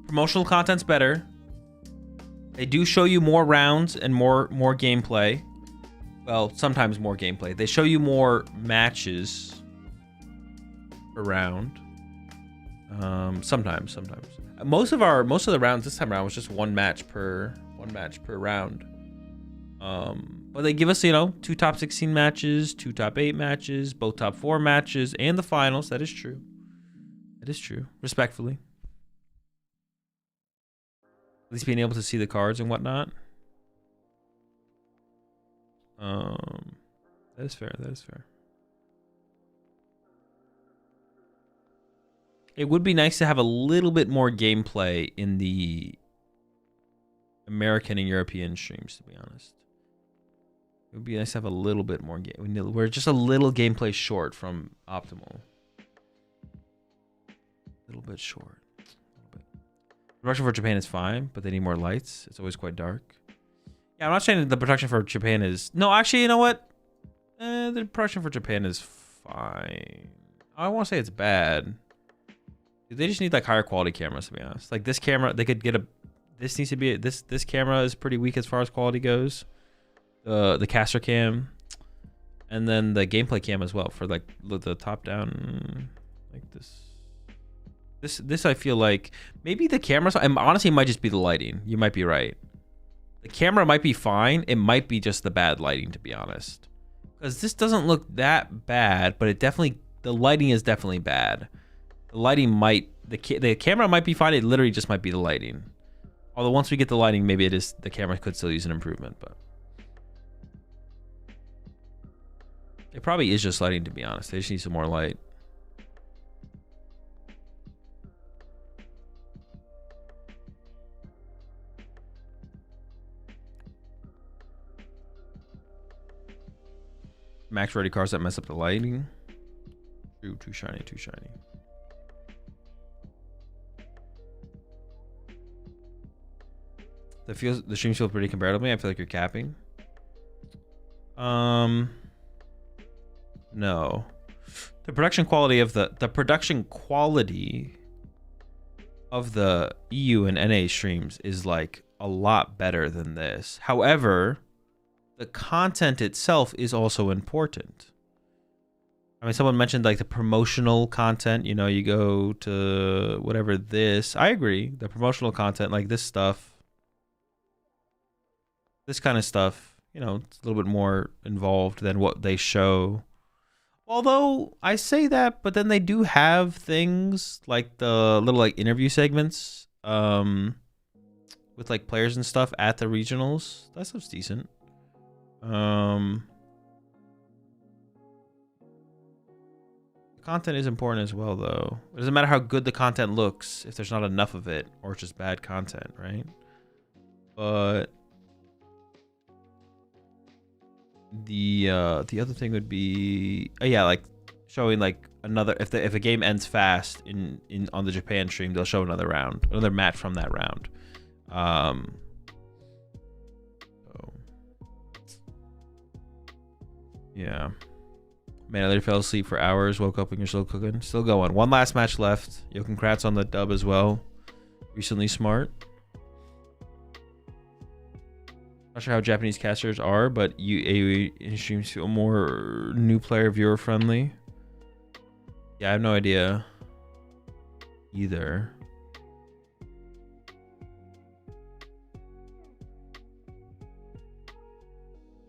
Promotional content's better. They do show you more rounds and more gameplay. Well, sometimes more gameplay. They show you more matches per round. Sometimes. Most of the rounds this time around was just one match per round. But they give us, 2 top 16 matches, 2 top 8 matches, both top 4 matches, and the finals. That is true. Respectfully. At least being able to see the cards and whatnot. That is fair. It would be nice to have a little bit more gameplay in the American and European streams, to be honest. It would be nice to have a little bit more game. We're just a little gameplay short from optimal. A little bit short. The production for Japan is fine, but they need more lights. It's always quite dark. Yeah, I'm not saying that the production for Japan is... No, actually, you know what? The production for Japan is fine. I don't want to say it's bad. They just need like higher quality cameras, to be honest. Like this camera, they could get a... This needs to be... This camera is pretty weak as far as quality goes. The caster cam. And then the gameplay cam as well for like the top down... Like this... This I feel like maybe the camera. Honestly, it might just be the lighting. You might be right. The camera might be fine. It might be just the bad lighting, to be honest. Because this doesn't look that bad, but the lighting is definitely bad. The lighting might the camera might be fine. It literally just might be the lighting. Although once we get the lighting, maybe the camera could still use an improvement, but it probably is just lighting, to be honest. They just need some more light. max ready cards that mess up the lighting. Ooh, too shiny, too shiny. The streams feel pretty comparable to me. I feel like you're capping. No. The production quality of the EU and NA streams is like a lot better than this. However, the content itself is also important. I mean, someone mentioned like the promotional content, you know, you go to whatever this. I agree. The promotional content, like this stuff, this kind of stuff, you know, it's a little bit more involved than what they show. Although I say that, but then they do have things like the little like interview segments with like players and stuff at the regionals. That stuff's decent. Content is important as well, though. It doesn't matter how good the content looks if there's not enough of it or it's just bad content, right? But the other thing would be yeah, like showing like another if a game ends fast on the Japan stream, they'll show another match from that round. So yeah. Man, I literally fell asleep for hours, woke up and you're still cooking. Still going. One last match left. Yo, congrats on the dub as well. Recently smart. Not sure how Japanese casters are, but AoE streams feel more new player viewer friendly. Yeah, I have no idea either.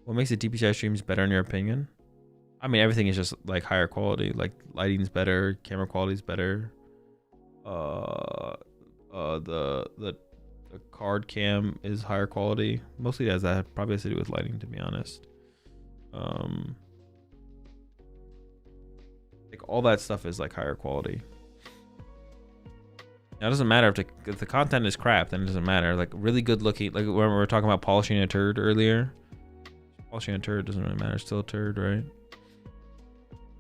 What makes the DPCI streams better in your opinion? I mean, everything is just like higher quality. Like lighting's better, camera quality's better. The card cam is higher quality. Mostly has that probably has to do with lighting, to be honest. Like all that stuff is like higher quality. Now it doesn't matter if the content is crap, then it doesn't matter. Like really good looking, like when we were talking about polishing a turd earlier. Polishing a turd doesn't really matter. It's still a turd, right?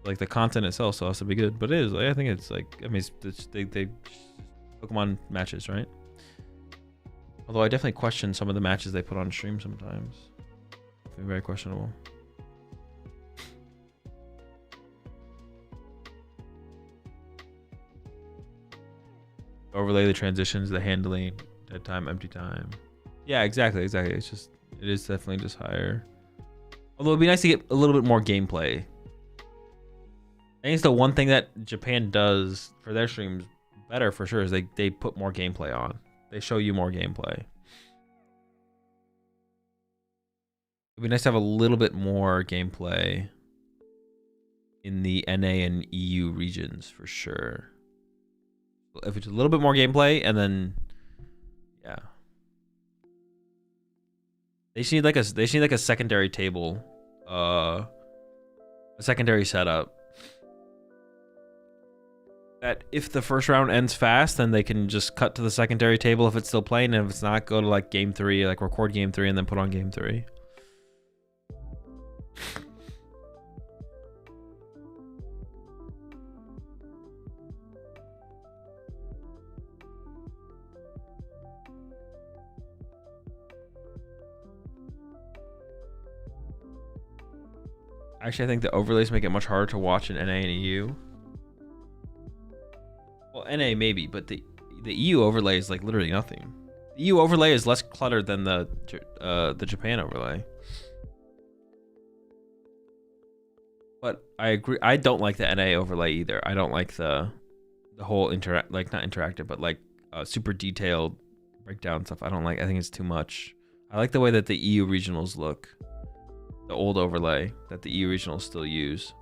Like the content itself still has to be good, but it is. Like, I think it's like, I mean, they Pokemon matches, right? Although I definitely question some of the matches they put on stream sometimes. They're very questionable. Overlay the transitions, the handling, dead time, empty time. Yeah, exactly. It's just, it is definitely just higher. Although it'd be nice to get a little bit more gameplay. I think it's the one thing that Japan does for their streams better for sure is they put more gameplay on. They show you more gameplay. It'd be nice to have a little bit more gameplay in the NA and EU regions for sure. If it's a little bit more gameplay, and then yeah, they just need like a secondary table, a secondary setup. That if the first round ends fast, then they can just cut to the secondary table if it's still playing, and if it's not, go to like game 3, like record game 3 and then put on game 3. Actually, I think the overlays make it much harder to watch in NA and EU. Well, NA maybe, but the EU overlay is like literally nothing. The EU overlay is less cluttered than the Japan overlay. But I agree. I don't like the NA overlay either. I don't like the whole not interactive, but like super detailed breakdown stuff. I don't like. I think it's too much. I like the way that the EU regionals look. The old overlay that the EU regionals still use.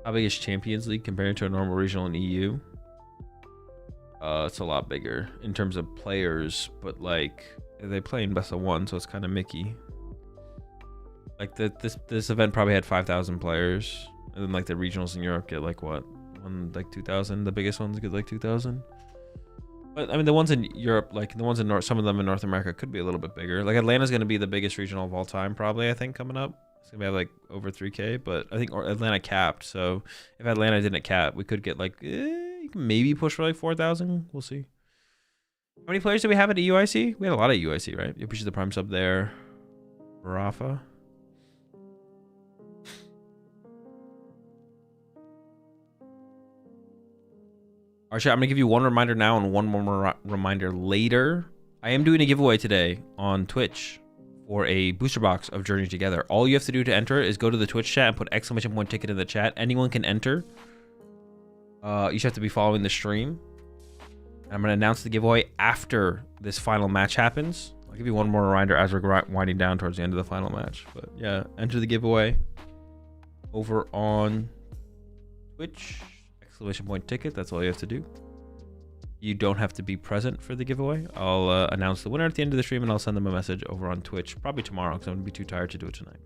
How big is Champions League compared to a normal regional in EU? It's a lot bigger in terms of players, but like they play in best of 1, so it's kind of Mickey. Like this event probably had 5,000 players, and then like the regionals in Europe get like what, like 2,000. The biggest ones get like 2,000. But I mean, the ones in Europe, like the ones in North, some of them in North America could be a little bit bigger. Like Atlanta's going to be the biggest regional of all time, probably, I think, coming up. It's going to be like over 3K, but I think Atlanta capped. So if Atlanta didn't cap, we could get like, you can maybe push for like 4,000. We'll see. How many players do we have at the UIC? We had a lot of UIC, right? You appreciate the prime sub there. Rafa. Alright, I'm going to give you one reminder now and one more reminder later. I am doing a giveaway today on Twitch for a booster box of Journey Together. All you have to do to enter is go to the Twitch chat and put !ticket in the chat. Anyone can enter. You just have to be following the stream. I'm going to announce the giveaway after this final match happens. I'll give you one more reminder as we're winding down towards the end of the final match. But yeah, enter the giveaway over on Twitch. !ticket. That's all you have to do. You don't have to be present for the giveaway. I'll announce the winner at the end of the stream and I'll send them a message over on Twitch probably tomorrow because I'm going to be too tired to do it tonight.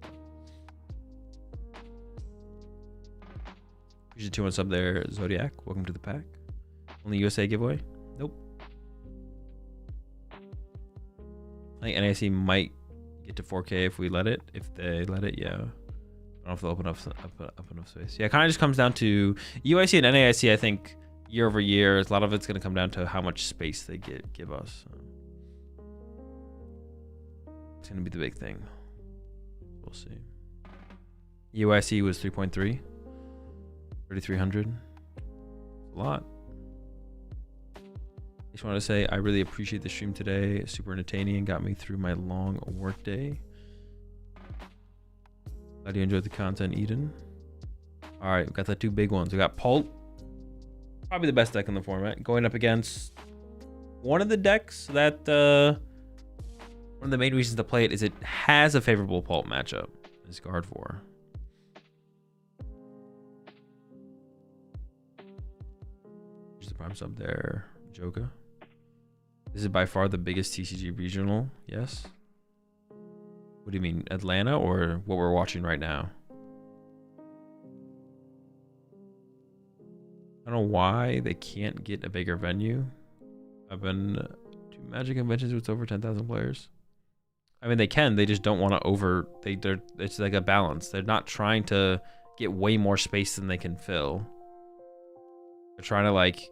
Appreciate 2 1 sub there, Zodiac. Welcome to the pack. Only USA giveaway? Nope. I think NAC might get to 4K if we let it. If they let it, yeah. I don't know if they'll open up enough space. Yeah, it kind of just comes down to UIC and NAIC. I think year over year, a lot of it's going to come down to how much space they give us. It's going to be the big thing. We'll see. UIC was 3.3, 3,300. A lot. I just want to say I really appreciate the stream today. Super entertaining and got me through my long work day. Glad you enjoyed the content, Eden. All right, we got the 2 big ones. We got Pulp, probably the best deck in the format, going up against one of the decks that one of the main reasons to play it is it has a favorable Pulp matchup. Is Gardevoir. There's the prime sub there, Joga. This is by far the biggest TCG regional. Yes. What do you mean, Atlanta or what we're watching right now? I don't know why they can't get a bigger venue. I've been to Magic conventions with over 10,000 players. I mean, they can. They just don't want to over. It's like a balance. They're not trying to get way more space than they can fill. They're trying to like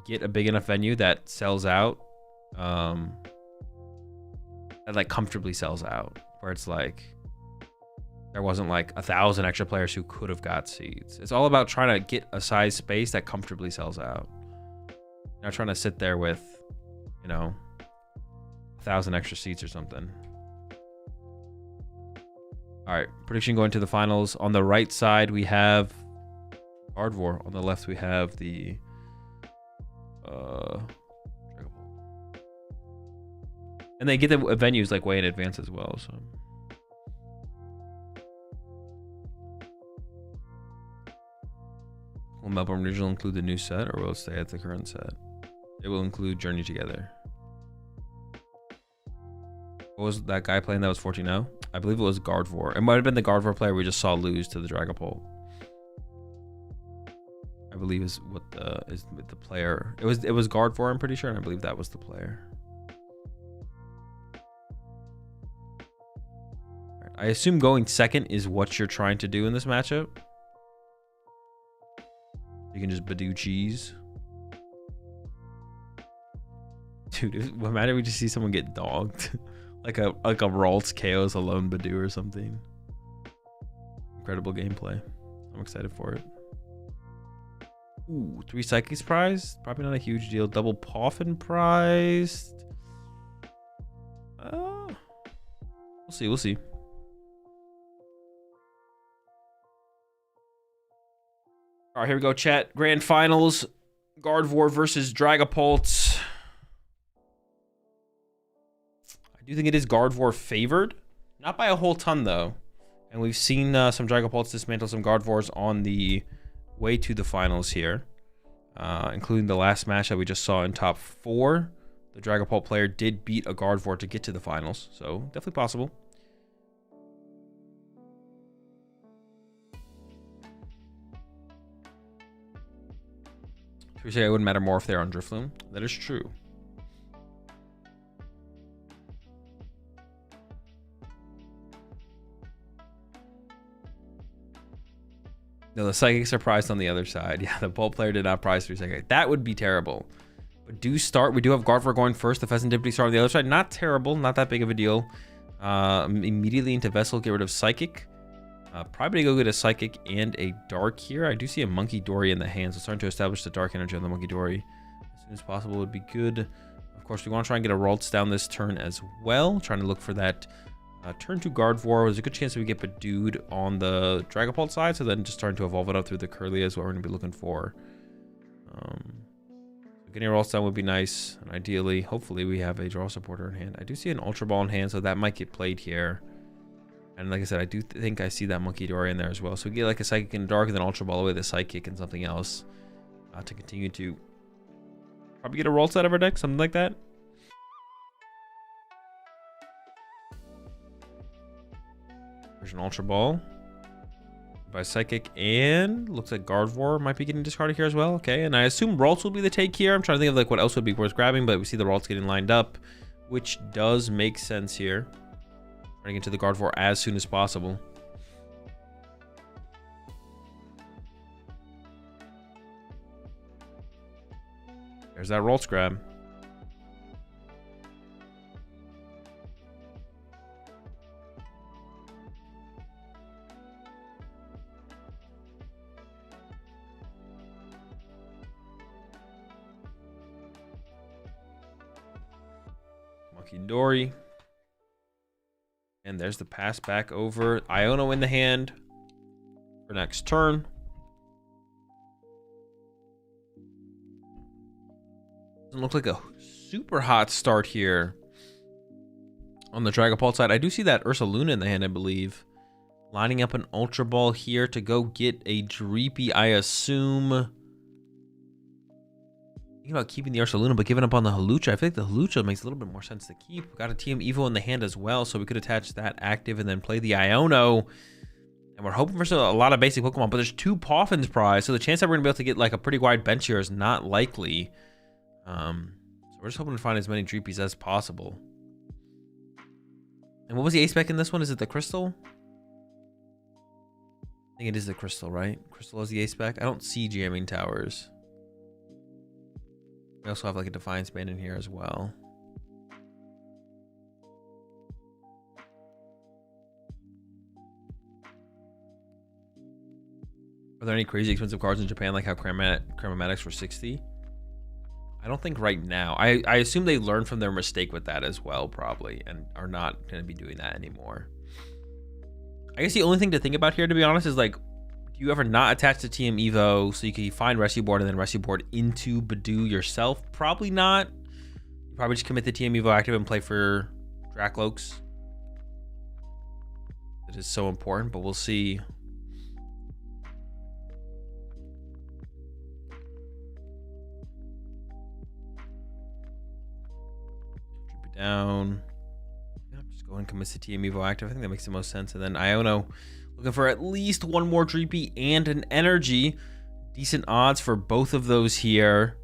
get a big enough venue that sells out. That like comfortably sells out, where it's like there wasn't like 1,000 extra players who could have got seats. It's all about trying to get a size space that comfortably sells out. You're not trying to sit there with, you know, 1,000 extra seats or something. All right, prediction going to the finals. On the right side, we have Gardevoir. On the left, we have the and they get the venues like way in advance as well. So will Melbourne Regional include the new set, or will it stay at the current set? It will include Journey Together. What was that guy playing that was 14-0? I believe it was Gardevoir. It might have been the Gardevoir player we just saw lose to the Dragapult. I believe is what the player. It was Gardevoir, I'm pretty sure, and I believe that was the player. Right, I assume going second is what you're trying to do in this matchup. You can just Badoo cheese. Dude, imagine we just see someone get dogged. like a Ralts KOs a lone Badoo or something. Incredible gameplay. I'm excited for it. Ooh, 3 Psychics prize? Probably not a huge deal. Double Poffin prized. We'll see, we'll see. All right, here we go, chat. Grand finals. Gardevoir versus Dragapult. I do think it is Gardevoir favored. Not by a whole ton, though. And we've seen some Dragapults dismantle some Gardevoirs on the way to the finals here. Including the last match that we just saw in top 4. The Dragapult player did beat a Gardevoir to get to the finals. So, definitely possible. So you say it wouldn't matter more if they're on Drifloon? That is true. No, the Psychic surprised on the other side. Yeah, the Bolt player did not prize 3 Psychic. That would be terrible. But we do have Gardevoir going first. The Pheasant Dippity start on the other side. Not terrible. Not that big of a deal. Immediately into Vessel, get rid of Psychic. Probably go get a Psychic and a Dark here. I do see a Monkey Dory in the hand, so starting to establish the Dark energy on the Monkey Dory as soon as possible would be good. Of course, we want to try and get a Ralts down this turn as well. Trying to look for that turn 2 Gardevoir. There's a good chance that we get Badooed on the Dragapult side, so then just starting to evolve it up through the Curlia is what we're going to be looking for. Getting a Ralts down would be nice, and ideally, hopefully, we have a Draw Supporter in hand. I do see an Ultra Ball in hand, so that might get played here. And like I said, I do think I see that Monkey Dory in there as well. So we get like a Psychic and Dark, and then Ultra Ball away the Psychic and something else to continue to probably get a Ralts out of our deck, something like that. There's an Ultra Ball by Psychic, and looks like Gardevoir might be getting discarded here as well. Okay, and I assume Ralts will be the take here. I'm trying to think of like what else would be worth grabbing, but we see the Ralts getting lined up, which does make sense here. Running into the Gardevoir as soon as possible. There's that Ralts grab. Monkey Dory. And there's the pass back over. Iono in the hand for next turn. Doesn't look like a super hot start here on the Dragapult side. I do see that Ursaluna in the hand, I believe. Lining up an Ultra Ball here to go get a Dreepy, I assume. Thinking about keeping the Ursaluna, but giving up on the Hawlucha. I feel like the Hawlucha makes a little bit more sense to keep. We've got a TM Evo in the hand as well, so we could attach that active and then play the Iono. And we're hoping for a lot of basic Pokemon, but there's 2 Poffins prize, so the chance that we're going to be able to get like a pretty wide bench here is not likely. So we're just hoping to find as many Dreepies as possible. And what was the ace spec in this one? Is it the Crystal? I think it is the Crystal, right? Crystal is the ace spec. I don't see Jamming Towers. We also have like a Defiance Band in here as well. Are there any crazy expensive cards in Japan like how Chromatics were 60? I don't think right now. I assume they learned from their mistake with that as well, probably, and are not going to be doing that anymore. I guess the only thing to think about here, to be honest, is like, do you ever not attach the TM Evo so you can find Rescue Board and then Rescue Board into Badoo yourself? Probably not. You probably just commit the TM Evo active and play for Dracloaks. It is so important, but we'll see. Down. Yeah, just go ahead and commit to TM Evo active. I think that makes the most sense. And then Iono looking for at least 1 more Dreepy and an Energy. Decent odds for both of those here,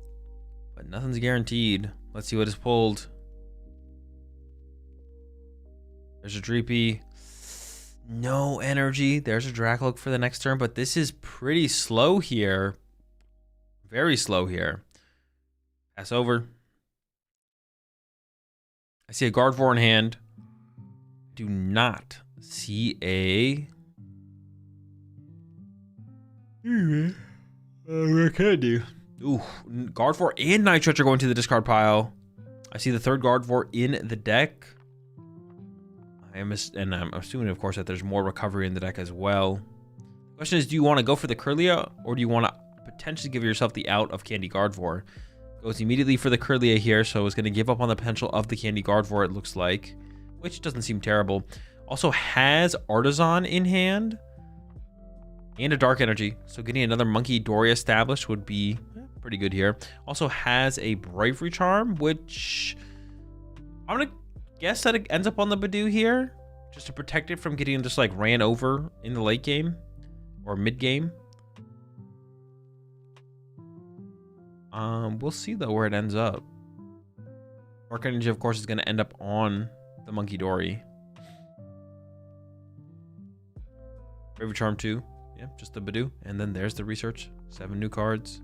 but nothing's guaranteed. Let's see what is pulled. There's a Dreepy. No Energy. There's a Dracloak for the next turn, but this is pretty slow here. Very slow here. Pass over. I see a Gardevoir in hand. Do not see a... What can I do? Ooh, Gardevoir and Nitrich are going to the discard pile. I see the 3rd Gardevoir in the deck. I'm assuming, of course, that there's more recovery in the deck as well. The question is, do you want to go for the Curlia, or do you want to potentially give yourself the out of Candy Gardevoir? Goes immediately for the Curlia here, so it's going to give up on the potential of the Candy Gardevoir, it looks like, which doesn't seem terrible. Also has Artisan in hand and a Dark Energy, so getting another Monkey Dory established would be pretty good here. Also has a Bravery Charm, which I'm going to guess that it ends up on the Badoo here, just to protect it from getting just like ran over in the late game or mid game. We'll see though where it ends up. Dark Energy, of course, is going to end up on the Monkey Dory. Bravery Charm 2. Yeah, just the Badoo. And then there's the research. 7 new cards.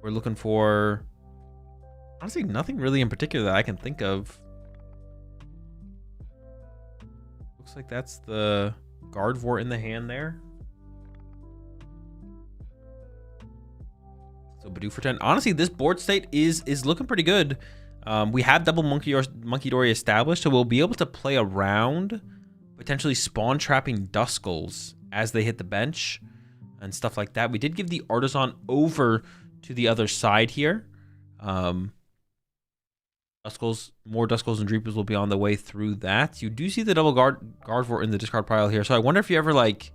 We're looking for... honestly, nothing really in particular that I can think of. Looks like that's the Gardevoir in the hand there. So Badoo for 10. Honestly, this board state is looking pretty good. We have double Monkey Dory established, so we'll be able to play around potentially spawn trapping Duskulls as they hit the bench and stuff like that. We did give the Artisan over to the other side here. Duskulls, more Duskulls and Dreepers will be on the way through that. You do see the double Gardevoir in the discard pile here. So I wonder if you ever like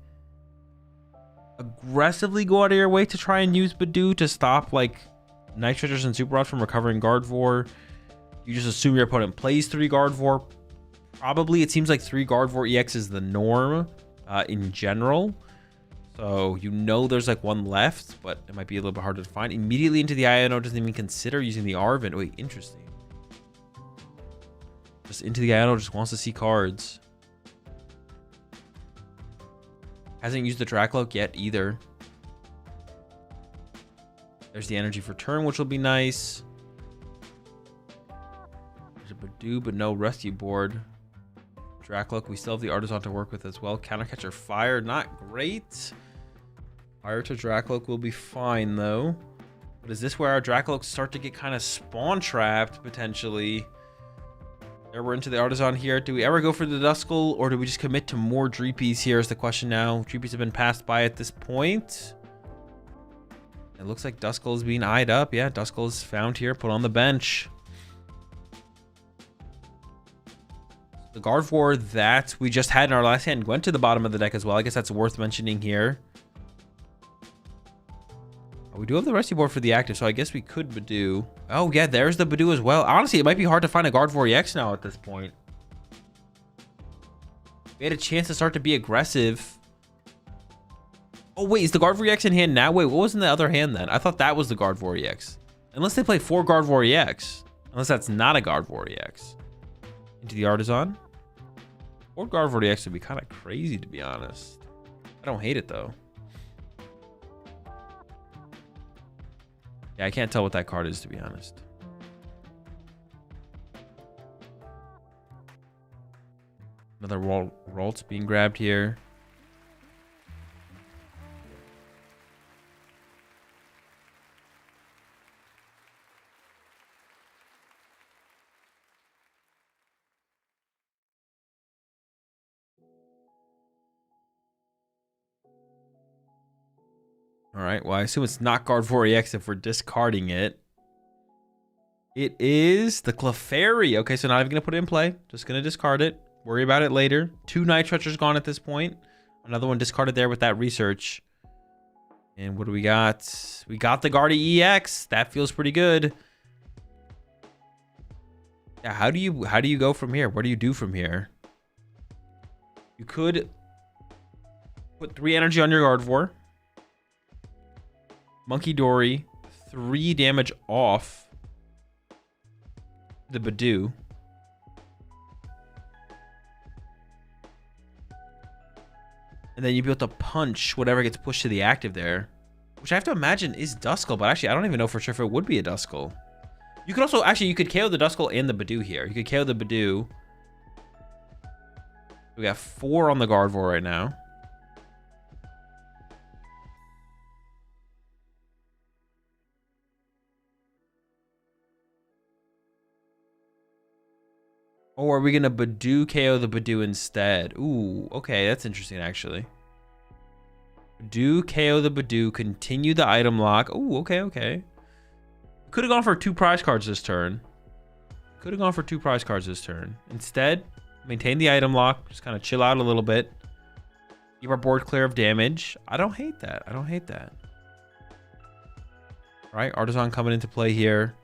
aggressively go out of your way to try and use Badoo to stop like Night Treasures and Super Rods from recovering Gardevoir. You just assume your opponent plays 3 Gardevoir. Probably, it seems like 3 Gardevoir EX is the norm in general. So you know there's like 1 left, but it might be a little bit harder to find. Immediately into the INO, doesn't even consider using the Arvin. Wait, interesting. Just into the INO, just wants to see cards. Hasn't used the Dracloak yet either. There's the energy for turn, which will be nice. There's a Badoo, but no rescue board. Dracloak, we still have the Artisan to work with as well. Countercatcher Fire, not great. Fire to Dracloak will be fine though. But is this where our Dracloaks start to get kind of spawn trapped potentially? There, we're into the Artisan here. Do we ever go for the Duskull, or do we just commit to more Dreepies here is the question now. Dreepies have been passed by at this point. It looks like Duskull is being eyed up. Yeah, Duskull is found here, put on the bench. The Gardevoir that we just had in our last hand went to the bottom of the deck as well. I guess that's worth mentioning here. We do have the rescue board for the active, so I guess we could Badoo. Oh, yeah, there's the Badoo as well. Honestly, it might be hard to find a Gardevoir EX now at this point. We had a chance to start to be aggressive. Oh, wait, is the Gardevoir EX in hand now? Wait, what was in the other hand then? I thought that was the Gardevoir EX. Unless they play 4 Gardevoir EX. Unless that's not a Gardevoir EX. Into the Artisan. 4 Gardevoir EX would be kind of crazy, to be honest. I don't hate it, though. Yeah, I can't tell what that card is, to be honest. Another Ralts being grabbed here. All right, well, I assume it's not Gardevoir EX if we're discarding it. It is the Clefairy. Okay, so not even going to put it in play. Just going to discard it. Worry about it later. 2 Night Treasures gone at this point. Another one discarded there with that research. And what do we got? We got the Guardy EX. That feels pretty good. Yeah, how do you go from here? What do you do from here? You could put 3 energy on your Gardevoir. Monkey Dory, 3 damage off the Badoo. And then you'd be able to punch whatever gets pushed to the active there. Which I have to imagine is Duskull, but actually I don't even know for sure if it would be a Duskull. You could also, actually, you could KO the Duskull and the Badoo here. You could KO the Badoo. We got 4 on the Gardevoir right now. Or are we going to Badoo KO the Badoo instead? Ooh, okay, that's interesting, actually. Badoo KO the Badoo, continue the item lock. Ooh, okay, okay. Could have gone for 2 prize cards this turn. Could have gone for 2 prize cards this turn. Instead, maintain the item lock. Just kind of chill out a little bit. Keep our board clear of damage. I don't hate that. I don't hate that. All right, Artisan coming into play here.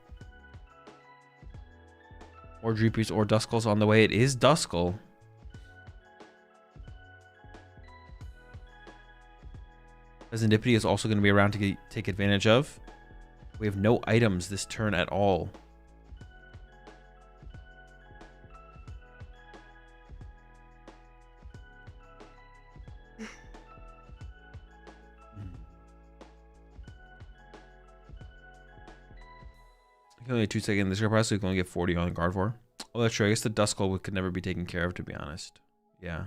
Or Dreepies or Duskulls on the way. It is Duskull. Serendipity is also going to be around to take advantage of. We have no items this turn at all. Only 2 seconds. This capacity we can only get 40 on guard for. Oh, that's true. I guess the Duskull could never be taken care of, to be honest. Yeah.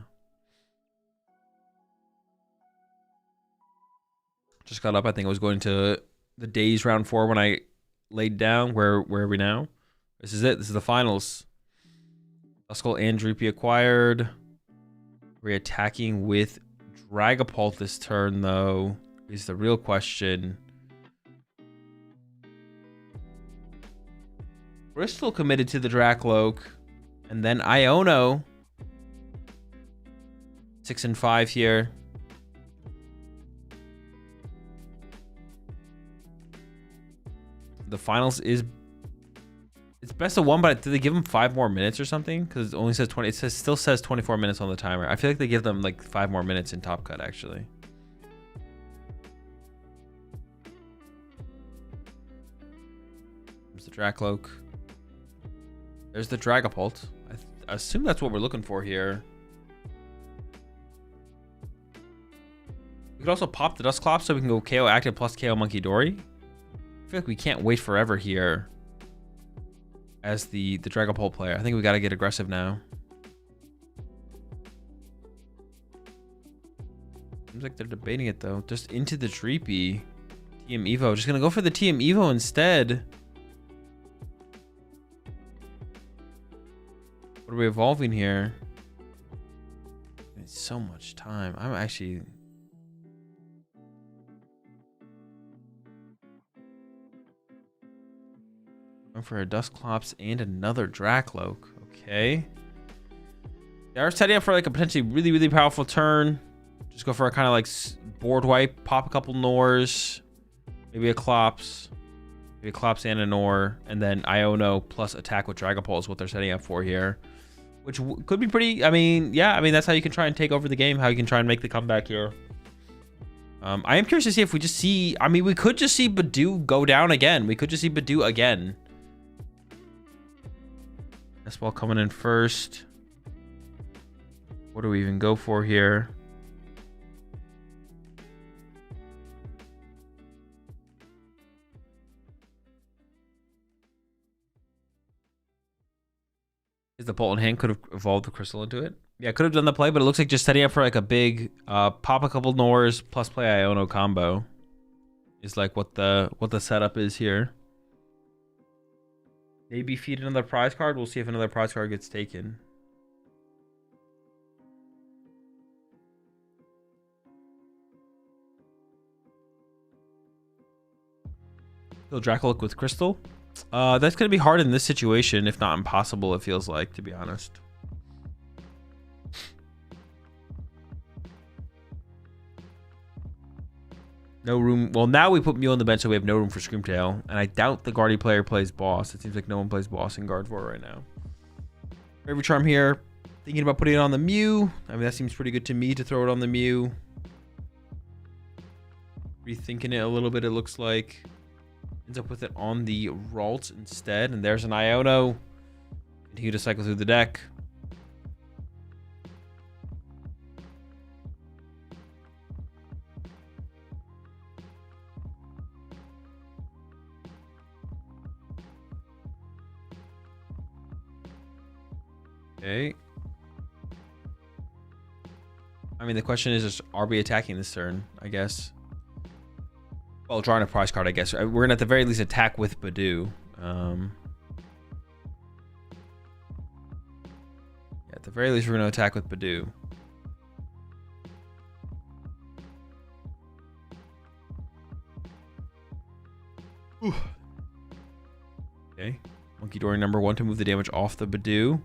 Just got up. I think I was going to the days round 4 when I laid down. Where are we now? This is it. This is the finals. Duskull and Droopy acquired. We're attacking with Dragapult this turn, though, is the real question. We're still committed to the Dracloak. And then Iono. 6 and 5 here. The finals is... It's best of 1, but did they give them 5 more minutes or something? Because it only says 20. It still says 24 minutes on the timer. I feel like they give them like 5 more minutes in Top Cut, actually. There's the Dracloak. There's the Dragapult. I assume that's what we're looking for here. We could also pop the Dusclops so we can go KO active plus KO Monkey Dory. I feel like we can't wait forever here as the Dragapult player. I think we got to get aggressive now. Seems like they're debating it though. Just into the Dreepy. TM Evo. Just going to go for the TM Evo instead. What are we evolving here? It's so much time. I'm actually... going for a Dusclops and another Dracloak. Okay. They are setting up for like a potentially really, really powerful turn. Just go for a kind of like board wipe. Pop a couple Nors. Maybe a Clops. Maybe a Clops and a Nor. And then Iono plus attack with Dragapult is what they're setting up for here. Which could be pretty... I mean, yeah. I mean, that's how you can try and take over the game. How you can try and make the comeback here. I am curious to see if we just see... I mean, we could just see Badoo go down again. We could just see Badoo again. S-Ball coming in first. What do we even go for here? Is the Bolt in hand could have evolved the Crystal into it? Yeah, could have done the play, but it looks like just setting up for like a big pop a couple Nors plus play Iono combo is like what the setup is here. Maybe feed another prize card. We'll see if another prize card gets taken. Kill Dracolook with Crystal. That's going to be hard in this situation, if not impossible, it feels like, to be honest. No room. Well, now we put Mew on the bench, so we have no room for Screamtail. And I doubt the Guardy player plays Boss. It seems like no one plays Boss in Guard 4 right now. Bravery Charm here. Thinking about putting it on the Mew. I mean, that seems pretty good to me to throw it on the Mew. Rethinking it a little bit, it looks like. Ends up with it on the Ralt instead. And there's an Iono. Continue to cycle through the deck. Okay. I mean, the question is are we attacking this turn, I guess? Well, drawing a prize card, I guess. We're going to at the very least attack with Badoo. Yeah, at the very least, we're going to attack with Badoo. Ooh. Okay. Monkey Dory number 1 to move the damage off the Badoo.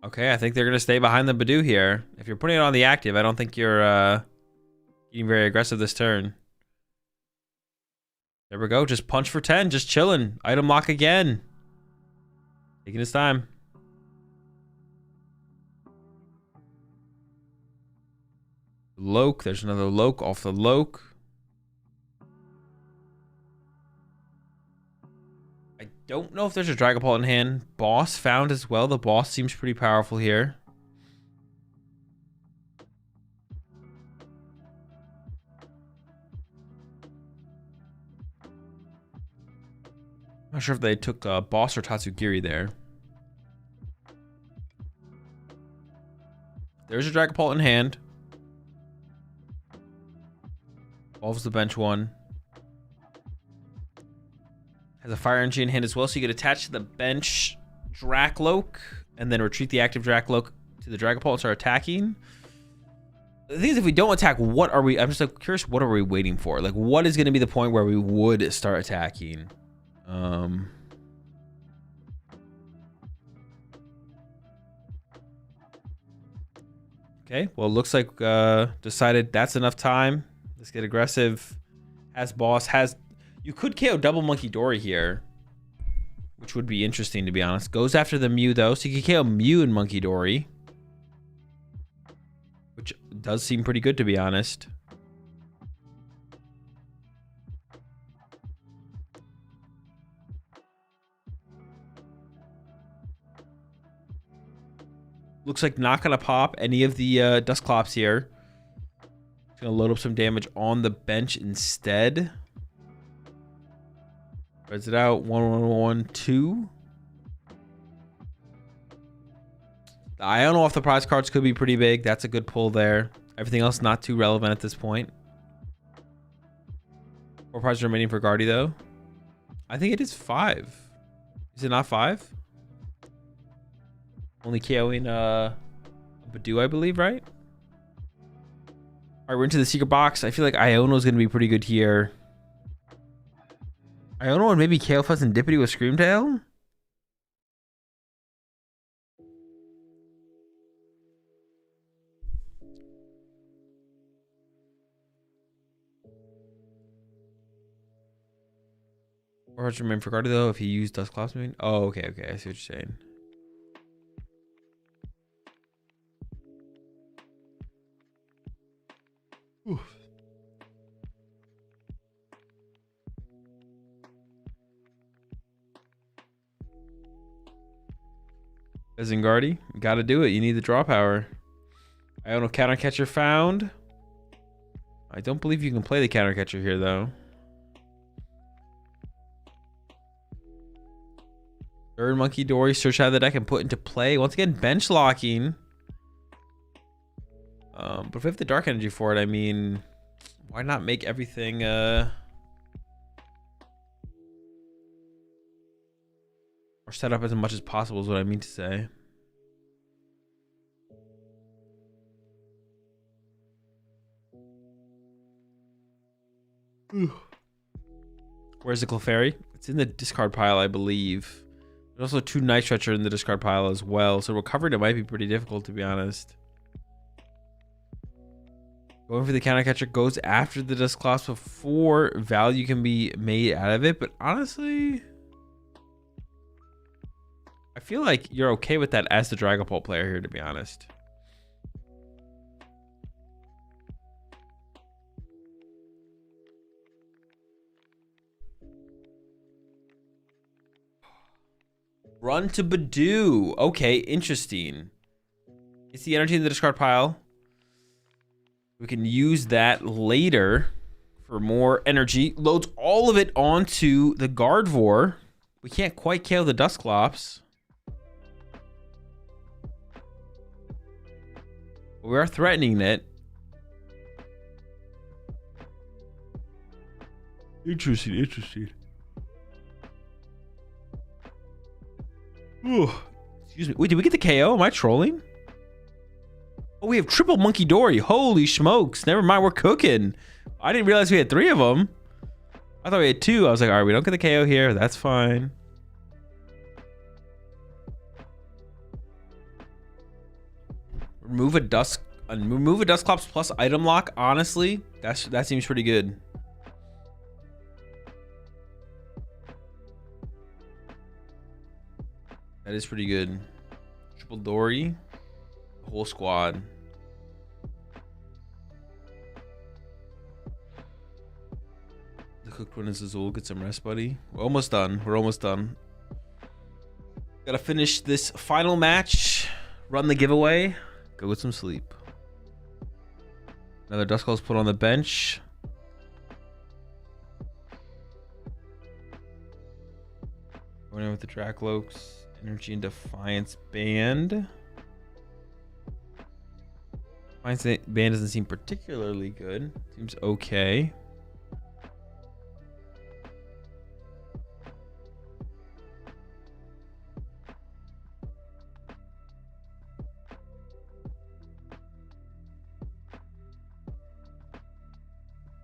Okay, I think they're going to stay behind the Badoo here. If you're putting it on the active, I don't think you're getting very aggressive this turn. There we go. Just punch for 10. Just chilling. Item lock again. Taking his time. Loke. There's another Loke off the Loke. I don't know if there's a Dragapult in hand. Boss found as well. The boss seems pretty powerful here. Not sure if they took boss or Tatsugiri there. There's a Dragapult in hand. Evolves the bench one. Has a fire energy in hand as well, so you get attached to the bench Dracloak and then retreat the active Dracloak to the Dragapult and start attacking. The thing is, if we don't attack, what are we? I'm just like curious, what are we waiting for? Like, what is going to be the point where we would start attacking? Okay, well, it looks like decided that's enough time. Let's get aggressive. Has boss, has... You could KO double Monkey Dory here, which would be interesting, to be honest. Goes after the Mew, though, so you can KO Mew and Monkey Dory, which does seem pretty good, to be honest. Looks like not going to pop any of the Dusclops here. It's going to load up some damage on the bench instead. Spreads it out. 1, 1, 1, 2. The Iono off the prize cards could be pretty big. That's a good pull there. Everything else not too relevant at this point. 4 prizes remaining for Guardy, though. I think it is 5. Is it not 5? Only KOing Badoo, I believe, right? Alright, we're into the secret box. I feel like Iono is going to be pretty good here. Iono and maybe KO Serendipity with Screamtail? Or has remain for Guardy, though, if he used Dusclops. Oh, okay, okay. I see what you're saying. Oof. Zengardi, you gotta do it. You need the draw power. Iono counter catcher found. I don't believe you can play the counter catcher here, though. Third Monkey Dory, search out of the deck and put into play. Once again, bench locking. But if we have the dark energy for it, I mean, why not make everything or set up as much as possible is what I mean to say. Where's the Clefairy? It's in the discard pile, I believe. There's also 2 Night Stretcher in the discard pile as well, so recovering it might be pretty difficult, to be honest. Going for the counter catcher, goes after the Dusclops before value can be made out of it. But honestly, I feel like you're okay with that as the Dragapult player here, to be honest. Run to Badoo. Okay, interesting. It's the energy in the discard pile. We can use that later for more energy. Loads all of it onto the Gardevoir. We can't quite KO the Dusclops. We are threatening it. Interesting, interesting. Ooh. Excuse me. Wait, did we get the KO? Am I trolling? Oh, we have triple Monkey Dory. Holy smokes. Never mind, we're cooking. I didn't realize we had 3 of them. I thought we had 2. I was like, all right, we don't get the KO here. That's fine. Remove a Dusclops plus item lock. Honestly, that seems pretty good. That is pretty good. Triple Dory. Whole squad. cooked one is Azul. Get some rest, buddy. We're almost done. We're almost done. Gotta finish this final match. Run the giveaway. Go get some sleep. Another Duskull's put on the bench. Going in with the Dracloaks. Energy and Defiance Band. Defiance Band doesn't seem particularly good. Seems okay.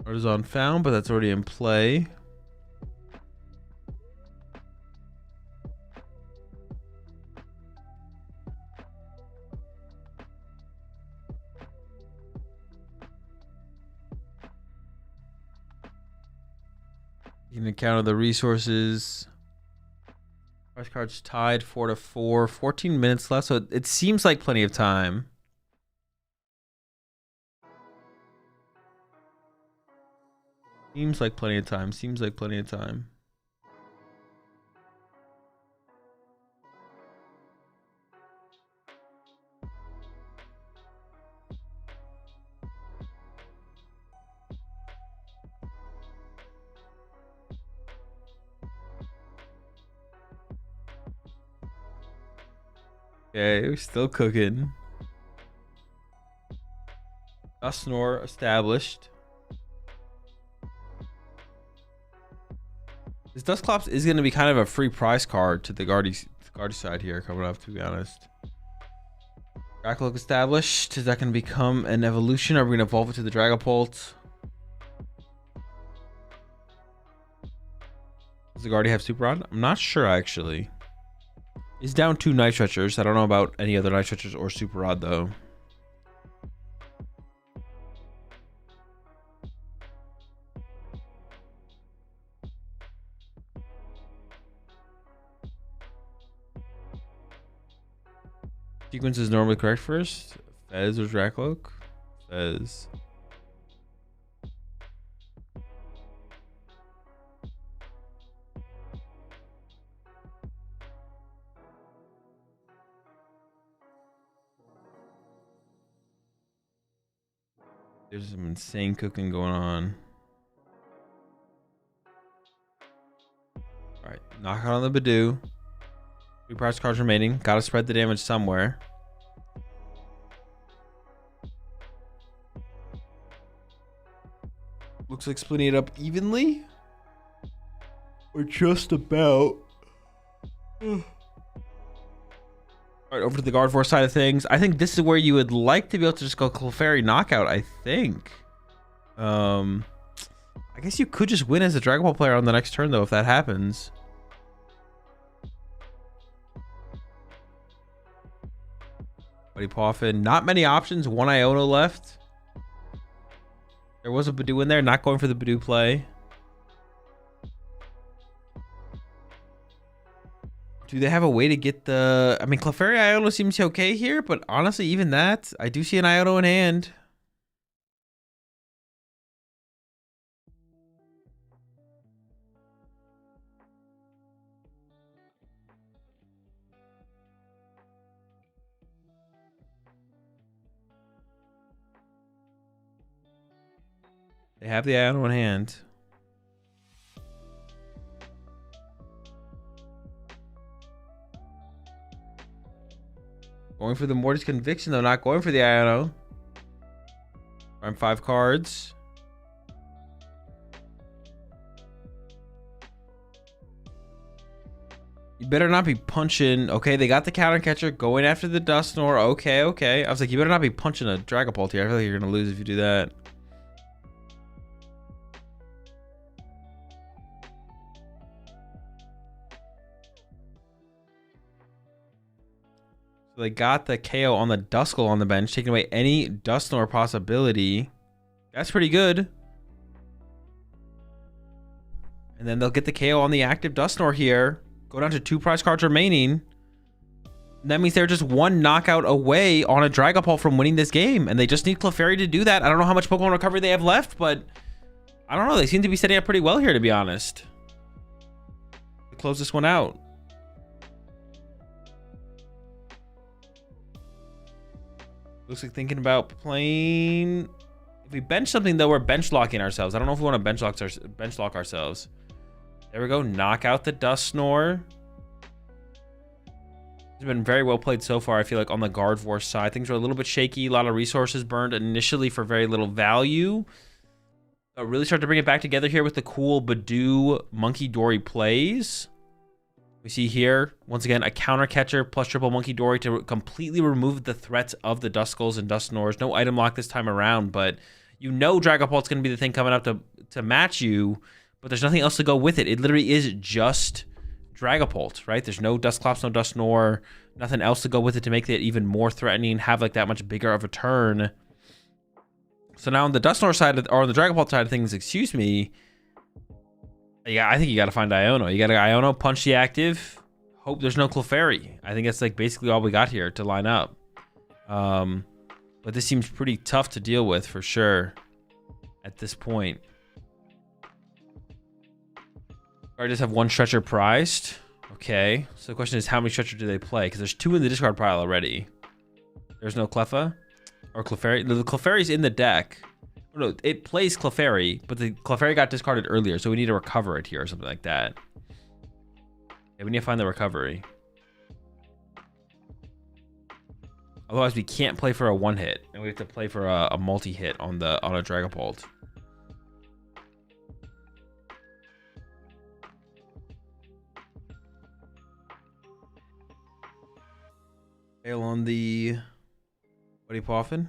Artisan found, but that's already in play. You can account of the resources. Price cards tied 4-4. 14 minutes left, so it seems like plenty of time. Seems like plenty of time. Seems like plenty of time. Okay, we're still cooking. Dustnor established. This Dusclops is going to be kind of a free prize card to the Guardy side here coming up, to be honest. Dracloak established. Is that going to become an evolution? Are we going to evolve it to the Dragapult? Does the Guardy have Super Rod? I'm not sure, actually. He's down 2 Night Stretchers. I don't know about any other Night Stretchers or Super Rod, though. Sequence is normally correct first. Fez or Dracloak? Fez. There's some insane cooking going on. Alright, knock out on the Badoo. 3 prize cards remaining. Gotta spread the damage somewhere. Looks like splitting it up evenly. Or just about. Alright, over to the Guard Force side of things. I think this is where you would like to be able to just go Clefairy knockout, I think. I guess you could just win as a Dragon Ball player on the next turn, though, if that happens. Buddy Poffin. Not many options. 1 Iona left. There was a Badoo in there. Not going for the Badoo play. Do they have a way to get the... I mean, Clefairy Iona seems okay here, but honestly, even that, I do see an Iona in hand. They have the Iona in hand. Going for the Mortis Conviction, though, not going for the Iona. I'm 5 cards. You better not be punching. Okay, they got the Counter Catcher going after the Dustnor. Okay, okay. I was like, you better not be punching a Dragapult here. I feel like you're going to lose if you do that. So they got the KO on the Duskull on the bench, taking away any Dustnor possibility. That's pretty good. And then they'll get the KO on the active Dustnor here. Go down to 2 prize cards remaining. That means they're just 1 knockout away on a Dragapult from winning this game. And they just need Clefairy to do that. I don't know how much Pokemon Recovery they have left, but I don't know. They seem to be setting up pretty well here, to be honest. To close this one out. Looks like thinking about playing. If we bench something, though, we're bench locking ourselves. I don't know if we want to bench lock ourselves. There we go. Knock out the Dust Snore. It's been very well played so far, I feel like, on the Gardevoir side. Things are a little bit shaky. A lot of resources burned initially for very little value. But really start to bring it back together here with the cool Badoo Monkey Dory plays. We see here, once again, a counter catcher plus triple Monkey Dory to completely remove the threats of the Duskulls and Dust Snores. No item lock this time around, but you know Dragapult's going to be the thing coming up to match you, but there's nothing else to go with it. It literally is just Dragapult, right? There's no Dusclops, no Dust Snore, nothing else to go with it to make it even more threatening, have like that much bigger of a turn. So now on the Dust Snore side, or on the Dragapult side of things, excuse me, yeah, I think you got to find Iono. You got to Iono, punch the active, hope there's no Clefairy. I think that's like basically all we got here to line up. But this seems pretty tough to deal with for sure at this point. I just have one Stretcher prized. Okay, so the question is, how many Stretcher do they play? Because there's 2 in the discard pile already. There's no Cleffa or Clefairy. The Clefairy's in the deck. No, it plays Clefairy, but the Clefairy got discarded earlier, so we need to recover it here or something like that. Yeah, we need to find the recovery. Otherwise, we can't play for a 1-hit, and we have to play for a multi-hit on a Dragapult. Fail on the Buddy Poffin.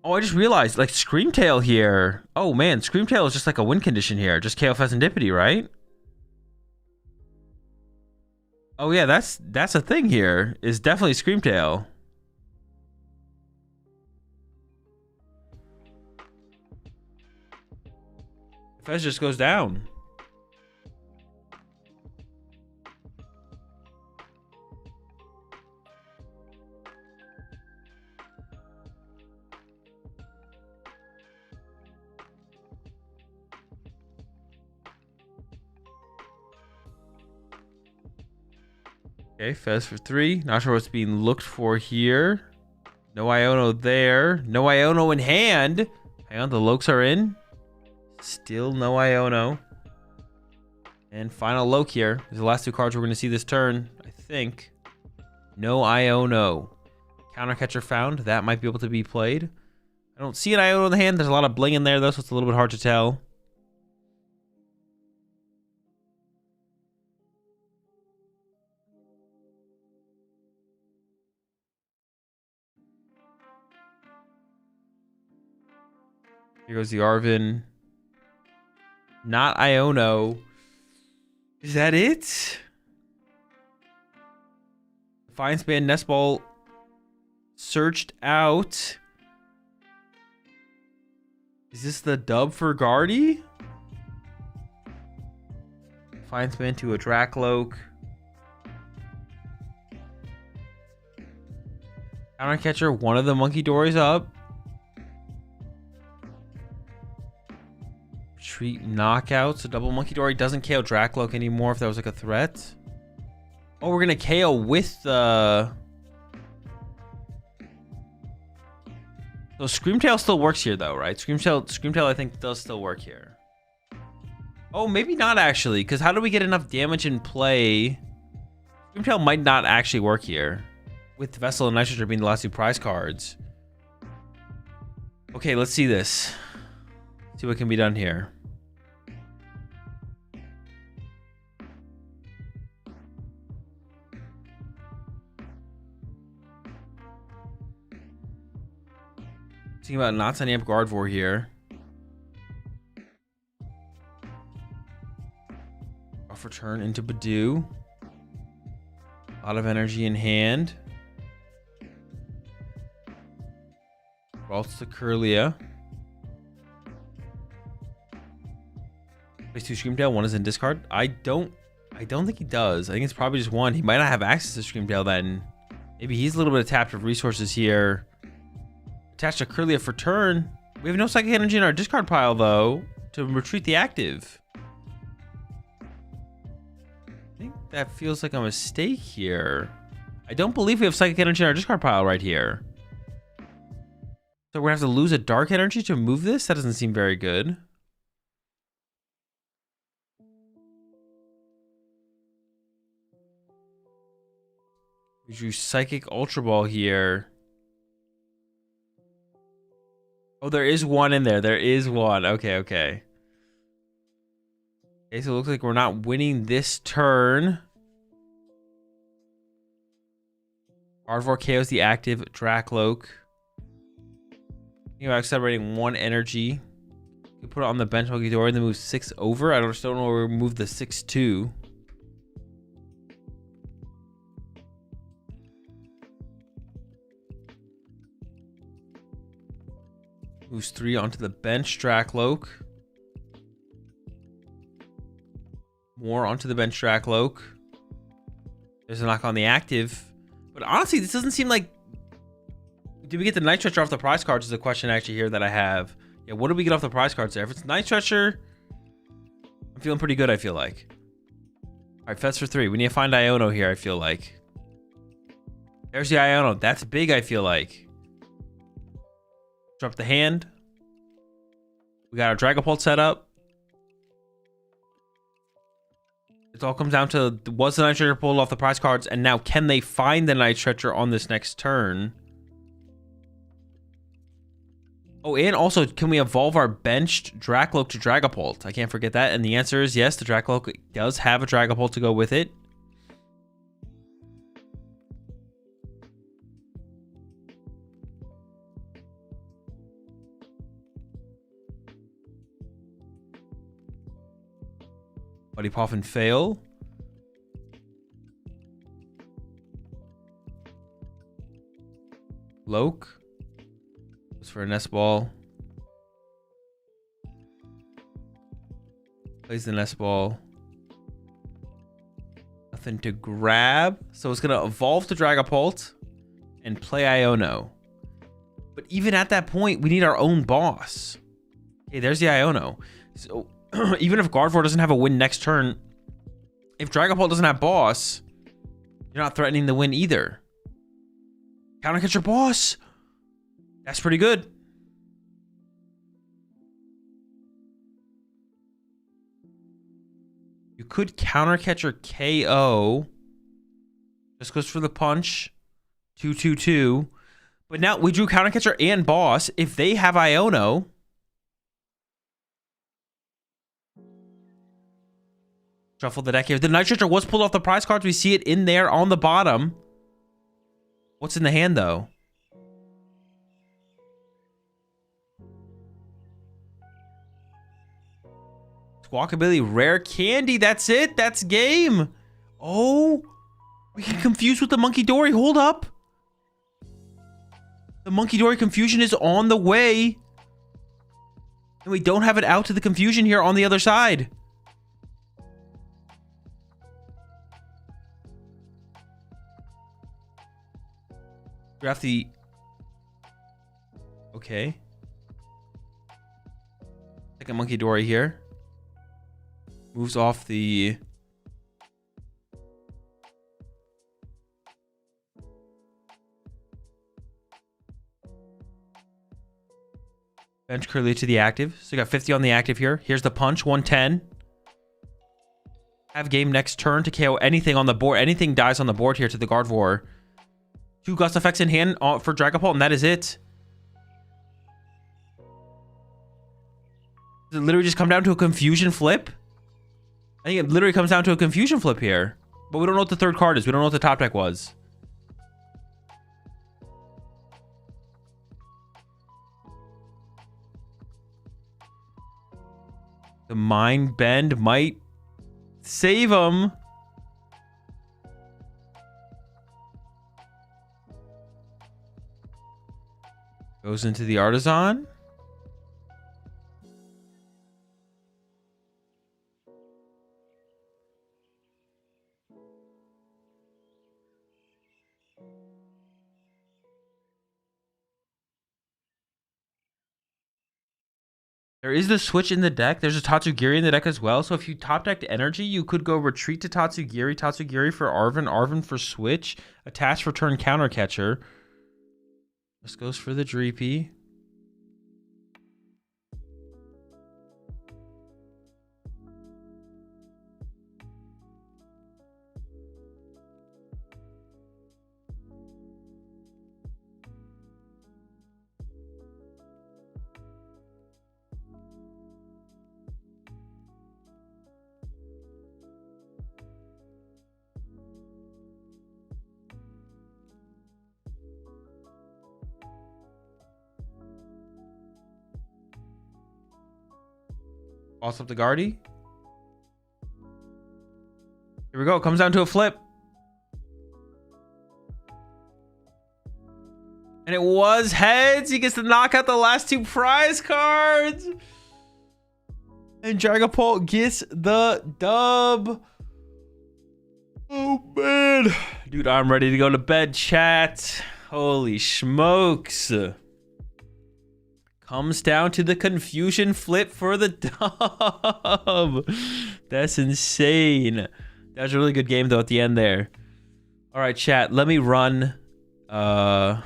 Oh, I just realized, like, Screamtail here. Oh, man, Screamtail is just like a win condition here. Just KO Pheasantipity, right? Oh, yeah, that's a thing here. Is definitely Screamtail. Fez just goes down. Okay, Fez for 3. Not sure what's being looked for here. No Iono there. No Iono in hand. Hang on, the Lokes are in. Still no Iono. And final Loke here. These are the last 2 cards we're going to see this turn, I think. No Iono. Counter catcher found. That might be able to be played. I don't see an Iono in the hand. There's a lot of bling in there, though, so it's a little bit hard to tell. Here goes the Arvin. Not Iono. Is that it? Defiance Band Nest Ball searched out. Is this the dub for Guardy? Defiance Band to a Dracloak. Counter catcher, one of the Monkey Dories up. Retreat knockouts. A double Monkey Dory doesn't KO Dracloak anymore if that was like a threat. Oh, we're gonna KO with the... So Screamtail still works here though, right? Screamtail I think does still work here. Oh, maybe not actually, because how do we get enough damage in play? Screamtail might not actually work here. With Vessel and Nitrogen being the last 2 prize cards. Okay, let's see this. See what can be done here. Thinking about not sending up Gardevoir here. Off return into Badoo. A lot of energy in hand. Vaults to Curlia. Plays 2 Screamtail, 1 is in discard. I don't think he does. I think it's probably just 1. He might not have access to Screamtail then. Maybe he's a little bit tapped with resources here. Attached to Curlia for turn. We have no psychic energy in our discard pile, though, to retreat the active. I think that feels like a mistake here. I don't believe we have psychic energy in our discard pile right here. So we're gonna have to lose a dark energy to move this? That doesn't seem very good. We drew Psychic Ultra Ball here. Oh, there is one in there. There is one. Okay, okay. Okay, so it looks like we're not winning this turn. R4 KOs the active Dracloak. Accelerating one energy. You put it on the bench while you and then move 6 over. I just don't know where we move the 6-2. Moves 3 onto the bench, Dracloak. More onto the bench, Dracloak. There's a knock on the active. But honestly, this doesn't seem like... Did we get the Night Stretcher off the prize cards is a question actually here that I have. Yeah, what did we get off the prize cards there? If it's Night Stretcher, I'm feeling pretty good, I feel like. Alright, Fets for 3. We need to find Iono here, I feel like. There's the Iono. That's big, I feel like. Drop the hand. We got our Dragapult set up. It all comes down to, was the Night Stretcher pulled off the prize cards? And now, can they find the Night Stretcher on this next turn? Oh, and also, can we evolve our benched Dracloak to Dragapult? I can't forget that. And the answer is yes, the Dracloak does have a Dragapult to go with it. Buddy Puff and fail. Loke. Goes for a Nest Ball. Plays the Nest Ball. Nothing to grab. So it's going to evolve to Dragapult and play Iono. But even at that point, we need our own boss. Okay, there's the Iono. So even if Gardevoir doesn't have a win next turn, if Dragapult doesn't have boss, you're not threatening the win either. Counter catch your boss. That's pretty good. You could counter catch your KO. Just goes for the punch. 2-2-2. But now we drew counter catcher and boss. If they have Iono, shuffle the deck here. The Night Stretcher was pulled off the prize cards. We see it in there on the bottom. What's in the hand, though? Squawkabilly, rare candy. That's it. That's game. Oh, we get confused with the Monkey Dory. Hold up. The Monkey Dory confusion is on the way. And we don't have it out to the confusion here on the other side. Draft the... Okay. Second Monkey Dory here. Moves off the... Bench Curly to the active. So you got 50 on the active here. Here's the punch, 110. Have game next turn to KO anything on the board. Anything dies on the board here to the Gardevoir. 2 Gust effects in hand for Dragapult, and that is it. Does it literally just come down to a confusion flip? I think it literally comes down to a confusion flip here. But we don't know what the third card is. We don't know what the top deck was. The Mind Bend might save him. Goes into the Artisan. There is the switch in the deck. There's a Tatsugiri in the deck as well. So if you top decked energy, you could go retreat to Tatsugiri, Tatsugiri for Arven, Arven for switch, attach for turn counter catcher. This goes for the Dreepy. Toss up the Guardy. Here we go. Comes down to a flip. And it was heads. He gets to knock out the last 2 prize cards. And Dragapult gets the dub. Oh, man. Dude, I'm ready to go to bed, chat. Holy smokes. Comes down to the confusion flip for the dub. That's insane. That was a really good game, though, at the end there. All right, chat. Let me run. Let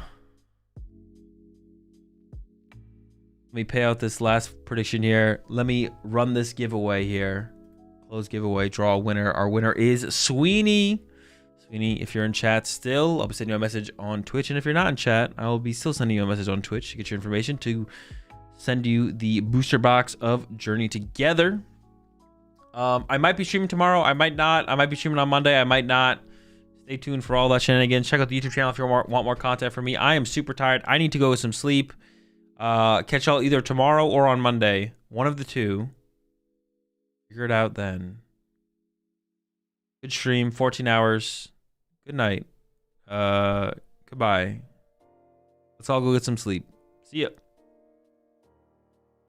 me pay out this last prediction here. Let me run this giveaway here. Close giveaway. Draw a winner. Our winner is Sweeney. Sweeney, if you're in chat still, I'll be sending you a message on Twitch. And if you're not in chat, I will be still sending you a message on Twitch to get your information to send you the booster box of Journey Together. I might be streaming tomorrow. I might not. I might be streaming on Monday. I might not. Stay tuned for all that shenanigans. Check out the YouTube channel if you want more content from me. I am super tired. I need to go with some sleep. Catch y'all either tomorrow or on Monday. One of the two. Figure it out then. Good stream. 14 hours. Good night. Goodbye. Let's all go get some sleep. See ya.